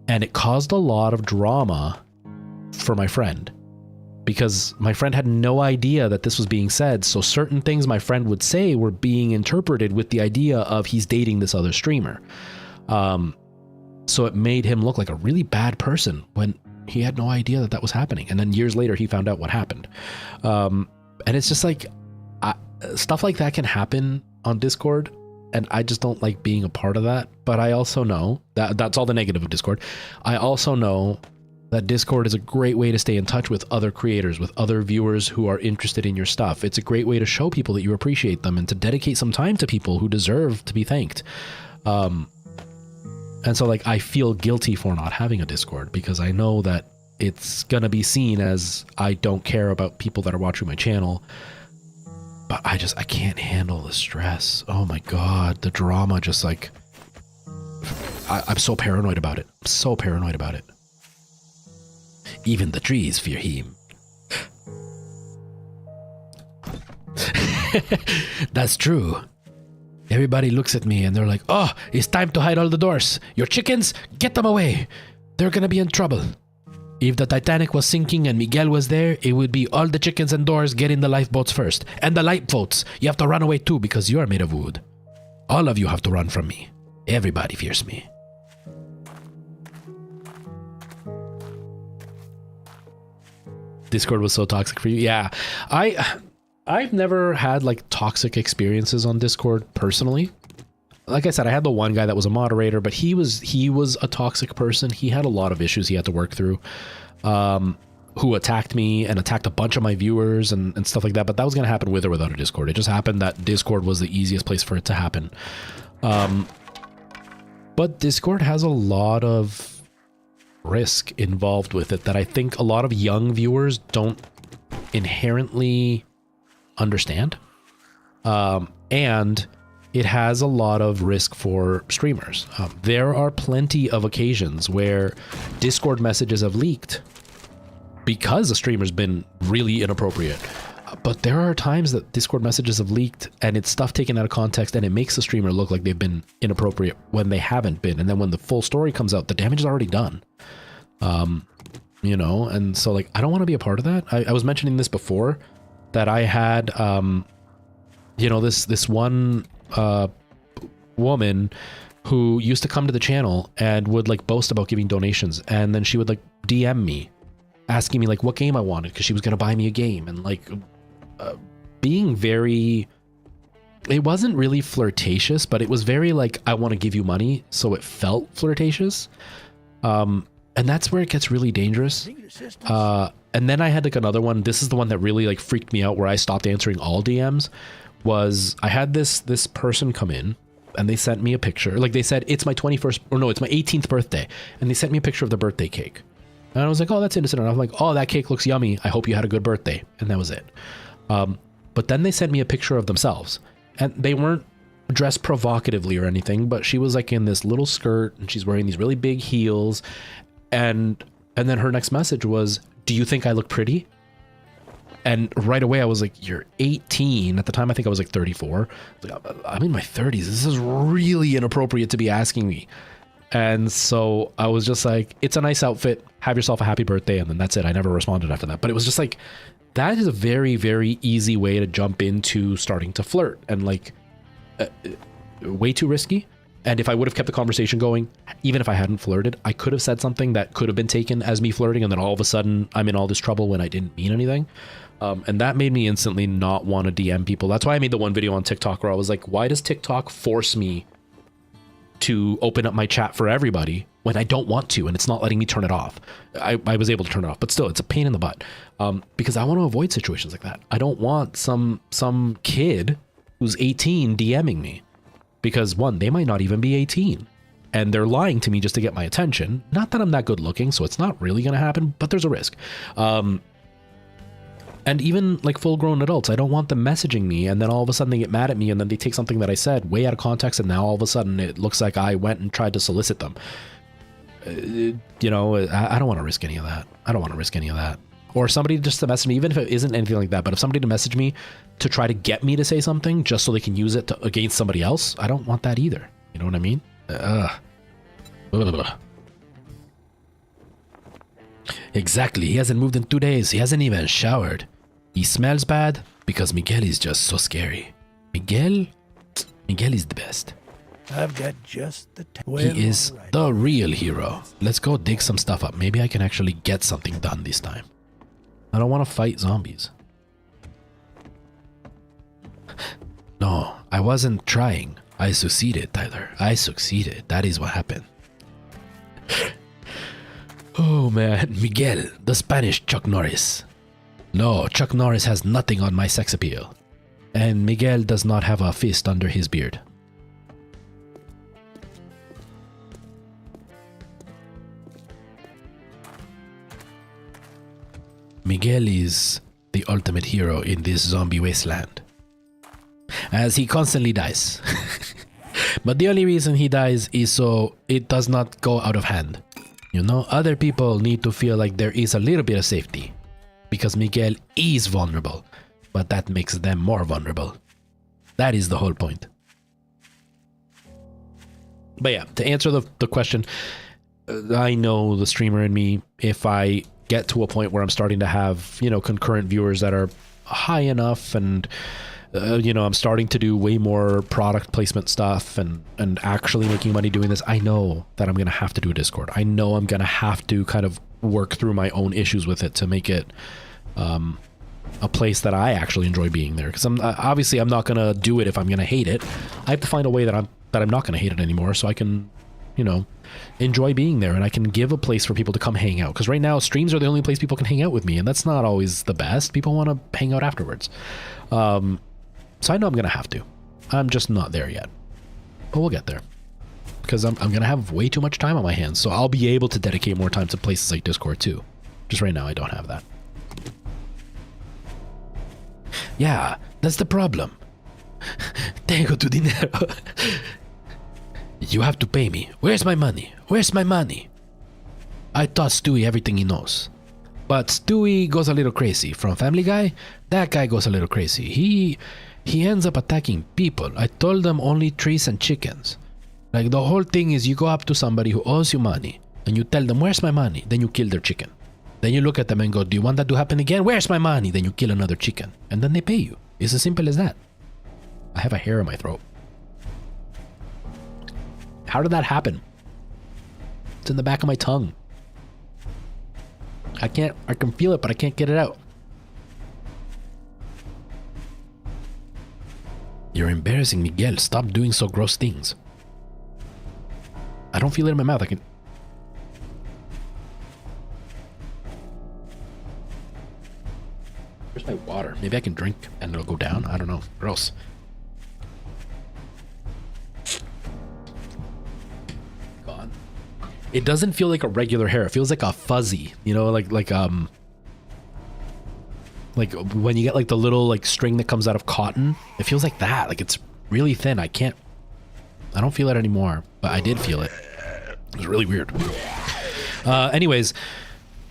And it caused a lot of drama for my friend. Because my friend had no idea that this was being said. So certain things my friend would say were being interpreted with the idea of he's dating this other streamer. So it made him look like a really bad person when he had no idea that was happening. And then years later, he found out what happened. And it's just like, stuff like that can happen on Discord, and I just don't like being a part of that. But I also know that's all the negative of Discord. I also know that Discord is a great way to stay in touch with other creators, with other viewers who are interested in your stuff. It's a great way to show people that you appreciate them and to dedicate some time to people who deserve to be thanked. And so like I feel guilty for not having a Discord, because I know that it's gonna be seen as I don't care about people that are watching my channel. But I can't handle the stress. Oh my God, the drama just like, I'm so paranoid about it. I'm so paranoid about it. Even the trees fear him. That's true. Everybody looks at me and they're like, oh, it's time to hide all the doors. Your chickens, get them away. They're gonna be in trouble. If the Titanic was sinking and Miguel was there, it would be all the chickens and doors get in the lifeboats first. And the lifeboats, you have to run away too because you are made of wood. All of you have to run from me. Everybody fears me. Discord was so toxic for you? Yeah. I've never had like toxic experiences on Discord personally. Like I said, I had the one guy that was a moderator, but he was a toxic person. He had a lot of issues he had to work through, who attacked me and attacked a bunch of my viewers and stuff like that. But that was going to happen with or without a Discord. It just happened that Discord was the easiest place for it to happen. But Discord has a lot of risk involved with it that I think a lot of young viewers don't inherently understand. And it has a lot of risk for streamers. There are plenty of occasions where Discord messages have leaked because a streamer's been really inappropriate. But there are times that Discord messages have leaked and it's stuff taken out of context and it makes the streamer look like they've been inappropriate when they haven't been. And then when the full story comes out, the damage is already done. You know, and so like, I don't want to be a part of that. I was mentioning this before that I had, you know, this one woman who used to come to the channel and would like boast about giving donations, and then she would like DM me asking me like what game I wanted because she was going to buy me a game, and like being very, it wasn't really flirtatious, but it was very like, I want to give you money. So it felt flirtatious. And that's where it gets really dangerous. And then I had like another one. This is the one that really like freaked me out, where I stopped answering all DMs. Was I had this person come in and they sent me a picture. Like they said, it's my 21st, or no, it's my 18th birthday. And they sent me a picture of the birthday cake. And I was like, oh, that's innocent. And I'm like, oh, that cake looks yummy. I hope you had a good birthday. And that was it. But then they sent me a picture of themselves, and they weren't dressed provocatively or anything, but she was like in this little skirt and she's wearing these really big heels. And then her next message was, do you think I look pretty? And right away I was like, you're 18. At the time, I think I was like 34. I'm in my 30s. This is really inappropriate to be asking me. And so I was just like, it's a nice outfit. Have yourself a happy birthday. And then that's it. I never responded after that. But it was just like, that is a very, very easy way to jump into starting to flirt, and like way too risky. And if I would have kept the conversation going, even if I hadn't flirted, I could have said something that could have been taken as me flirting. And then all of a sudden I'm in all this trouble when I didn't mean anything. And that made me instantly not want to DM people. That's why I made the one video on TikTok where I was like, why does TikTok force me to open up my chat for everybody when I don't want to, and it's not letting me turn it off? I was able to turn it off, but still, it's a pain in the butt, because I want to avoid situations like that. I don't want some kid who's 18 DMing me, because one, they might not even be 18, and they're lying to me just to get my attention. Not that I'm that good looking, so it's not really going to happen, but there's a risk. And even like full grown adults, I don't want them messaging me and then all of a sudden they get mad at me and then they take something that I said way out of context, and now all of a sudden it looks like I went and tried to solicit them. You know, I don't want to risk any of that. I don't want to risk any of that. Or somebody just to message me, even if it isn't anything like that, but if somebody to message me to try to get me to say something just so they can use it against somebody else, I don't want that either. You know what I mean? Exactly. He hasn't moved in 2 days. He hasn't even showered. He smells bad because Miguel is just so scary. Miguel is the best. I've got just the He is the real hero. Let's go dig some stuff up. Maybe I can actually get something done this time. I don't want to fight zombies. No, I wasn't trying. I succeeded, Tyler. I succeeded. That is what happened. Oh man, Miguel, the Spanish Chuck Norris. No, Chuck Norris has nothing on my sex appeal. And Miguel does not have a fist under his beard. Miguel is the ultimate hero in this zombie wasteland, as he constantly dies. But the only reason he dies is so it does not go out of hand. You know, other people need to feel like there is a little bit of safety, because Miguel is vulnerable, but that makes them more vulnerable. That is the whole point. But yeah, to answer the question, I know the streamer in me, if I get to a point where I'm starting to have, you know, concurrent viewers that are high enough, and you know, I'm starting to do way more product placement stuff and actually making money doing this, I know that I'm going to have to do a Discord. I know I'm going to have to kind of work through my own issues with it to make it a place that I actually enjoy being there. Because obviously I'm not going to do it if I'm going to hate it. I have to find a way that I'm not going to hate it anymore, so I can, you know, enjoy being there, and I can give a place for people to come hang out. Because right now streams are the only place people can hang out with me, and that's not always the best. People want to hang out afterwards. So I know I'm going to have to. I'm just not there yet. But we'll get there. Because I'm going to have way too much time on my hands. So I'll be able to dedicate more time to places like Discord too. Just right now, I don't have that. Yeah, that's the problem. Tengo tu dinero. You have to pay me. Where's my money? Where's my money? I taught Stewie everything he knows. But Stewie goes a little crazy. From Family Guy, that guy goes a little crazy. He ends up attacking people. I told them only trees and chickens. Like, the whole thing is you go up to somebody who owes you money and you tell them, where's my money? Then you kill their chicken. Then you look at them and go, do you want that to happen again? Where's my money? Then you kill another chicken. And then they pay you. It's as simple as that. I have a hair in my throat. How did that happen? It's in the back of my tongue. I can feel it, but I can't get it out. You're embarrassing Miguel. Stop doing so gross things. I don't feel it in my mouth. I can... Where's my water? Maybe I can drink and it'll go down. I don't know. Gross. Gone. It doesn't feel like a regular hair. It feels like a fuzzy, you know, like when you get like the little like string that comes out of cotton. It feels like that. Like it's really thin. I don't feel it anymore, but I did feel it. It was really weird. Anyways,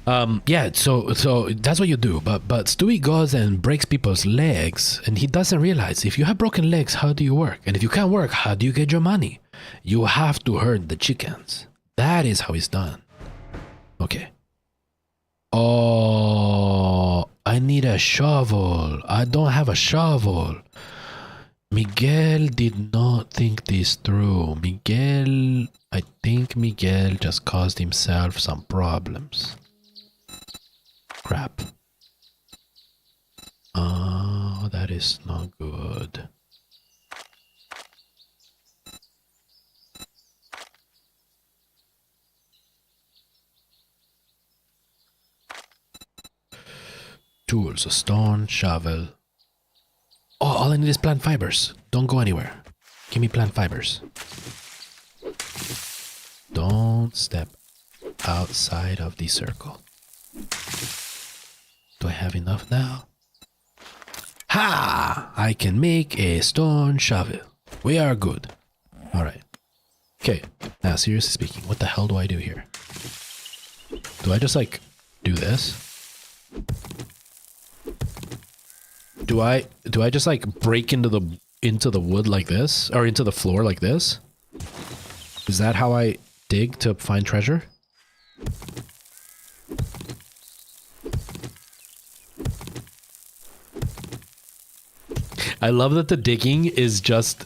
yeah, so that's what you do. But Stewie goes and breaks people's legs, and he doesn't realize if you have broken legs, how do you work? And if you can't work, how do you get your money? You have to herd the chickens. That is how it's done. Okay. Oh, I need a shovel. I don't have a shovel. Miguel did not think this through. I think Miguel just caused himself some problems. Crap. Oh, that is not good. Tools, a stone, shovel. Oh, all I need is plant fibers. Don't go anywhere. Give me plant fibers. Don't step outside of the circle. Do I have enough now? Ha! I can make a stone shovel. We are good. Alright. Okay, now seriously speaking, what the hell do I do here? Do I just like do this? Do I just like break into the wood like this? Or into the floor like this? Is that how I dig to find treasure? I love that the digging is just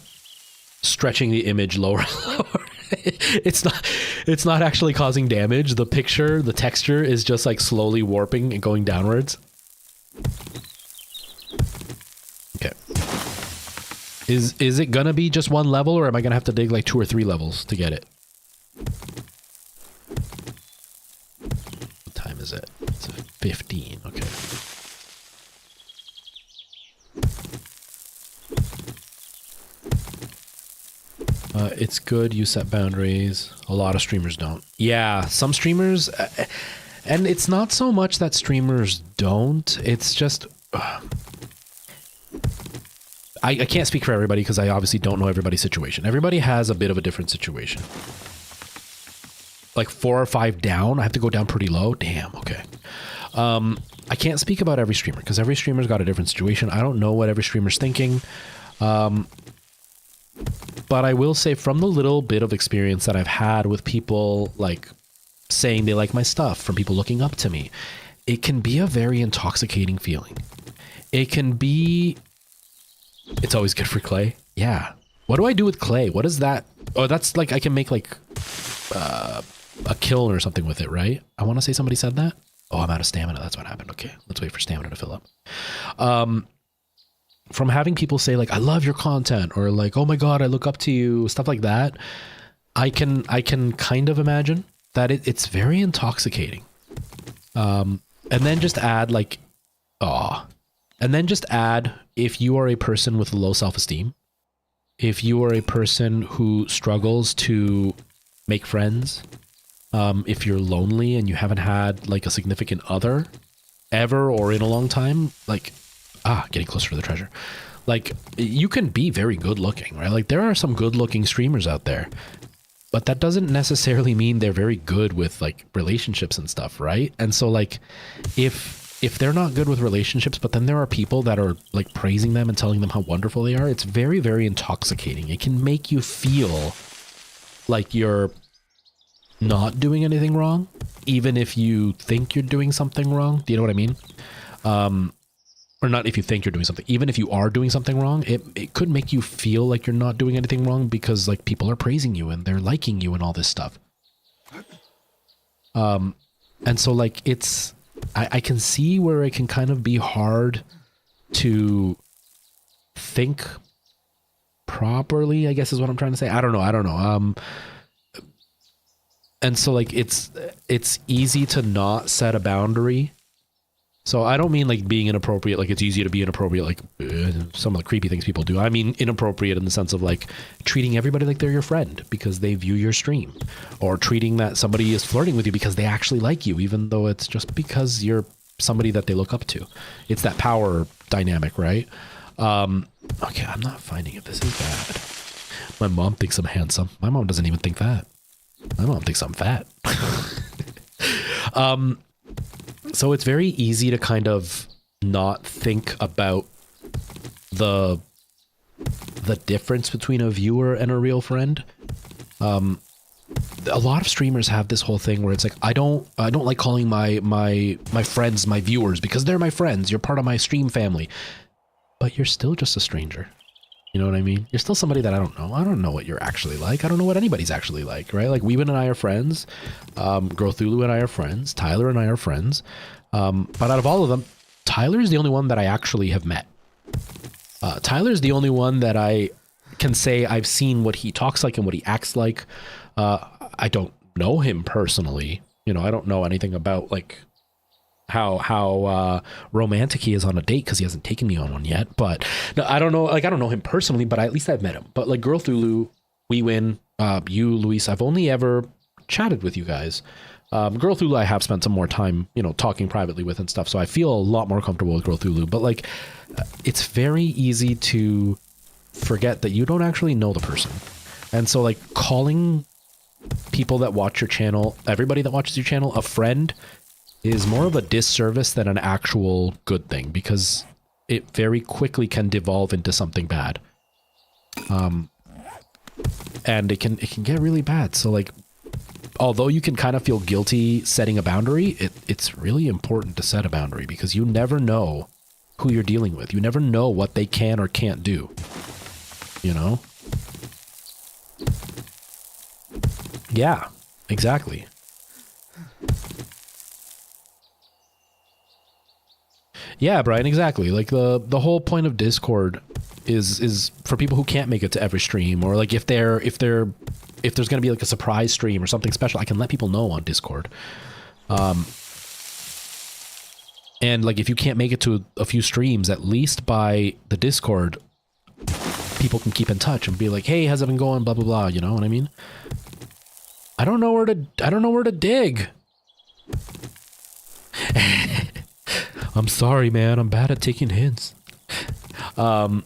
stretching the image lower and lower. It's not actually causing damage. The picture, the texture is just like slowly warping and going downwards. Okay. Is it gonna be just one level, or am I gonna have to dig like 2 or 3 levels to get it? What time is it? It's 15. Okay. It's good you set boundaries. A lot of streamers don't. Yeah, some streamers, and it's not so much that streamers don't. It's just I can't speak for everybody because I obviously don't know everybody's situation. Everybody has a bit of a different situation. Like 4 or 5 down, I have to go down pretty low. Damn. Okay. I can't speak about every streamer because every streamer's got a different situation. I don't know what every streamer's thinking. But I will say from the little bit of experience that I've had with people like saying they like my stuff, from people looking up to me, it can be a very intoxicating feeling. It can be... It's always good for clay. Yeah. What do I do with clay? What is that? Oh, that's like I can make like a kiln or something with it, right? I want to say somebody said that. Oh, I'm out of stamina. That's what happened. Okay, let's wait for stamina to fill up. From having people say like, I love your content, or like, oh my God, I look up to you, stuff like that. I can kind of imagine that it's very intoxicating. And then just add like, if you are a person with low self-esteem, if you are a person who struggles to make friends, if you're lonely and you haven't had like a significant other ever or in a long time, like, getting closer to the treasure. Like, you can be very good looking, right? Like, there are some good looking streamers out there, but that doesn't necessarily mean they're very good with like relationships and stuff, right? And so like, if they're not good with relationships, but then there are people that are like praising them and telling them how wonderful they are, it's very, very intoxicating. It can make you feel like you're not doing anything wrong, even if you think you're doing something wrong. Do you know what I mean? Or not if you think you're doing something, even if you are doing something wrong, it could make you feel like you're not doing anything wrong because like people are praising you and they're liking you and all this stuff. And so like I can see where it can kind of be hard to think properly, I guess is what I'm trying to say. I don't know. And so like it's easy to not set a boundary. So I don't mean like being inappropriate, like it's easy to be inappropriate, like some of the creepy things people do. I mean inappropriate in the sense of like treating everybody like they're your friend because they view your stream, or treating that somebody is flirting with you because they actually like you, even though it's just because you're somebody that they look up to. It's that power dynamic, right? Okay, I'm not finding it. This is bad. My mom thinks I'm handsome. My mom doesn't even think that. My mom thinks I'm fat. So it's very easy to kind of not think about the difference between a viewer and a real friend. A lot of streamers have this whole thing where it's like, I don't like calling my friends my viewers because they're my friends. You're part of my stream family, but you're still just a stranger. You know what I mean? You're still somebody that I don't know. I don't know what you're actually like. I don't know what anybody's actually like, right? Like Weebin and I are friends. Growthulu and I are friends. Tyler and I are friends. But out of all of them, Tyler is the only one that I actually have met. Tyler's the only one that I can say I've seen what he talks like and what he acts like. I don't know him personally. You know, I don't know anything about like how romantic he is on a date because he hasn't taken me on one yet. But no, I don't know. Like I don't know him personally, but at least I've met him. But like Growthulu, Weewin, you, Luis, I've only ever chatted with you guys. Growthulu I have spent some more time, you know, talking privately with and stuff. So I feel a lot more comfortable with Growthulu. But like, it's very easy to forget that you don't actually know the person. And so like calling people that watch your channel, everybody that watches your channel, a friend is more of a disservice than an actual good thing, because it very quickly can devolve into something bad. And it can get really bad. So like, although you can kind of feel guilty setting a boundary, it's really important to set a boundary, because you never know who you're dealing with. You never know what they can or can't do, you know? Yeah, exactly. Yeah, Brian, exactly. Like the whole point of Discord is for people who can't make it to every stream, or like if there's going to be like a surprise stream or something special, I can let people know on Discord. And like if you can't make it to a few streams, at least by the Discord, people can keep in touch and be like, "Hey, how's it been going?" Blah blah blah. You know what I mean? I don't know where to dig. I'm sorry, man. I'm bad at taking hints. Well,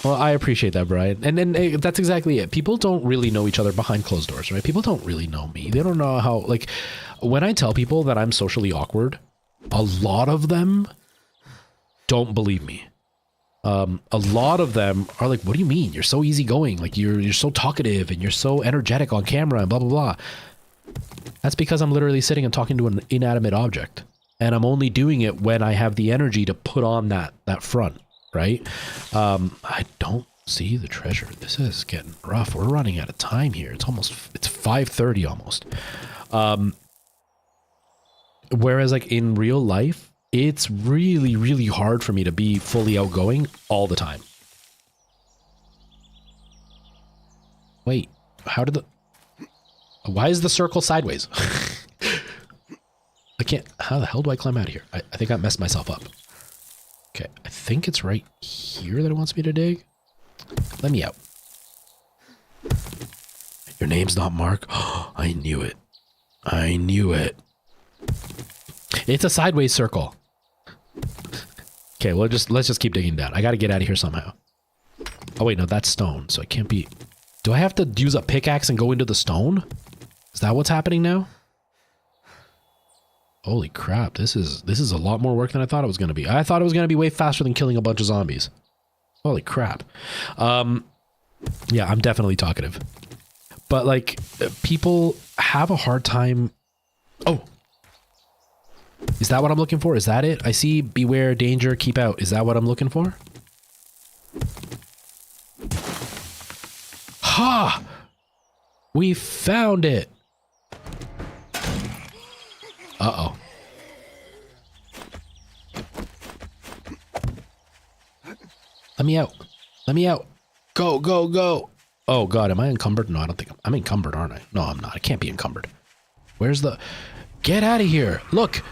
I appreciate that, Brian. And then that's exactly it. People don't really know each other behind closed doors, right? People don't really know me. They don't know how, like, when I tell people that I'm socially awkward, a lot of them don't believe me. A lot of them are like, what do you mean? You're so easygoing. Like, you're so talkative and you're so energetic on camera and blah, blah, blah. That's because I'm literally sitting and talking to an inanimate object. And I'm only doing it when I have the energy to put on that front, right? I don't see the treasure. This is getting rough. We're running out of time here. It's 5:30 almost. Whereas like in real life, it's really, really hard for me to be fully outgoing all the time. Wait, why is the circle sideways? I can't, how the hell do I climb out of here? I think I messed myself up. Okay, I think it's right here that it wants me to dig. Let me out. Your name's not Mark? Oh, I knew it. I knew it. It's a sideways circle. Okay, well, let's just keep digging down. I gotta get out of here somehow. Oh wait, no, that's stone, so it can't be. Do I have to use a pickaxe and go into the stone? Is that what's happening now? Holy crap, this is a lot more work than I thought it was going to be. I thought it was going to be way faster than killing a bunch of zombies. Holy crap. Yeah, I'm definitely talkative. But like, people have a hard time. Oh. Is that what I'm looking for? Is that it? I see beware, danger, keep out. Is that what I'm looking for? Ha! We found it. Uh-oh. Let me out. Let me out. Go, go, go. Oh, God. Am I encumbered? No, I don't think I'm encumbered, aren't I? No, I'm not. I can't be encumbered. Where's the... Get out of here. Look.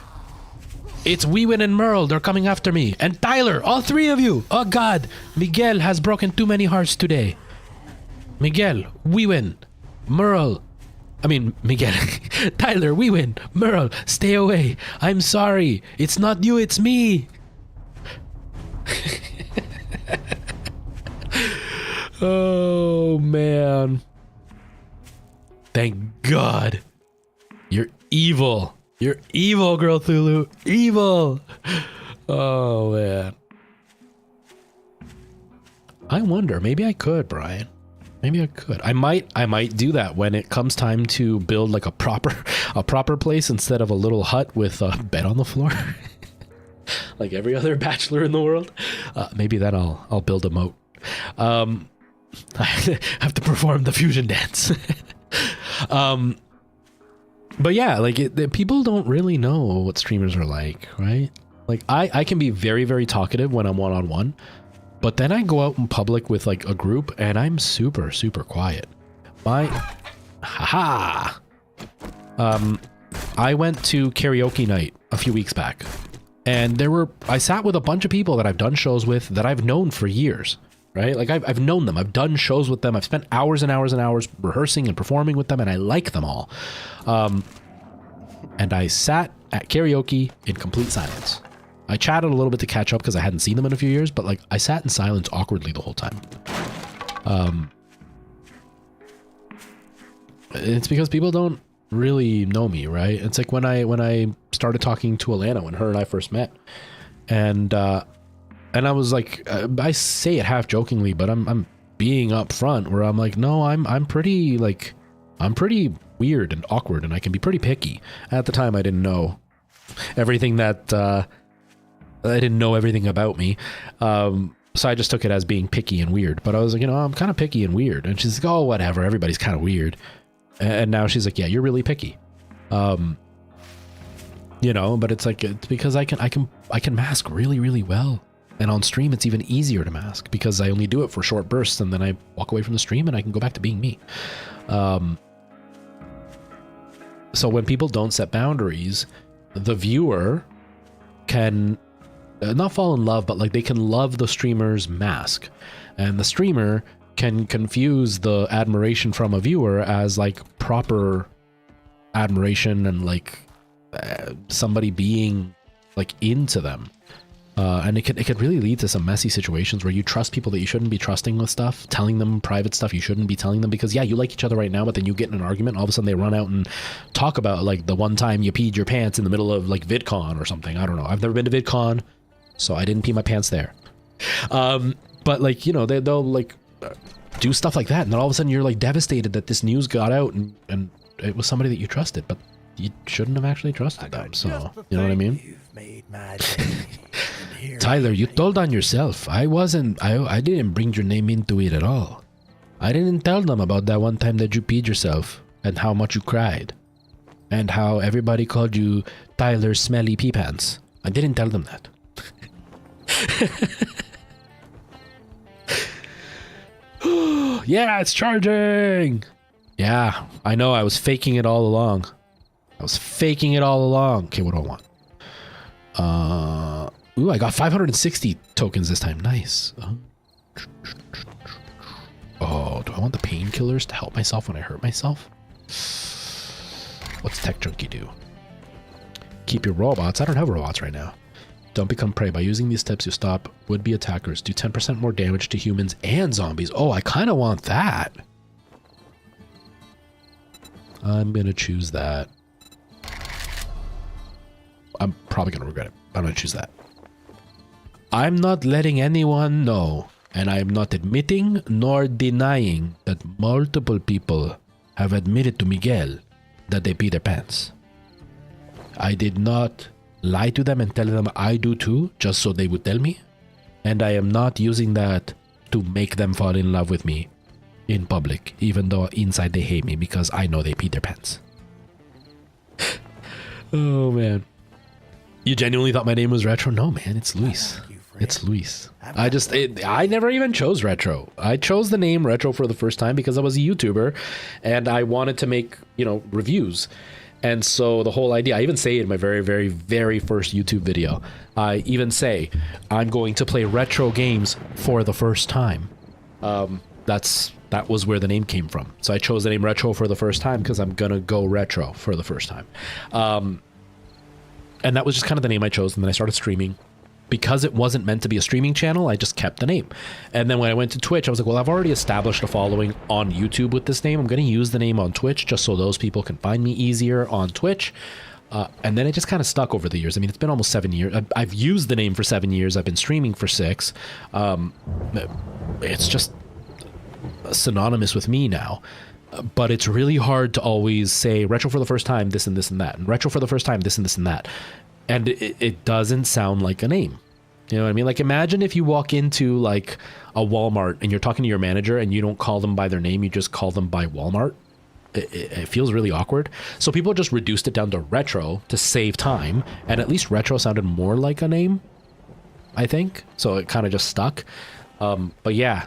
It's Wewin and Merle. They're coming after me. And Tyler. All three of you. Oh, God. Miguel has broken too many hearts today. Miguel. Wewin. Merle. Miguel. Tyler. Wewin. Merle. Stay away. I'm sorry. It's not you. It's me. Oh, man. Thank God. You're evil. You're evil, Girl Thulu. Evil. Oh, man. I wonder. Maybe I could, Brian. Maybe I could. I might do that when it comes time to build like a proper place instead of a little hut with a bed on the floor. Like every other bachelor in the world. Maybe then I'll build a moat. I have to perform the fusion dance. But yeah, like people don't really know what streamers are like, right? Like I can be very, very talkative when I'm one-on-one, but then I go out in public with like a group and I'm super, super quiet. I went to karaoke night a few weeks back, and I sat with a bunch of people that I've done shows with that I've known for years. Right? Like I've known them. I've done shows with them. I've spent hours and hours and hours rehearsing and performing with them, and I like them all. And I sat at karaoke in complete silence. I chatted a little bit to catch up because I hadn't seen them in a few years, but like I sat in silence awkwardly the whole time. It's because people don't really know me, right? It's like when I started talking to Alana when her and I first met, and I was like, I say it half jokingly, but I'm being upfront where I'm like, no, I'm pretty weird and awkward, and I can be pretty picky. At the time, I didn't know everything I didn't know everything about me. So I just took it as being picky and weird. But I was like, I'm kind of picky and weird. And she's like, oh, whatever. Everybody's kind of weird. And now she's like, yeah, you're really picky. But it's like, it's because I can mask really, really well. And on stream, it's even easier to mask because I only do it for short bursts, and then I walk away from the stream and I can go back to being me. So when people don't set boundaries, the viewer can not fall in love, but like they can love the streamer's mask, and the streamer can confuse the admiration from a viewer as like proper admiration and like somebody being like into them. And it could really lead to some messy situations where you trust people that you shouldn't be trusting with stuff, telling them private stuff you shouldn't be telling them because, yeah, you like each other right now, but then you get in an argument, all of a sudden they run out and talk about like the one time you peed your pants in the middle of like VidCon or something. I don't know. I've never been to VidCon, so I didn't pee my pants there. But like, they'll like do stuff like that, and then all of a sudden you're like devastated that this news got out and it was somebody that you trusted, but you shouldn't have actually trusted them. So, you know what I mean? You've made my day. Tyler, you told on yourself. I didn't bring your name into it at all. I didn't tell them about that one time that you peed yourself and how much you cried and how everybody called you Tyler's smelly pee pants. I didn't tell them that. Yeah, it's charging. Yeah, I know. I was faking it all along. Okay, what do I want? Ooh, I got 560 tokens this time. Nice. Oh, do I want the painkillers to help myself when I hurt myself? What's Tech Junkie do? Keep your robots. I don't have robots right now. Don't become prey. By using these tips, you stop would-be attackers. Do 10% more damage to humans and zombies. Oh, I kind of want that. I'm going to choose that. I'm probably going to regret it. I'm going to choose that. I'm not letting anyone know, and I'm not admitting nor denying that multiple people have admitted to Miguel that they pee their pants. I did not lie to them and tell them I do too, just so they would tell me. And I am not using that to make them fall in love with me in public, even though inside they hate me because I know they peed their pants. Oh, man. You genuinely thought my name was Retro? No, man, it's Luis. It's Luis. I never even chose Retro. I chose the name Retro for the first time because I was a YouTuber and I wanted to make, reviews. And so the whole idea, I even say it in my very, very, very first YouTube video. I even say, I'm going to play retro games for the first time. That was where the name came from. So I chose the name Retro for the first time because I'm going to go retro for the first time. And that was just kind of the name I chose. And then I started streaming. Because it wasn't meant to be a streaming channel, I just kept the name. And then when I went to Twitch, I was like, well, I've already established a following on YouTube with this name. I'm going to use the name on Twitch just so those people can find me easier on Twitch. And then it just kind of stuck over the years. I mean, it's been almost 7 years. I've used the name for 7 years. I've been streaming for 6. It's just synonymous with me now. But it's really hard to always say retro for the first time, this and this and that. And retro for the first time, this and this and that. And it doesn't sound like a name. You know what I mean? Like, imagine if you walk into like a Walmart and you're talking to your manager and you don't call them by their name, you just call them by Walmart. It feels really awkward. So people just reduced it down to retro to save time. And at least retro sounded more like a name, I think. So it kind of just stuck. But yeah,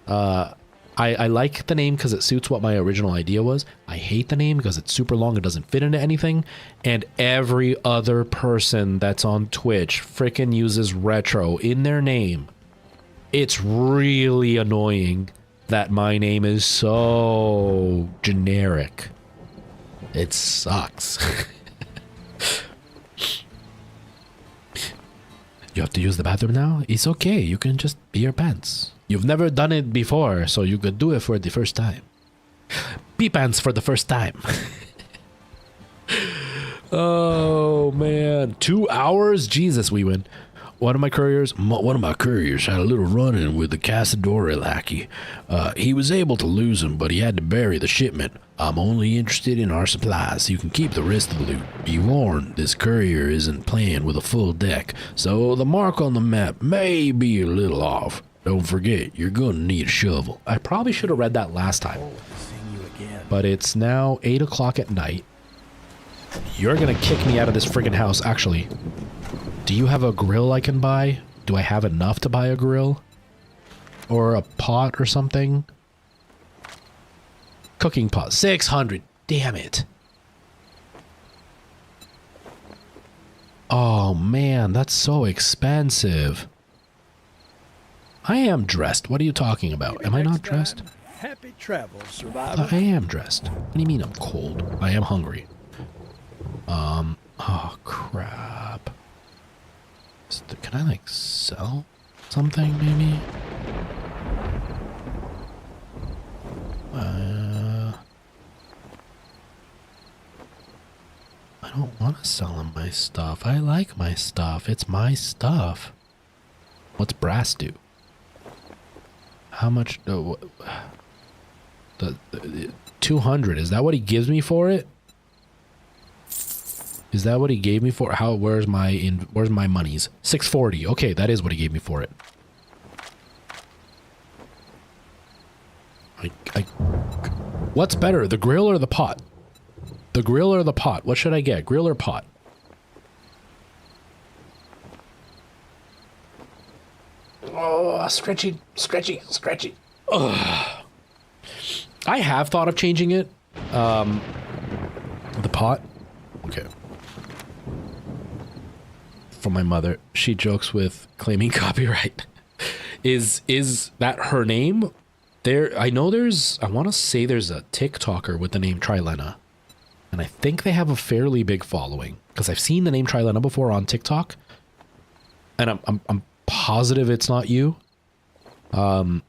I like the name because it suits what my original idea was. I hate the name because it's super long. It doesn't fit into anything. And every other person that's on Twitch freaking uses retro in their name. It's really annoying that my name is so generic. It sucks. You have to use the bathroom now? It's okay. You can just pee your pants. You've never done it before, so you could do it for the first time. Pee pants for the first time. Oh, man. 2 hours? Jesus, we win. One of my couriers had a little run-in with the Casadore lackey. He was able to lose him, but he had to bury the shipment. I'm only interested in our supplies. You can keep the rest of the loot. Be warned, this courier isn't playing with a full deck, so the mark on the map may be a little off. Don't forget, you're gonna need a shovel. I probably should have read that last time. But it's now 8 o'clock at night. You're gonna kick me out of this friggin' house. Actually, do you have a grill I can buy? Do I have enough to buy a grill? Or a pot or something? Cooking pot. 600. Damn it. Oh man, that's so expensive. I am dressed. What are you talking about? Am I not dressed? Happy travels, survivor. I am dressed. What do you mean I'm cold? I am hungry. Oh crap. Can I like sell something maybe? I don't want to sell him my stuff. I like my stuff. It's my stuff. What's brass do? How much? The 200. Is that what he gives me for it? Is that what he gave me for? Where's my monies? 640. Okay, that is what he gave me for it. What's better, the grill or the pot? The grill or the pot? What should I get? Grill or pot? Oh, stretchy. Ugh. I have thought of changing it. The pot. Okay. From my mother, she jokes with claiming copyright. Is that her name? I want to say there's a TikToker with the name Trilena. And I think they have a fairly big following because I've seen the name Trilena before on TikTok. And I'm positive it's not you. But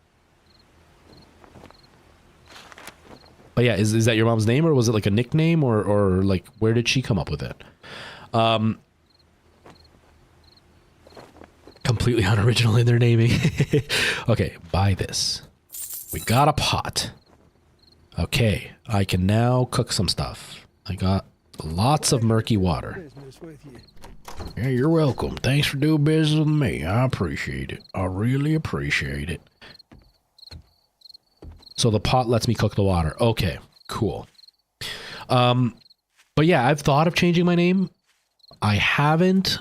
yeah, is that your mom's name or was it like a nickname or like where did she come up with it? Completely unoriginal in their naming. Okay, buy this. We got a pot. Okay, I can now cook some stuff. I got lots of murky water. Yeah, you're welcome. Thanks for doing business with me. I appreciate it. I really appreciate it. So the pot lets me cook the water. Okay, cool. But yeah, I've thought of changing my name. I haven't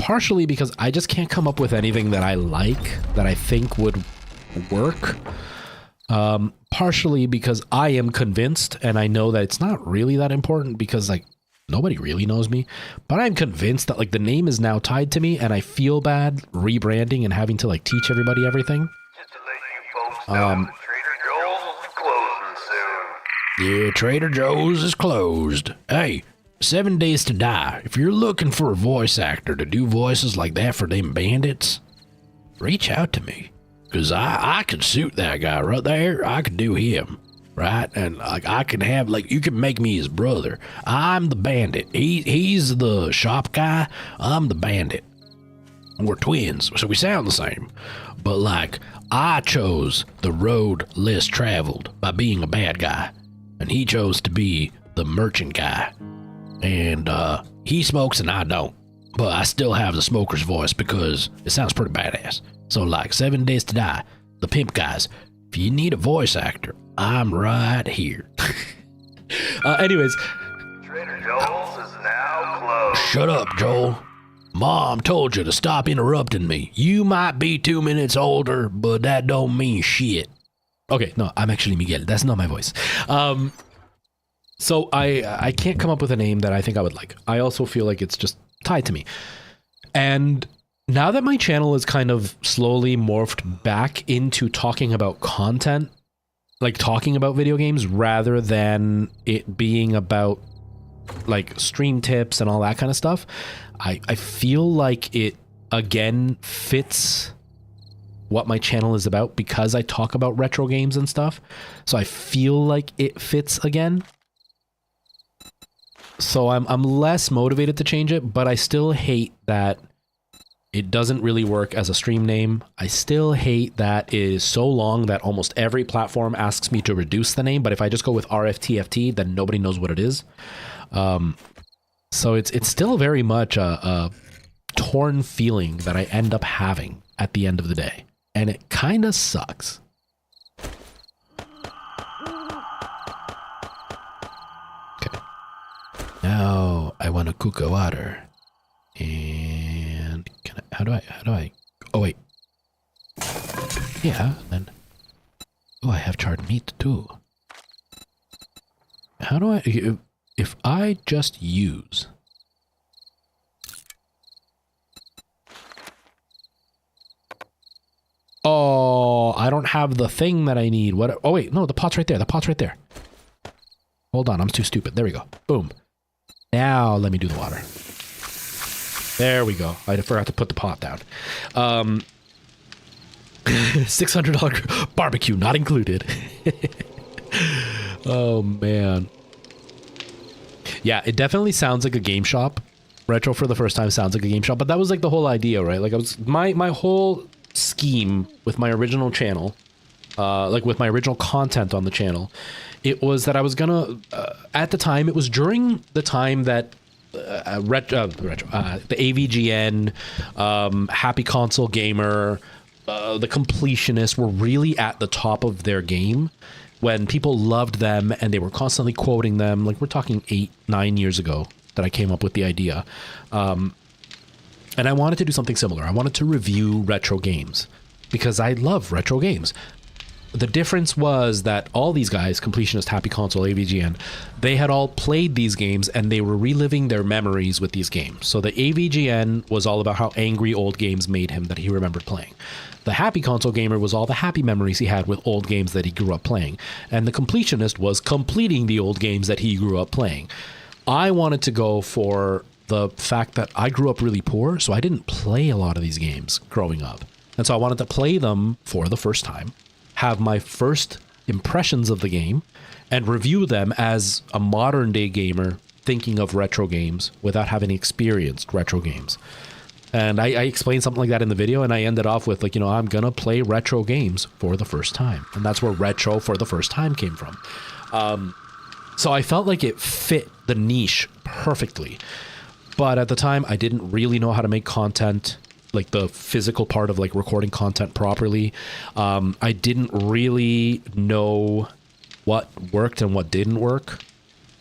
partially because I just can't come up with anything that I like that I think would work. Partially because I am convinced, and I know that it's not really that important because like nobody really knows me, but I'm convinced that like the name is now tied to me, and I feel bad rebranding and having to like teach everybody everything. Just to let you folks know, Trader Joe's is closing soon. Yeah, Trader Joe's is closed. Hey, 7 Days to Die. If you're looking for a voice actor to do voices like that for them bandits, reach out to me. Because I could suit that guy right there. I could do him, right? And like I can have, like, you can make me his brother. I'm the bandit. He's the shop guy. I'm the bandit. We're twins, so we sound the same. But like, I chose the road less traveled by being a bad guy. And he chose to be the merchant guy. And he smokes and I don't. But I still have the smoker's voice because it sounds pretty badass. So like 7 Days to Die, the pimp guys, if you need a voice actor, I'm right here. Anyways. Trader Joe's is now closed. Shut up, Joel. Mom told you to stop interrupting me. You might be 2 minutes older, but that don't mean shit. Okay, no, I'm actually Miguel. That's not my voice. So I can't come up with a name that I think I would like. I also feel like it's just tied to me. And now that my channel is kind of slowly morphed back into talking about content, like talking about video games rather than it being about like stream tips and all that kind of stuff, I feel like it again fits what my channel is about because I talk about retro games and stuff. So I feel like it fits again. So I'm less motivated to change it, but I still hate that it doesn't really work as a stream name. I still hate that it is so long that almost every platform asks me to reduce the name, but if I just go with RFTFT, then nobody knows what it is. So it's still very much a torn feeling that I end up having at the end of the day. And it kind of sucks. Okay. Now I want to cook a water. And how do I, oh wait. Yeah, then, oh, I have charred meat too. How do I, if I just use, oh, I don't have the thing that I need. What, oh wait, no, the pot's right there. The pot's right there. Hold on, I'm too stupid. There we go. Boom. Now let me do the water. There we go. I forgot to put the pot down. $600 barbecue not included. Oh man. Yeah, it definitely sounds like a game shop. Retro for the first time sounds like a game shop, but that was like the whole idea, right? Like I was my whole scheme with my original channel, like with my original content on the channel, it was that I was gonna at the time, it was during the time that the AVGN, Happy Console Gamer, the Completionists were really at the top of their game when people loved them and they were constantly quoting them. Like we're talking 8-9 years ago that I came up with the idea. And I wanted to do something similar. I wanted to review retro games because I love retro games. The difference was that all these guys, Completionist, Happy Console, AVGN, they had all played these games and they were reliving their memories with these games. So the AVGN was all about how angry old games made him that he remembered playing. The Happy Console Gamer was all the happy memories he had with old games that he grew up playing. And the Completionist was completing the old games that he grew up playing. I wanted to go for the fact that I grew up really poor, so I didn't play a lot of these games growing up. And so I wanted to play them for the first time, have my first impressions of the game, and review them as a modern day gamer thinking of retro games without having experienced retro games. And I explained something like that in the video, and I ended off with like, you know, I'm gonna play retro games for the first time. And that's where retro for the first time came from. So I felt like it fit the niche perfectly. But at the time, I didn't really know how to make content, like the physical part of like recording content properly. I didn't really know what worked and what didn't work.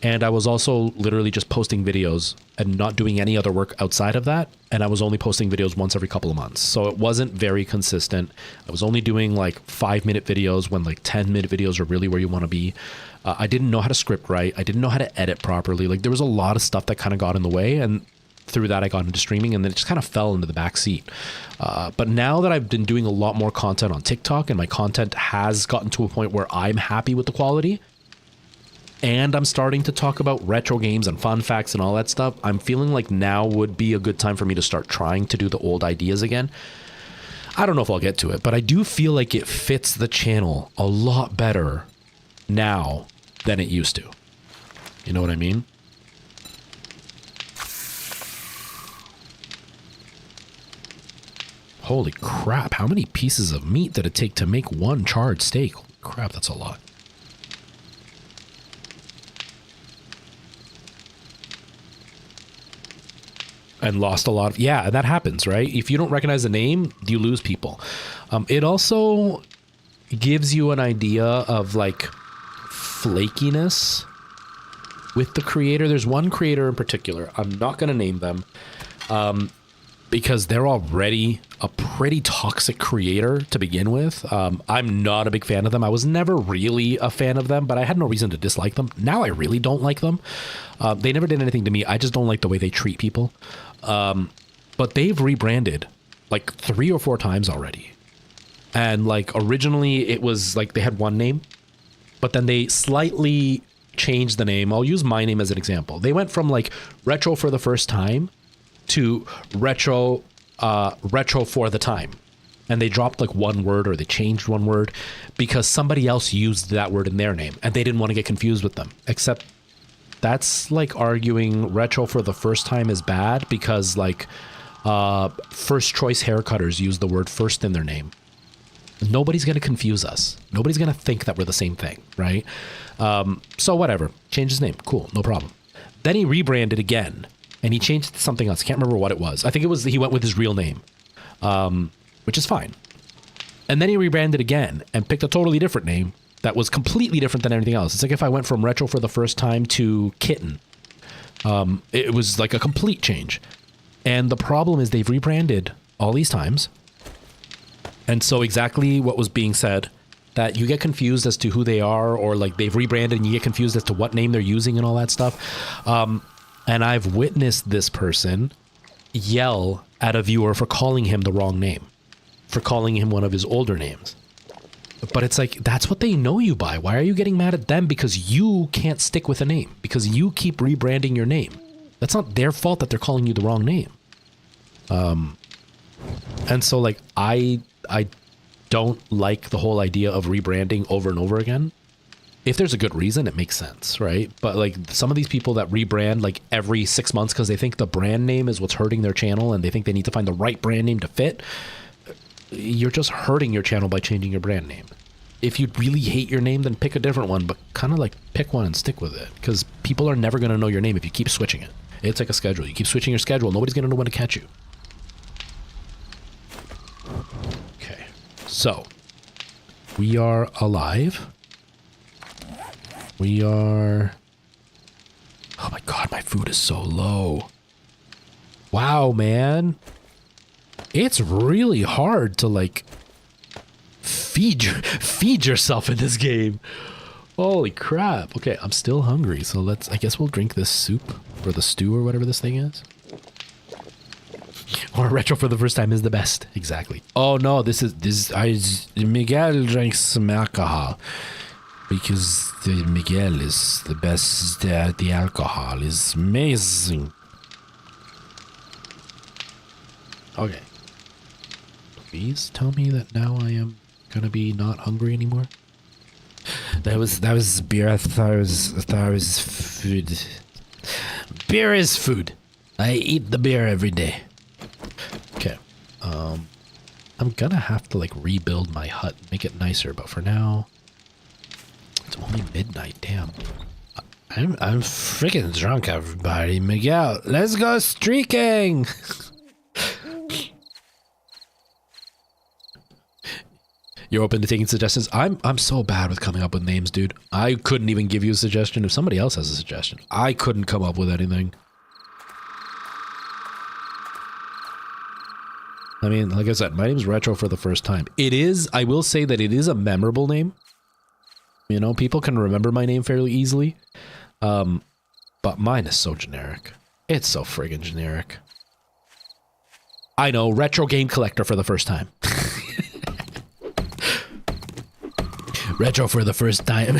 And I was also literally just posting videos and not doing any other work outside of that. And I was only posting videos once every couple of months. So it wasn't very consistent. I was only doing like 5-minute videos when like 10-minute videos are really where you want to be. I didn't know how to script write. I didn't know how to edit properly. Like there was a lot of stuff that kind of got in the way. And through that, I got into streaming, and then it just kind of fell into the back seat. But now that I've been doing a lot more content on TikTok, and my content has gotten to a point where I'm happy with the quality, and I'm starting to talk about retro games and fun facts and all that stuff, I'm feeling like now would be a good time for me to start trying to do the old ideas again. I don't know if I'll get to it, but I do feel like it fits the channel a lot better now than it used to. You know what I mean? Holy crap, how many pieces of meat did it take to make one charred steak? Holy crap, that's a lot. And lost a lot of, yeah, that happens, right? If you don't recognize the name, you lose people. It also gives you an idea of like flakiness with the creator. There's one creator in particular, I'm not going to name them, because they're already a pretty toxic creator to begin with. I'm not a big fan of them. I was never really a fan of them, but I had no reason to dislike them. Now I really don't like them. They never did anything to me. I just don't like the way they treat people. But they've rebranded like 3 or 4 times already. And like originally it was like they had one name, but then they slightly changed the name. I'll use my name as an example. They went from like retro for the first time to retro for the time, and they dropped like one word, or they changed one word because somebody else used that word in their name and they didn't want to get confused with them. Except that's like arguing retro for the first time is bad because like first choice haircutters use the word first in their name. Nobody's going to confuse us. Nobody's going to think that we're the same thing, right? So whatever, change his name, cool, no problem. Then he rebranded again. And he changed it to something else. I can't remember what it was. I think it was he went with his real name, which is fine. And then he rebranded again and picked a totally different name that was completely different than anything else. It's like if I went from retro for the first time to kitten. It was like a complete change. And the problem is they've rebranded all these times. And so exactly what was being said, that you get confused as to who they are, or like they've rebranded and you get confused as to what name they're using and all that stuff. And I've witnessed this person yell at a viewer for calling him the wrong name, for calling him one of his older names. But it's like, that's what they know you by. Why are you getting mad at them because you can't stick with a name? Because you keep rebranding your name. That's not their fault that they're calling you the wrong name. And so like, I don't like the whole idea of rebranding over and over again. If there's a good reason, it makes sense, right? But like some of these people that rebrand like every 6 months because they think the brand name is what's hurting their channel and they think they need to find the right brand name to fit, you're just hurting your channel by changing your brand name. If you really hate your name, then pick a different one, but kind of like pick one and stick with it, because people are never going to know your name if you keep switching it. It's like a schedule. You keep switching your schedule, nobody's going to know when to catch you. Okay, so we are alive. We are... Oh my god, my food is so low. Wow, man. It's really hard to, like, feed yourself in this game. Holy crap. Okay, I'm still hungry, so I guess we'll drink this soup, or the stew, or whatever this thing is. Or retro for the first time is the best. Exactly. Oh no, Miguel drinks some alcohol. Because Miguel is the best at the alcohol. Is amazing. Okay. Please tell me that now I am gonna be not hungry anymore. That was beer. I thought it was food. Beer is food. I eat the beer every day. Okay. I'm gonna have to like rebuild my hut, make it nicer, but for now. It's only midnight, damn. I'm freaking drunk, everybody. Miguel, let's go streaking! You're open to taking suggestions? I'm so bad with coming up with names, dude. I couldn't even give you a suggestion. If somebody else has a suggestion, I couldn't come up with anything. I mean, like I said, my name's Retro for the first time. It is, I will say that it is a memorable name. You know, people can remember my name fairly easily. But mine is so generic. It's so friggin' generic. I know, Retro Game Collector for the first time. Retro for the first time.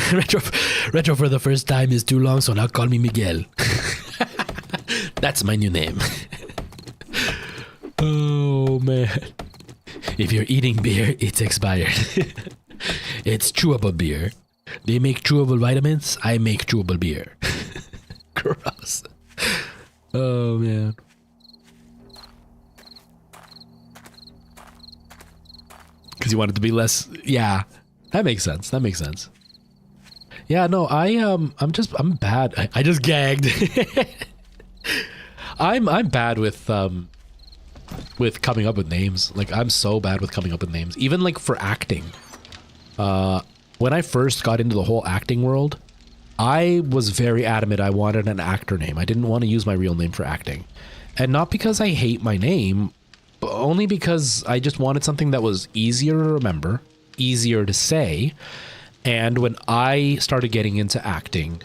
Retro for the first time is too long, so now call me Miguel. That's my new name. Oh, man. If you're eating beer, it's expired. It's chewable beer. They make chewable vitamins. I make chewable beer. Gross. Oh, man. Because you want it to be less... Yeah. That makes sense. That makes sense. Yeah, no, I'm bad. I just gagged. I'm bad with coming up with names. Like, I'm so bad with coming up with names. Even like for acting. When I first got into the whole acting world, I was very adamant I wanted an actor name. I didn't want to use my real name for acting. And not because I hate my name, but only because I just wanted something that was easier to remember, easier to say. And when I started getting into acting,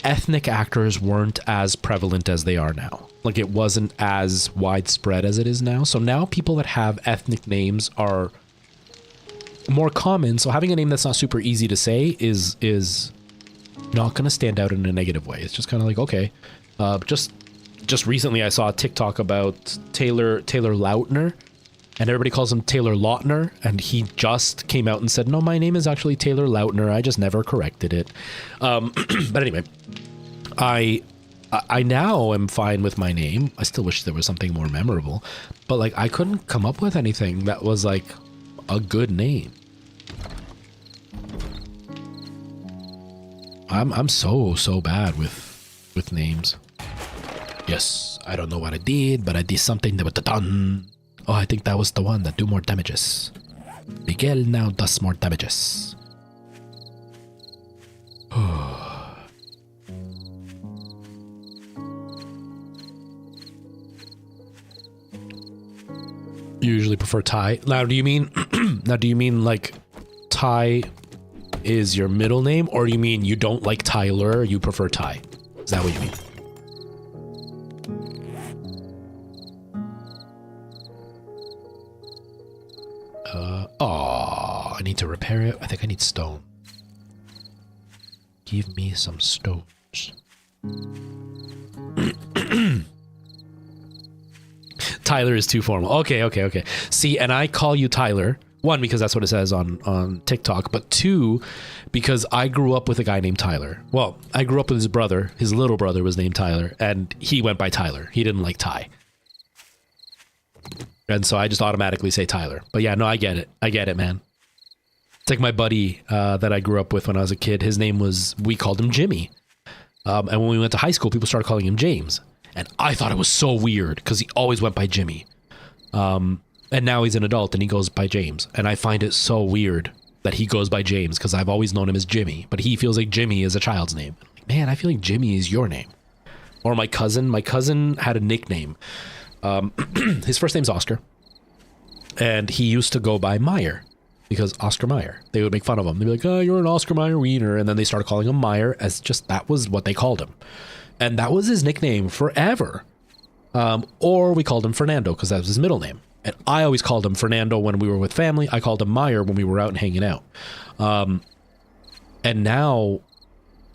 ethnic actors weren't as prevalent as they are now. Like, it wasn't as widespread as it is now. So now people that have ethnic names are more common. So having a name that's not super easy to say is not going to stand out in a negative way. It's just kind of like, okay, just recently I saw a TikTok about Taylor Lautner, and everybody calls him Taylor Lautner, and he just came out and said, no, my name is actually Taylor Lautner. I just never corrected it. But anyway, I now am fine with my name. I still wish there was something more memorable, but like I couldn't come up with anything that was like a good name. I'm so bad with names. Yes, I don't know what I did, but I did something that was done. Oh, I think that was the one that do more damages. Miguel now does more damages. You usually prefer Ty. Now, do you mean like Ty is your middle name, or do you mean you don't like Tyler, you prefer Ty? Is that what you mean? Oh, I need to repair it. I think I need stone. Give me some stones. Tyler is too formal. Okay. See, and I call you Tyler. One, because that's what it says on TikTok. But two, because I grew up with a guy named Tyler. Well, I grew up with his brother. His little brother was named Tyler, and he went by Tyler. He didn't like Ty. And so I just automatically say Tyler. But yeah, no, I get it, man. It's like my buddy that I grew up with when I was a kid. His name was, we called him Jimmy. And when we went to high school, people started calling him James. And I thought it was so weird because he always went by Jimmy. And now he's an adult and he goes by James. And I find it so weird that he goes by James because I've always known him as Jimmy. But he feels like Jimmy is a child's name. Like, man, I feel like Jimmy is your name. Or my cousin. My cousin had a nickname. His first name's Oscar. And he used to go by Meyer. Because Oscar Mayer. They would make fun of him. They'd be like, oh, you're an Oscar Mayer wiener. And then they started calling him Meyer as just, that was what they called him. And that was his nickname forever. Or we called him Fernando because that was his middle name. And I always called him Fernando when we were with family. I called him Meyer when we were out and hanging out. And now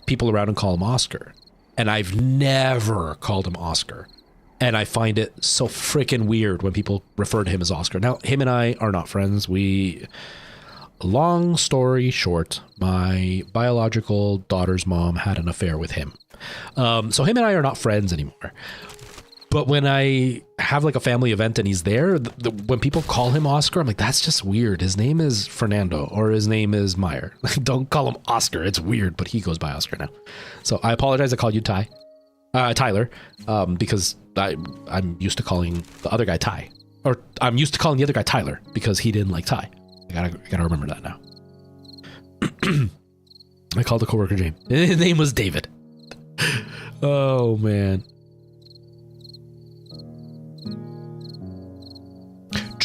people around him call him Oscar. And I've never called him Oscar. And I find it so freaking weird when people refer to him as Oscar. Now, him and I are not friends. Long story short, my biological daughter's mom had an affair with him. So him and I are not friends anymore. But when I have like a family event and he's there, when people call him Oscar, I'm like, that's just weird. His name is Fernando or his name is Meyer. Don't call him Oscar. It's weird, but he goes by Oscar now. So I apologize. I called you Tyler, because I'm used to calling the other guy Ty. Or I'm used to calling the other guy Tyler because he didn't like Ty. I gotta remember that now. I called a coworker James. His name was David. Oh, man.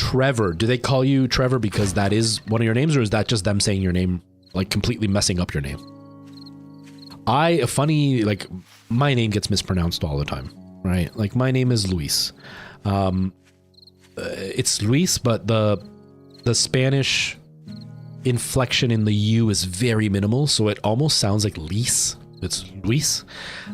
Trevor. Do they call you Trevor because that is one of your names, or is that just them saying your name, like completely messing up your name? My name gets mispronounced all the time, right? Like my name is Luis. It's Luis, but the Spanish inflection in the U is very minimal, so it almost sounds like Lis. It's Luis.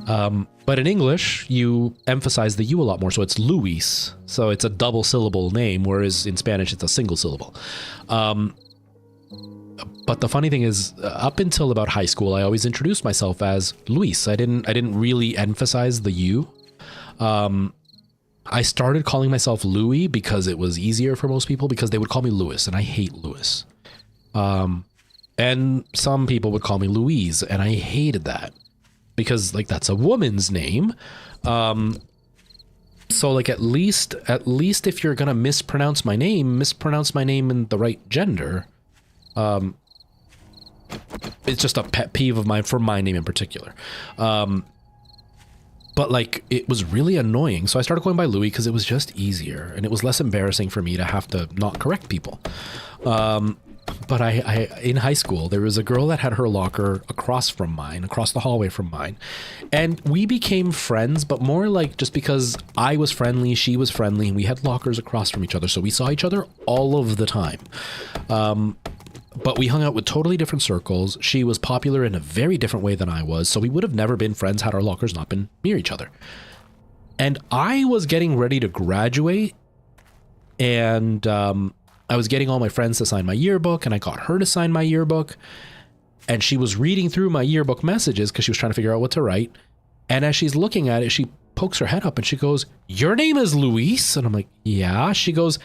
But in English, you emphasize the U a lot more, so it's Luis. So it's a double syllable name, whereas in Spanish, it's a single syllable. But the funny thing is, up until about high school, I always introduced myself as Luis. I didn't really emphasize the U. I started calling myself Louis because it was easier for most people, because they would call me Louis, and I hate Louis. And some people would call me Louise, and I hated that because like that's a woman's name. So like at least if you're gonna mispronounce my name in the right gender. It's just a pet peeve of mine for my name in particular. But like it was really annoying. So I started going by Louis because it was just easier and it was less embarrassing for me to have to not correct people. But I in high school, there was a girl that had her locker across the hallway from mine. And we became friends, but more like just because I was friendly, she was friendly, and we had lockers across from each other. So we saw each other all of the time. But we hung out with totally different circles. She was popular in a very different way than I was. So we would have never been friends had our lockers not been near each other. And I was getting ready to graduate, and I was getting all my friends to sign my yearbook, and I got her to sign my yearbook. And she was reading through my yearbook messages because she was trying to figure out what to write. And as she's looking at it, she pokes her head up and she goes, "Your name is Luis?" And I'm like, "Yeah." She goes,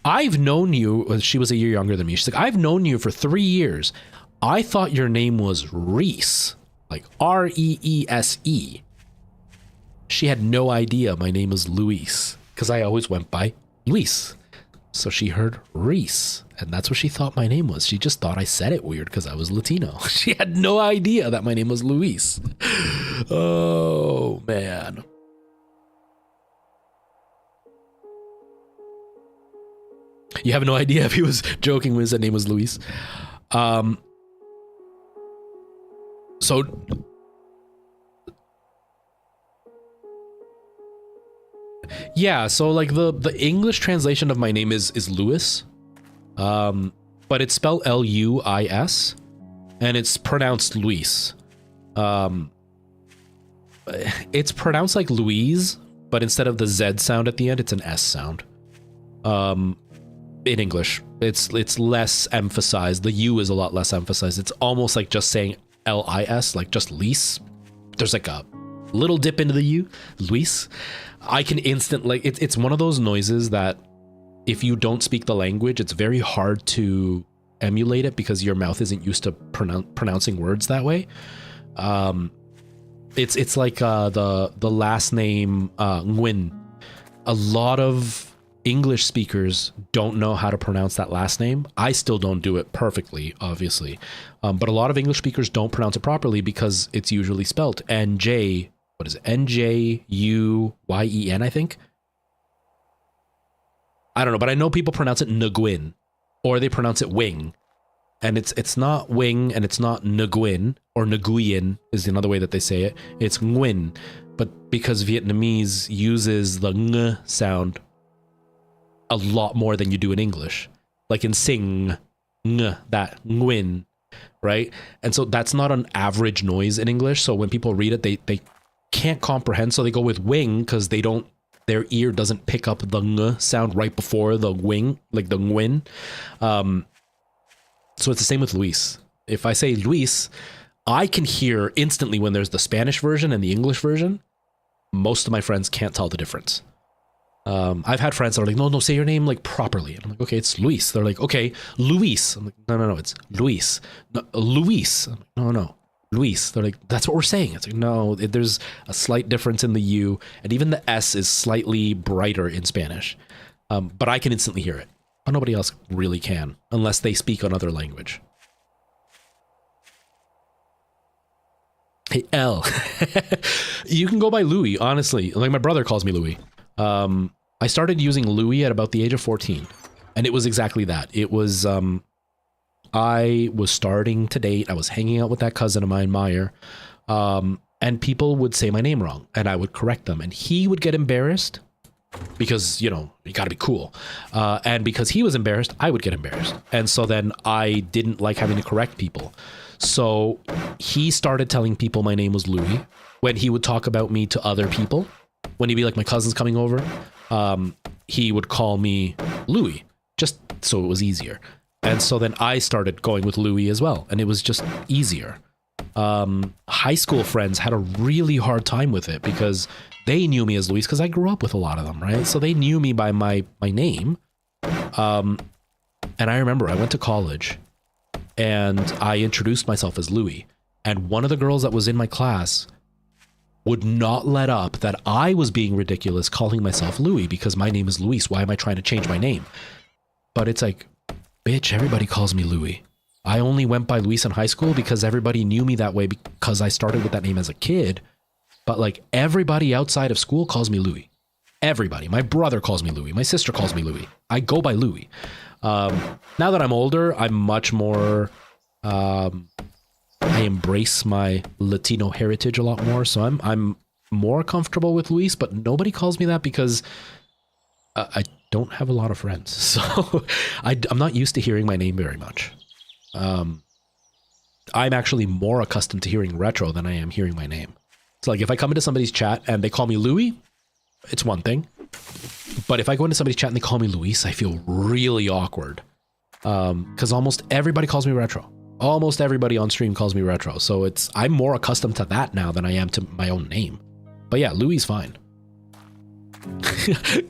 "I've known you." She was a year younger than me. She's like, "I've known you for 3 years. I thought your name was Reese, like Reese." She had no idea my name was Luis because I always went by Luis. So she heard Reese, and that's what she thought my name was. She just thought I said it weird because I was Latino. She had no idea that my name was Luis. Oh, man. You have no idea if he was joking when his name was Luis. Yeah, so like the English translation of my name is Louis, but it's spelled Luis, and it's pronounced Luis. It's pronounced like Louise, but instead of the Z sound at the end, it's an S sound. In English, it's less emphasized. The U is a lot less emphasized. It's almost like just saying Lis, like just Lise. There's like a little dip into the U, Luis. I can instantly, it's one of those noises that if you don't speak the language, it's very hard to emulate it because your mouth isn't used to pronouncing words that way. It's like the last name Nguyen. A lot of English speakers don't know how to pronounce that last name. I still don't do it perfectly, obviously. But a lot of English speakers don't pronounce it properly because it's usually spelt NJ. What is it? Njuyen, I think. I don't know, but I know people pronounce it Nguyen, or they pronounce it Wing. And it's not Wing, and it's not Nguyen, or Nguyen is another way that they say it. It's Nguyen. But because Vietnamese uses the ng sound a lot more than you do in English. Like in sing, ng, that Nguyen, right? And so that's not an average noise in English. So when people read it, they can't comprehend, so they go with wing because their ear doesn't pick up the ng sound right before the wing, like the Nguyen. So it's the same with Luis. If I say Luis, I can hear instantly when there's the Spanish version and the English version. Most of my friends can't tell the difference. I've had friends that are like, no, say your name like properly. And I'm like, okay, it's Luis. They're like, okay, Luis. I'm like, no, it's Luis. No, Luis. I'm like, no. Luis. They're like, that's what we're saying. It's like, no, there's a slight difference in the U, and even the S is slightly brighter in Spanish. But I can instantly hear it. But nobody else really can, unless they speak another language. Hey, L. You can go by Louis, honestly. Like my brother calls me Louis. I started using Louis at about the age of 14. And it was exactly that. It was, I was starting to date. I was hanging out with that cousin of mine, Meyer. And people would say my name wrong and I would correct them. And he would get embarrassed because, you know, you got to be cool. And because he was embarrassed, I would get embarrassed. And so then I didn't like having to correct people. So he started telling people my name was Louis when he would talk about me to other people. When he'd be like, my cousin's coming over, he would call me Louis just so it was easier. And so then I started going with Louis as well. And it was just easier. High school friends had a really hard time with it because they knew me as Louis because I grew up with a lot of them, right? So they knew me by my name. And I remember I went to college and I introduced myself as Louis. And one of the girls that was in my class would not let up that I was being ridiculous calling myself Louis because my name is Luis. Why am I trying to change my name? But it's like, bitch, everybody calls me Louis. I only went by Luis in high school because everybody knew me that way because I started with that name as a kid. But like everybody outside of school calls me Louis. Everybody. My brother calls me Louis. My sister calls me Louis. I go by Louis. Now that I'm older, I'm much more, I embrace my Latino heritage a lot more. So I'm more comfortable with Luis, but nobody calls me that because I don't have a lot of friends. So I'm not used to hearing my name very much. I'm actually more accustomed to hearing retro than I am hearing my name. So like if I come into somebody's chat and they call me Louis, it's one thing. But if I go into somebody's chat and they call me Luis, I feel really awkward. Because almost everybody calls me retro. Almost everybody on stream calls me retro. So I'm more accustomed to that now than I am to my own name. But yeah, Louis is fine.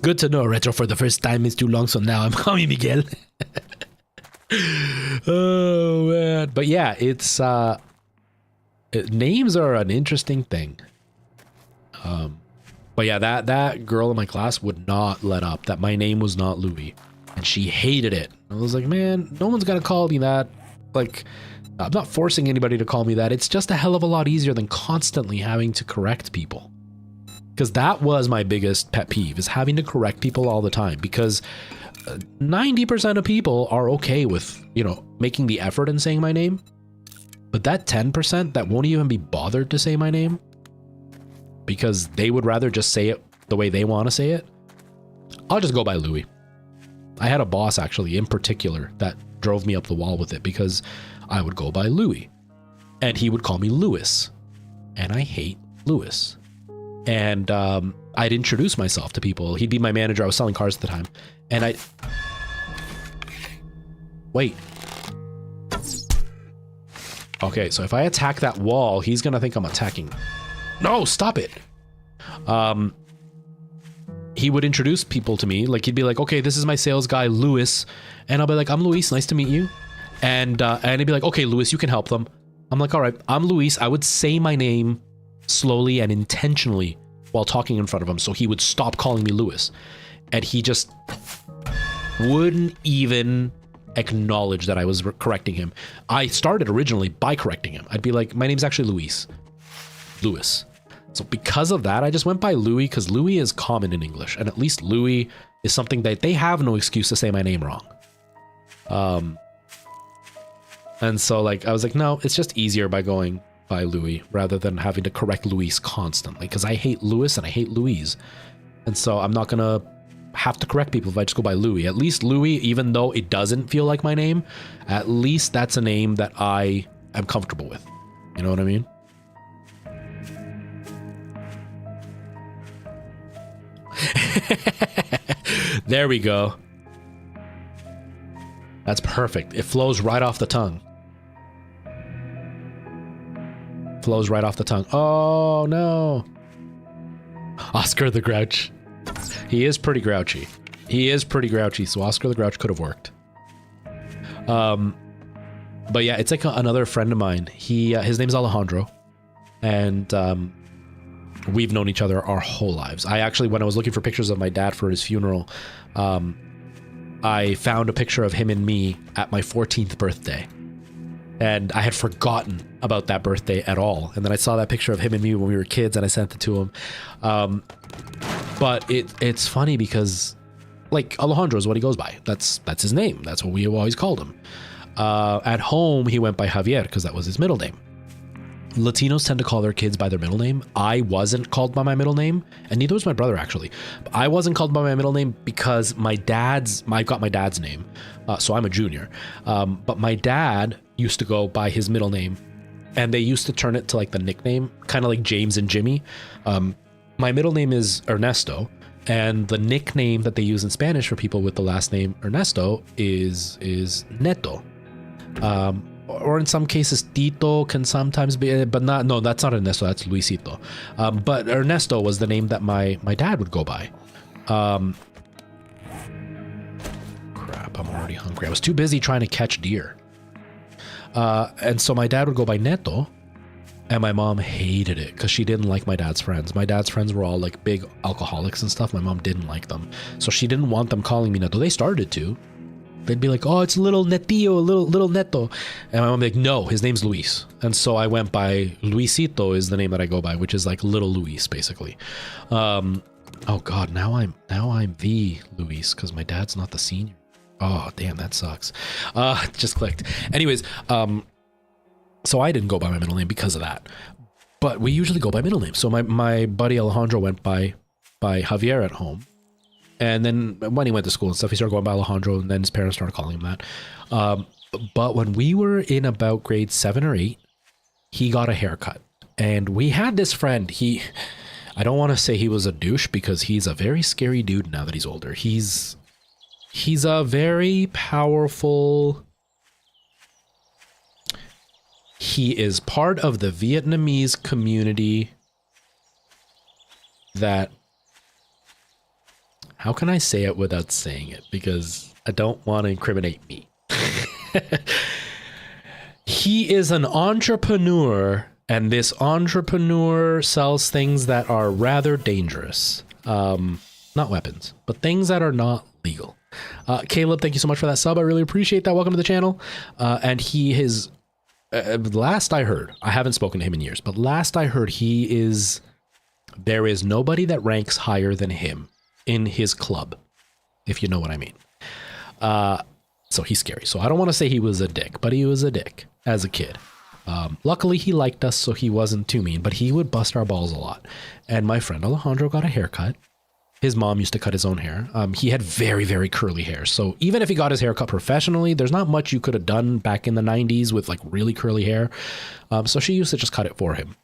Good to know, retro for the first time is too long, so now I'm calling Miguel. Oh man. But yeah, it's names are an interesting thing. But yeah, that girl in my class would not let up that my name was not Louis, and she hated it. I was like, man, no one's gonna call me that. Like, I'm not forcing anybody to call me that. It's just a hell of a lot easier than constantly having to correct people. Because that was my biggest pet peeve, is having to correct people all the time. Because 90% of people are okay with, you know, making the effort and saying my name. But that 10% that won't even be bothered to say my name because they would rather just say it the way they want to say it, I'll just go by Louis. I had a boss actually in particular that drove me up the wall with it because I would go by Louis and he would call me Louis, and I hate Louis. And I'd introduce myself to people. He'd be my manager. I was selling cars at the time. And wait. Okay, so if I attack that wall, he's going to think I'm attacking. No, stop it. He would introduce people to me. Like, he'd be like, okay, this is my sales guy, Louis. And I'll be like, I'm Luis. Nice to meet you. And he'd be like, okay, Louis, you can help them. I'm like, all right, I'm Luis. I would say my name slowly and intentionally while talking in front of him, so he would stop calling me Louis. And he just wouldn't even acknowledge that I was correcting him. I started originally by correcting him. I'd be like, my name's actually Louis. So because of that, I just went by Louis because Louis is common in English, and at least Louis is something that they have no excuse to say my name wrong. And so like I was like, no, it's just easier by going by Louis rather than having to correct Luis constantly, because I hate Louis and I hate Louise. And so I'm not gonna have to correct people if I just go by Louis. At least Louis, even though it doesn't feel like my name, at least that's a name that I am comfortable with. You know what I mean? There we go. That's perfect. It flows right off the tongue. Flows right off the tongue. Oh no. Oscar the Grouch. He is pretty grouchy. So Oscar the Grouch could have worked. But yeah, it's like another friend of mine. His name's Alejandro, and we've known each other our whole lives. I actually, when I was looking for pictures of my dad for his funeral, I found a picture of him and me at my 14th birthday. And I had forgotten about that birthday at all. And then I saw that picture of him and me when we were kids, and I sent it to him. But it's funny because like Alejandro is what he goes by. That's his name. That's what we always called him. At home, he went by Javier because that was his middle name. Latinos tend to call their kids by their middle name. I wasn't called by my middle name, and neither was my brother, actually. I wasn't called by my middle name because I got my dad's name, so I'm a junior. But my dad used to go by his middle name, and they used to turn it to like the nickname, kind of like James and Jimmy. My middle name is Ernesto, and the nickname that they use in Spanish for people with the last name Ernesto is Neto. Or in some cases, Tito can sometimes be, but no, that's not Ernesto, that's Luisito. But Ernesto was the name that my dad would go by. Crap, I'm already hungry. I was too busy trying to catch deer. And so my dad would go by Neto, and my mom hated it because she didn't like my dad's friends. My dad's friends were all like big alcoholics and stuff. My mom didn't like them. So she didn't want them calling me Neto. They started to. They'd be like, oh, it's little Netillo, little Neto. And my mom would be like, no, his name's Luis. And so I went by Luisito is the name that I go by, which is like little Luis, basically. Oh God, now I'm the Luis because my dad's not the senior. Oh, damn, that sucks. Just clicked. Anyways, so I didn't go by my middle name because of that. But we usually go by middle names. So my buddy Alejandro went by Javier at home. And then when he went to school and stuff, he started going by Alejandro, and then his parents started calling him that. But when we were in about grade 7 or 8, he got a haircut. And we had this friend. I don't want to say he was a douche because he's a very scary dude now that he's older. He's a very powerful... He is part of the Vietnamese community that... How can I say it without saying it? Because I don't want to incriminate me. He is an entrepreneur, and this entrepreneur sells things that are rather dangerous. Not weapons, but things that are not legal. Caleb, thank you so much for that sub. I really appreciate that. Welcome to the channel. And he is, last I heard, I haven't spoken to him in years, but last I heard there is nobody that ranks higher than him in his club, if you know what I mean. So he's scary. So I don't want to say he was a dick, but he was a dick as a kid. Luckily he liked us, so he wasn't too mean, but he would bust our balls a lot. And my friend Alejandro got a haircut. His mom used to cut his own hair. He had very, very curly hair. So even if he got his hair cut professionally, there's not much you could have done back in the 90s with like really curly hair. So she used to just cut it for him.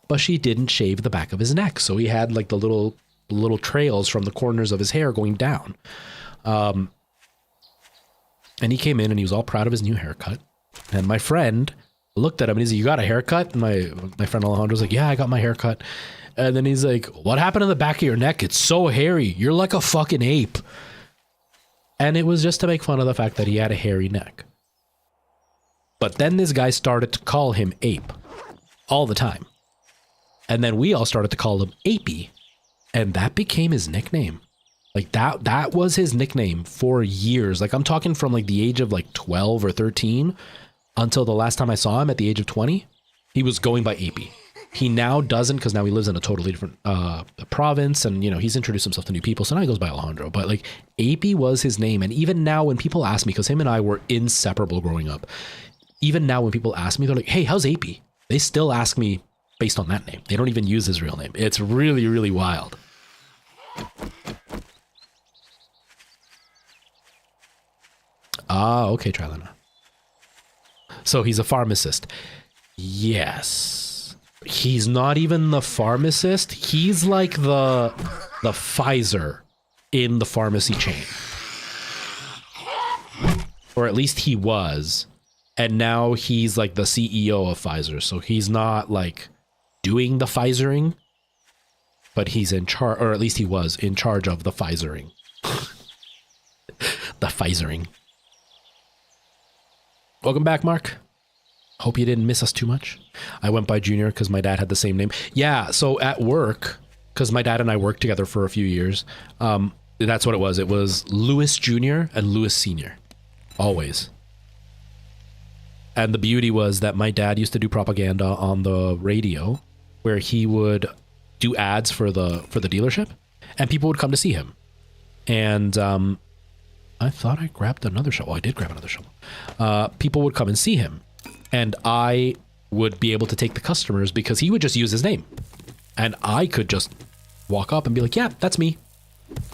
But she didn't shave the back of his neck. So he had like the little trails from the corners of his hair going down. And he came in and he was all proud of his new haircut. And my friend looked at him and he's like, you got a haircut? And my friend Alejandro's like, yeah, I got my haircut. And then he's like, what happened to the back of your neck? It's so hairy. You're like a fucking ape. And it was just to make fun of the fact that he had a hairy neck. But then this guy started to call him ape all the time. And then we all started to call him Apey. And that became his nickname. Like that was his nickname for years. Like I'm talking from like the age of like 12 or 13 until the last time I saw him at the age of 20, he was going by Apey. He now doesn't, because now he lives in a totally different province, and you know, he's introduced himself to new people, so now he goes by Alejandro. But like Apey was his name. And even now when people ask me, because him and I were inseparable growing up, even now when people ask me, they're like, hey, how's Apey? They still ask me based on that name. They don't even use his real name. It's really, really wild. Ah, okay, Trilana. So he's a pharmacist. Yes. He's not even the pharmacist. He's like the Pfizer in the pharmacy chain. Or at least he was. And now he's like the CEO of Pfizer. So he's not like doing the Pfizering, but he's in charge, or at least he was in charge of the Pfizering. The Pfizering. Welcome back, Mark. Hope you didn't miss us too much. I went by Junior because my dad had the same name. Yeah, so at work, because my dad and I worked together for a few years, that's what it was. It was Louis Jr. and Louis Sr. Always. And the beauty was that my dad used to do propaganda on the radio where he would do ads for the dealership, and people would come to see him. And I thought I grabbed another shovel. Oh, I did grab another shovel. People would come and see him. And I would be able to take the customers because he would just use his name. And I could just walk up and be like, yeah, that's me.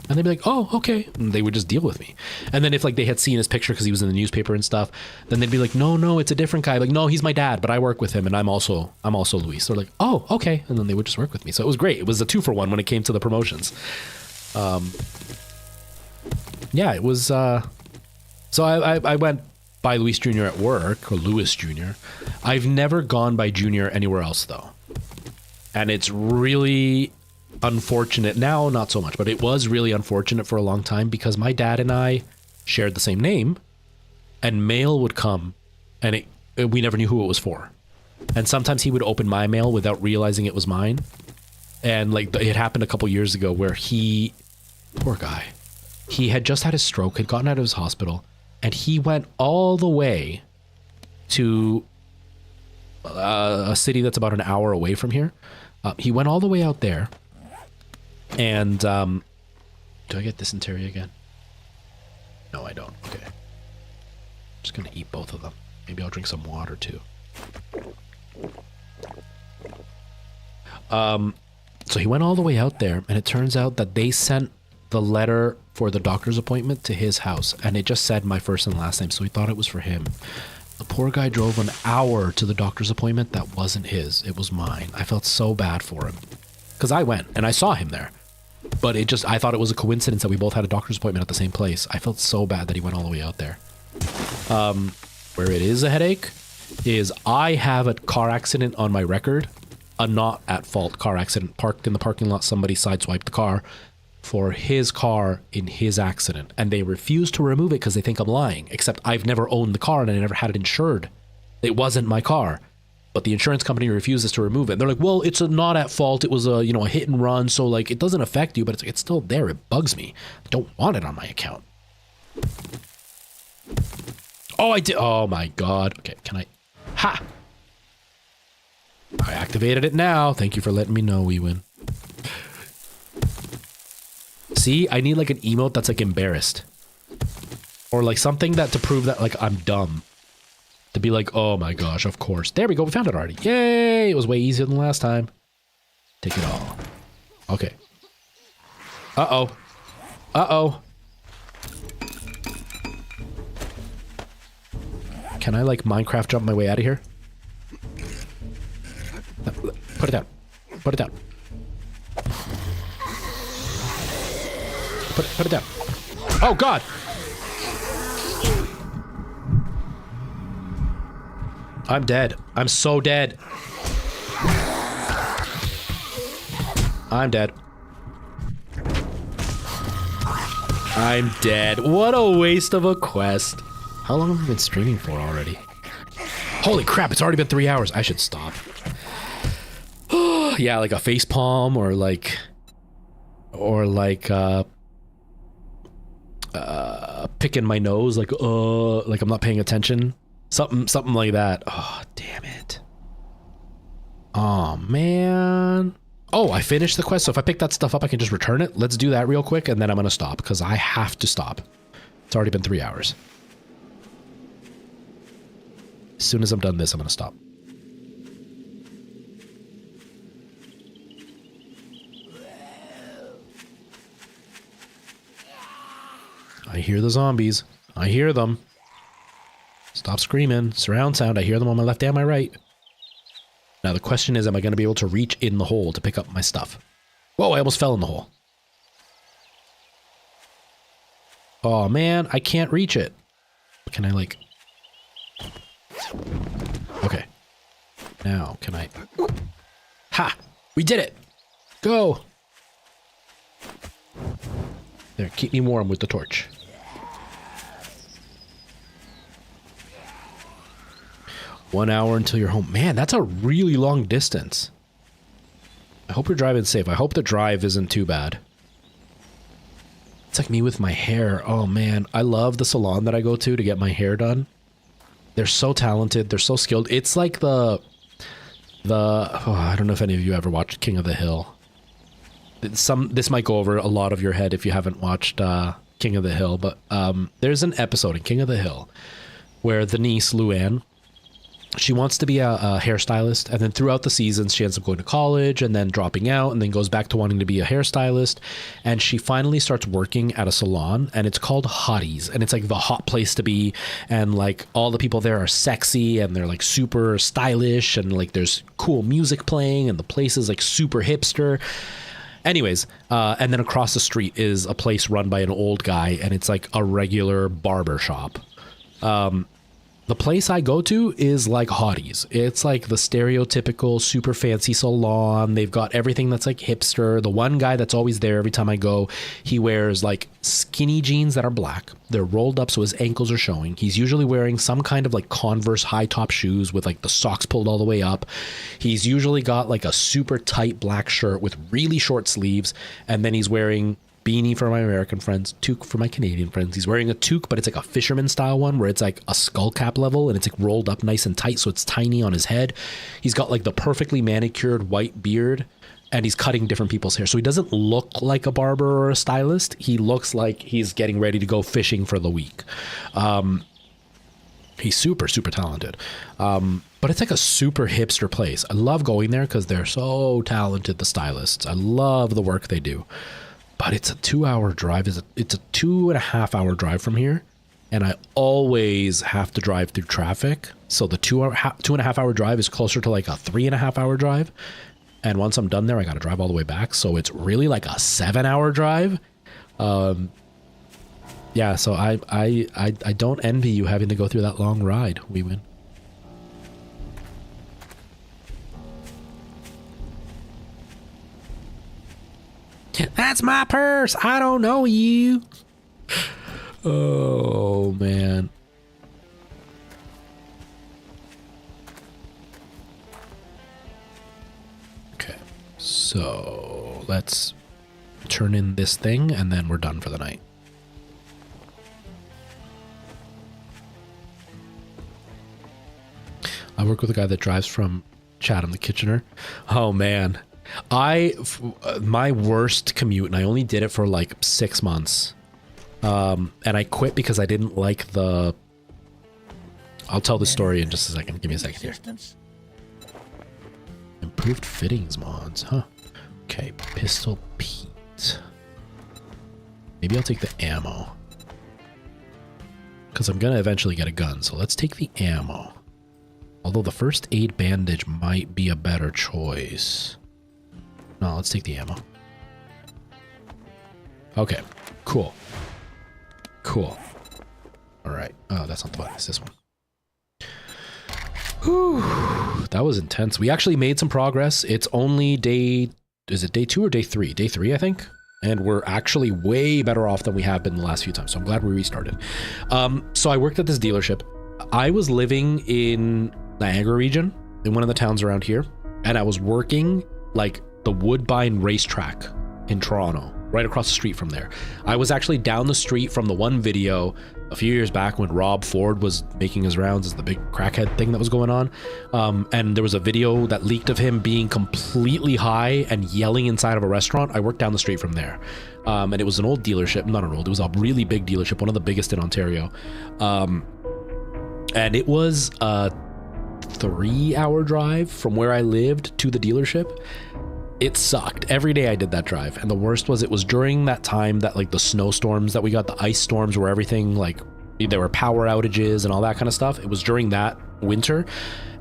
And they'd be like, oh, okay. And they would just deal with me. And then if like they had seen his picture because he was in the newspaper and stuff, then they'd be like, no, it's a different guy. Like, no, he's my dad, but I work with him and I'm also Luis. So they're like, oh, okay. And then they would just work with me. So it was great. It was a 2-for-1 when it came to the promotions. Yeah, it was, so I went by Luis Jr. at work, or Luis Jr. I've never gone by Jr. anywhere else though. And it's really unfortunate now, not so much, but it was really unfortunate for a long time because my dad and I shared the same name and mail would come and we never knew who it was for. And sometimes he would open my mail without realizing it was mine. And like it happened a couple years ago where poor guy, he had just had a stroke, had gotten out of his hospital, and he went all the way to a city that's about an hour away from here. He went all the way out there. And do I get dysentery again? No, I don't. Okay. Just gonna eat both of them. Maybe I'll drink some water too. So he went all the way out there, and it turns out that they sent the letter for the doctor's appointment to his house, and it just said my first and last name, so he thought it was for him. The poor guy drove an hour to the doctor's appointment that wasn't his. It was mine. I felt so bad for him. Because I went, and I saw him there. But I thought it was a coincidence that we both had a doctor's appointment at the same place. I felt so bad that he went all the way out there. Where it is a headache is I have a car accident on my record. A not at fault car accident. Parked in the parking lot, somebody sideswiped the car for his car in his accident. And they refuse to remove it because they think I'm lying. Except I've never owned the car and I never had it insured. It wasn't my car. But the insurance company refuses to remove it. And they're like, well, it's not at fault. It was a hit and run. So like, it doesn't affect you, but it's still there. It bugs me. I don't want it on my account. Oh, I did. Oh my God. Okay. Can I? Ha! I activated it now. Thank you for letting me know, Ewin. See, I need like an emote that's like embarrassed. Or like something to prove that like I'm dumb. To be like, oh my gosh, of course. There we go, we found it already. Yay! It was way easier than last time. Take it all. Okay. Uh-oh. Uh-oh. Can I like Minecraft jump my way out of here? Put it down. Put it down. Put it down. Oh God! I'm dead. I'm so dead. I'm dead. I'm dead. What a waste of a quest. How long have we been streaming for already? Holy crap, it's already been 3 hours. I should stop. Yeah, like a face palm or like picking my nose like I'm not paying attention. Something like that. Oh, damn it. Oh, man. Oh, I finished the quest. So if I pick that stuff up, I can just return it. Let's do that real quick, and then I'm going to stop, because I have to stop. It's already been 3 hours. As soon as I'm done this, I'm going to stop. I hear the zombies. I hear them. Stop screaming. Surround sound. I hear them on my left and my right. Now the question is, am I going to be able to reach in the hole to pick up my stuff? Whoa, I almost fell in the hole. Oh man, I can't reach it. Can I like... Okay. Now, can I... Ha! We did it! Go! There, keep me warm with the torch. One hour until you're home. Man, that's a really long distance. I hope you're driving safe. I hope the drive isn't too bad. It's like me with my hair. Oh man, I love the salon that I go to get my hair done. They're so talented. They're so skilled. It's like I don't know if any of you ever watched King of the Hill. this might go over a lot of your head if you haven't watched King of the Hill, but there's an episode in King of the Hill where the niece, Luann, she wants to be a hairstylist, and then throughout the seasons she ends up going to college and then dropping out and then goes back to wanting to be a hairstylist, and she finally starts working at a salon, and it's called Hotties, and it's like the hot place to be, and like all the people there are sexy and they're like super stylish, and like there's cool music playing and the place is like super hipster. Anyways, and then across the street is a place run by an old guy, and it's like a regular barber shop. The place I go to is like Hotties. It's like the stereotypical super fancy salon. They've got everything that's like hipster. The one guy that's always there every time I go, he wears like skinny jeans that are black. They're rolled up so his ankles are showing. He's usually wearing some kind of like Converse high top shoes with like the socks pulled all the way up. He's usually got like a super tight black shirt with really short sleeves, and then he's wearing beanie for my American friends, toque for my Canadian friends. He's wearing a toque, but it's like a fisherman style one where it's like a skull cap level and it's like rolled up nice and tight so it's tiny on his head. He's got like the perfectly manicured white beard, and he's cutting different people's hair. So he doesn't look like a barber or a stylist. He looks like he's getting ready to go fishing for the week. He's super, super talented. But it's like a super hipster place. I love going there because they're so talented, the stylists. I love the work they do. But it's a 2-hour drive. It's a 2.5-hour drive from here, and I always have to drive through traffic. So the 2.5-hour drive is closer to like a 3.5-hour drive. And once I'm done there, I got to drive all the way back. So it's really like a 7-hour drive. Yeah. So I don't envy you having to go through that long ride. We win. That's my purse. I don't know you. Oh, man. Okay. So let's turn in this thing and then we're done for the night. I work with a guy that drives from Chatham to Kitchener. Oh, man. My worst commute, and I only did it for like 6 months, and I quit because I didn't like the... I'll tell the story in just a second. Give me a second here. Improved fittings mods, huh? Okay, Pistol Pete. Maybe I'll take the ammo, because I'm gonna eventually get a gun, so let's take the ammo. Although the first aid bandage might be a better choice. No, let's take the ammo. Okay, cool. Cool. All right. Oh, that's not the button. It's this one. Whew. That was intense. We actually made some progress. It's only day... Is it day 2 or day 3? Day 3, I think. And we're actually way better off than we have been the last few times. So I'm glad we restarted. So I worked at this dealership. I was living in Niagara region, in one of the towns around here. And I was working like the Woodbine racetrack in Toronto, right across the street from there. I was actually down the street from the one video a few years back when Rob Ford was making his rounds as the big crackhead thing that was going on. And there was a video that leaked of him being completely high and yelling inside of a restaurant. I worked down the street from there. And it was an old dealership, not an old, it was a really big dealership, one of the biggest in Ontario. And it was a 3-hour drive from where I lived to the dealership. It sucked. Every day I did that drive. And the worst was it was during that time that like the snowstorms that we got, the ice storms where everything like there were power outages and all that kind of stuff. It was during that winter.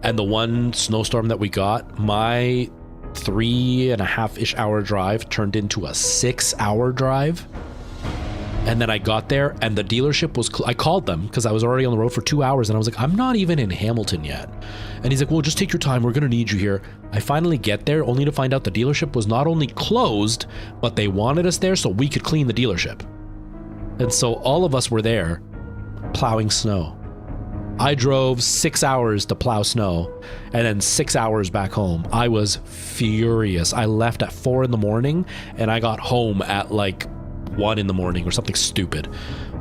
And the one snowstorm that we got, my 3.5-ish hour drive turned into a 6-hour drive. And then I got there and the dealership was, I called them because I was already on the road for 2 hours and I was like, I'm not even in Hamilton yet. And he's like, well, just take your time. We're going to need you here. I finally get there only to find out the dealership was not only closed, but they wanted us there so we could clean the dealership. And so all of us were there plowing snow. I drove 6 hours to plow snow and then 6 hours back home. I was furious. I left at 4 in the morning and I got home at like 1 in the morning or something stupid.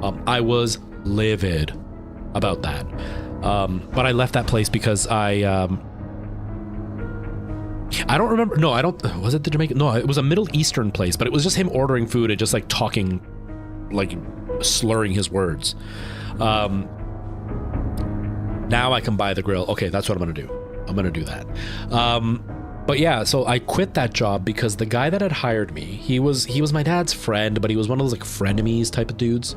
I was livid about that. But I left that place because I I don't remember. No, I don't. Was it the Jamaican? No, it was a Middle Eastern place, but it was just him ordering food and just like talking, like slurring his words. Now I can buy the grill. Okay, that's what I'm going to do. I'm going to do that. But yeah, so I quit that job because the guy that had hired me, he was my dad's friend, but he was one of those like frenemies type of dudes.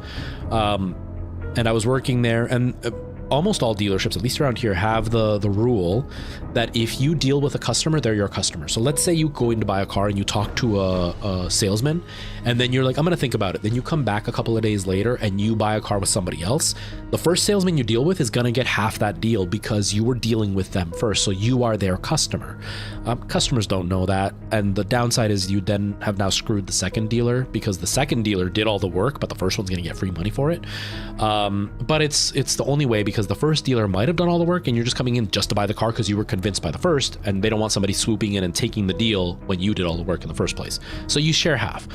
And I was working there, and almost all dealerships, at least around here, have the rule that if you deal with a customer, they're your customer. So let's say you go in to buy a car and you talk to a salesman, and then you're like, I'm going to think about it. Then you come back a couple of days later and you buy a car with somebody else. The first salesman you deal with is going to get half that deal because you were dealing with them first. So you are their customer. Customers don't know that. And the downside is you then have now screwed the second dealer because the second dealer did all the work, but the first one's going to get free money for it. But it's the only way, because the first dealer might have done all the work and you're just coming in just to buy the car because you were convinced by the first, and they don't want somebody swooping in and taking the deal when you did all the work in the first place. So you share half.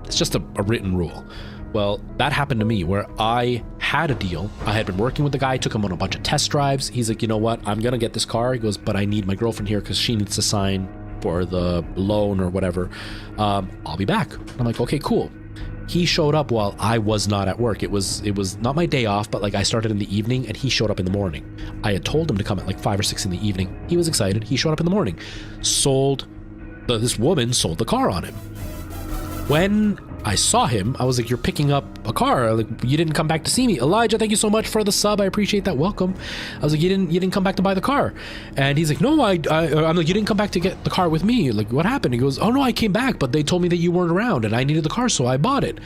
It's just a written rule. Well, that happened to me where I had a deal. I had been working with the guy, took him on a bunch of test drives. He's like, you know what? I'm going to get this car. He goes, but I need my girlfriend here because she needs to sign for the loan or whatever. I'll be back. I'm like, okay, cool. He showed up while I was not at work. It was not my day off, but like I started in the evening and he showed up in the morning. I had told him to come at like 5 or 6 in the evening. He was excited. He showed up in the morning. This woman sold the car on him. When I saw him, I was like, you're picking up a car. Like, you didn't come back to see me. Elijah, thank you so much for the sub. I appreciate that. Welcome. I was like, you didn't come back to buy the car. And he's like, no, I'm like, you didn't come back to get the car with me. Like, what happened? He goes, oh no, I came back, but they told me that you weren't around and I needed the car, so I bought it.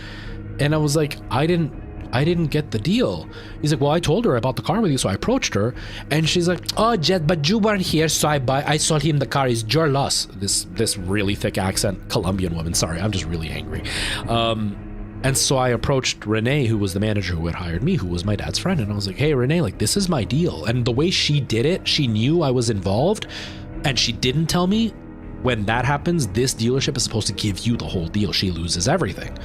And I was like, I didn't get the deal. He's like, well, I told her I bought the car with you, so I approached her, and she's like, oh, Jet, but you weren't here, so I sold him the car. It's your loss. This really thick accent Colombian woman. Sorry, I'm just really angry. And so I approached Renee, who was the manager who had hired me, who was my dad's friend, and I was like, hey, Renee, like, this is my deal. And the way she did it, she knew I was involved, and she didn't tell me. When that happens, this dealership is supposed to give you the whole deal. She loses everything.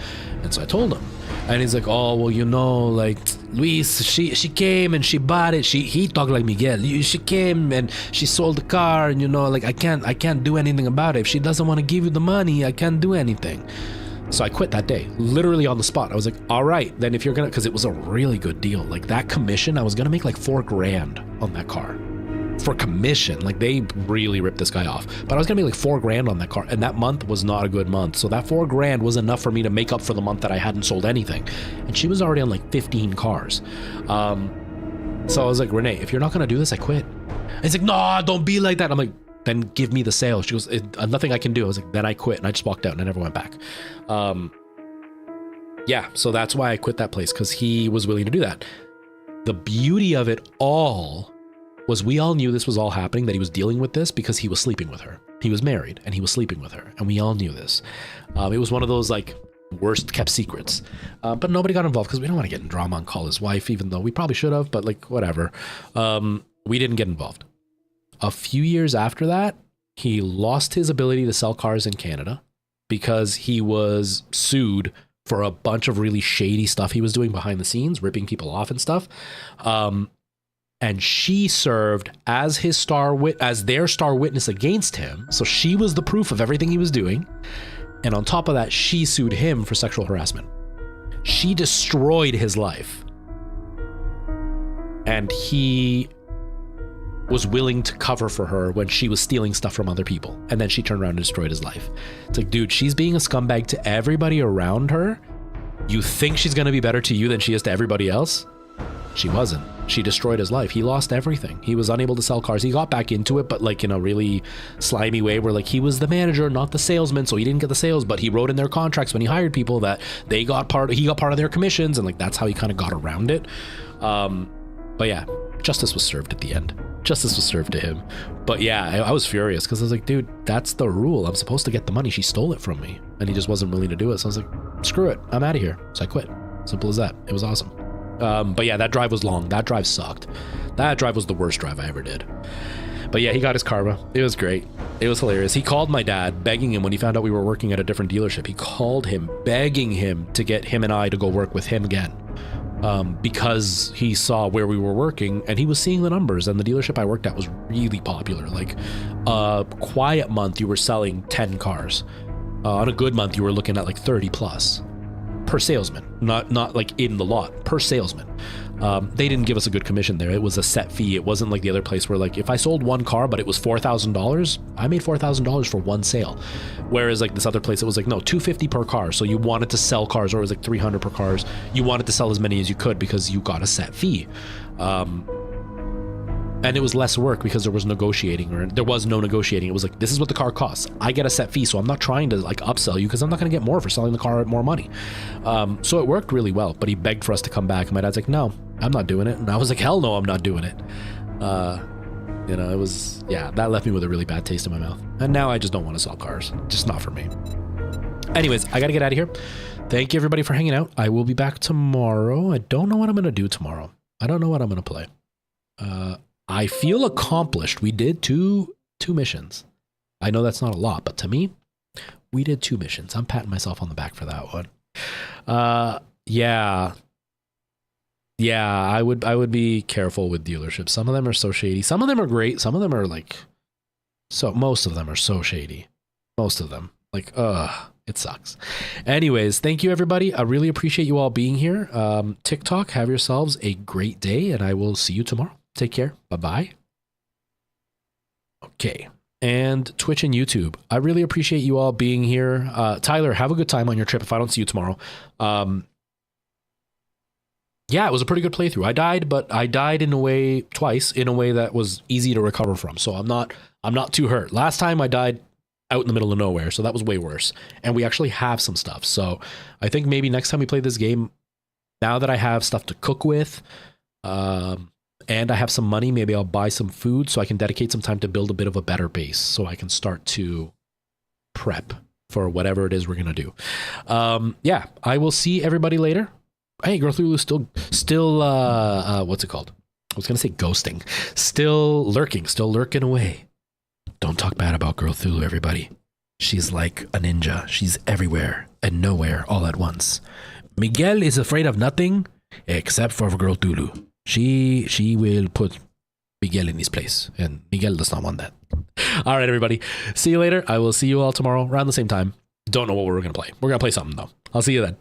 And so I told him. And he's like, oh, well, you know, like, Luis, she came and she bought it. He talked like Miguel. She came and she sold the car, and, you know, like, I can't do anything about it. If she doesn't want to give you the money, I can't do anything. So I quit that day, literally on the spot. I was like, all right, then if you're going to, because it was a really good deal. Like, that commission, I was going to make like $4,000 on that car. For commission. Like, they really ripped this guy off, but I was gonna make like $4,000 on that car, and that month was not a good month. So that $4,000 was enough for me to make up for the month that I hadn't sold anything, and she was already on like 15 cars. So I was like, Renee, if you're not gonna do this, I quit. And he's like, no, don't be like that. I'm like, then give me the sale. She goes, nothing I can do. I was like, then I quit, and I just walked out and I never went back. Yeah, so that's why I quit that place, because he was willing to do that. The beauty of it all was we all knew this was all happening, that he was dealing with this because he was sleeping with her. He was married and he was sleeping with her, and we all knew this. It was one of those like worst kept secrets, but nobody got involved because we don't want to get in drama and call his wife, even though we probably should have, but like, whatever. We didn't get involved. A few years after that, he lost his ability to sell cars in Canada because he was sued for a bunch of really shady stuff he was doing behind the scenes, ripping people off and stuff. And she served as their star witness against him. So she was the proof of everything he was doing. And on top of that, she sued him for sexual harassment. She destroyed his life. And he was willing to cover for her when she was stealing stuff from other people. And then she turned around and destroyed his life. It's like, dude, she's being a scumbag to everybody around her. You think she's going to be better to you than she is to everybody else? She wasn't. She destroyed his life. He lost everything. He was unable to sell cars. He got back into it, but like in a really slimy way where like he was the manager, not the salesman, so he didn't get the sales, but he wrote in their contracts when he hired people that he got part of their commissions, and like that's how he kind of got around it. But yeah, justice was served at the end. Justice was served to him. But yeah, I was furious because I was like, dude, that's the rule. I'm supposed to get the money. She stole it from me, and he just wasn't willing to do it. So I was like, screw it. I'm out of here. So I quit. Simple as that. It was awesome. But yeah, that drive was long. That drive sucked. That drive was the worst drive I ever did. But yeah, he got his karma. It was great. It was hilarious. He called my dad, begging him when he found out we were working at a different dealership. He called him, begging him to get him and I to go work with him again. because he saw where we were working and he was seeing the numbers, and the dealership I worked at was really popular. Like a quiet month, you were selling 10 cars. On a good month, you were looking at like 30 plus per salesman, not like in the lot, per salesman. They didn't give us a good commission there. It was a set fee. It wasn't like the other place where like if I sold one car but it was $4,000, I made $4,000 for one sale. Whereas like this other place, it was like no, $250 per car. So you wanted to sell cars, or it was like $300 per cars. You wanted to sell as many as you could because you got a set fee. And it was less work because there was negotiating, or there was no negotiating. It was like, this is what the car costs. I get a set fee, so I'm not trying to like upsell you because I'm not going to get more for selling the car at more money. So it worked really well, but he begged for us to come back. And my dad's like, no, I'm not doing it. And I was like, hell no, I'm not doing it. You know, it was, yeah, that left me with a really bad taste in my mouth. And now I just don't want to sell cars. Just not for me. Anyways, I got to get out of here. Thank you everybody for hanging out. I will be back tomorrow. I don't know what I'm going to do tomorrow. I don't know what I'm going to play. I feel accomplished. We did two missions. I know that's not a lot, but to me, we did 2 missions. I'm patting myself on the back for that one. Yeah, I would be careful with dealerships. Some of them are so shady. Some of them are great. Some of them are like, so most of them are so shady. Most of them, like, it sucks. Anyways, thank you everybody. I really appreciate you all being here. TikTok, have yourselves a great day, and I will see you tomorrow. Take care. Bye-bye. Okay. And Twitch and YouTube. I really appreciate you all being here. Tyler, have a good time on your trip if I don't see you tomorrow. Yeah, it was a pretty good playthrough. I died, but I died in a way twice in a way that was easy to recover from. So I'm not too hurt. Last time I died out in the middle of nowhere, so that was way worse. And we actually have some stuff. So I think maybe next time we play this game, now that I have stuff to cook with, and I have some money, maybe I'll buy some food so I can dedicate some time to build a bit of a better base so I can start to prep for whatever it is we're going to do. Yeah, I will see everybody later. Hey, Girl Thulu still, what's it called? I was going to say ghosting. Still lurking away. Don't talk bad about Girl Thulu, everybody. She's like a ninja. She's everywhere and nowhere all at once. Miguel is afraid of nothing except for Girl Thulu. She will put Miguel in his place, and Miguel does not want that. All right, everybody. See you later. I will see you all tomorrow around the same time. Don't know what we're going to play. We're going to play something, though. I'll see you then.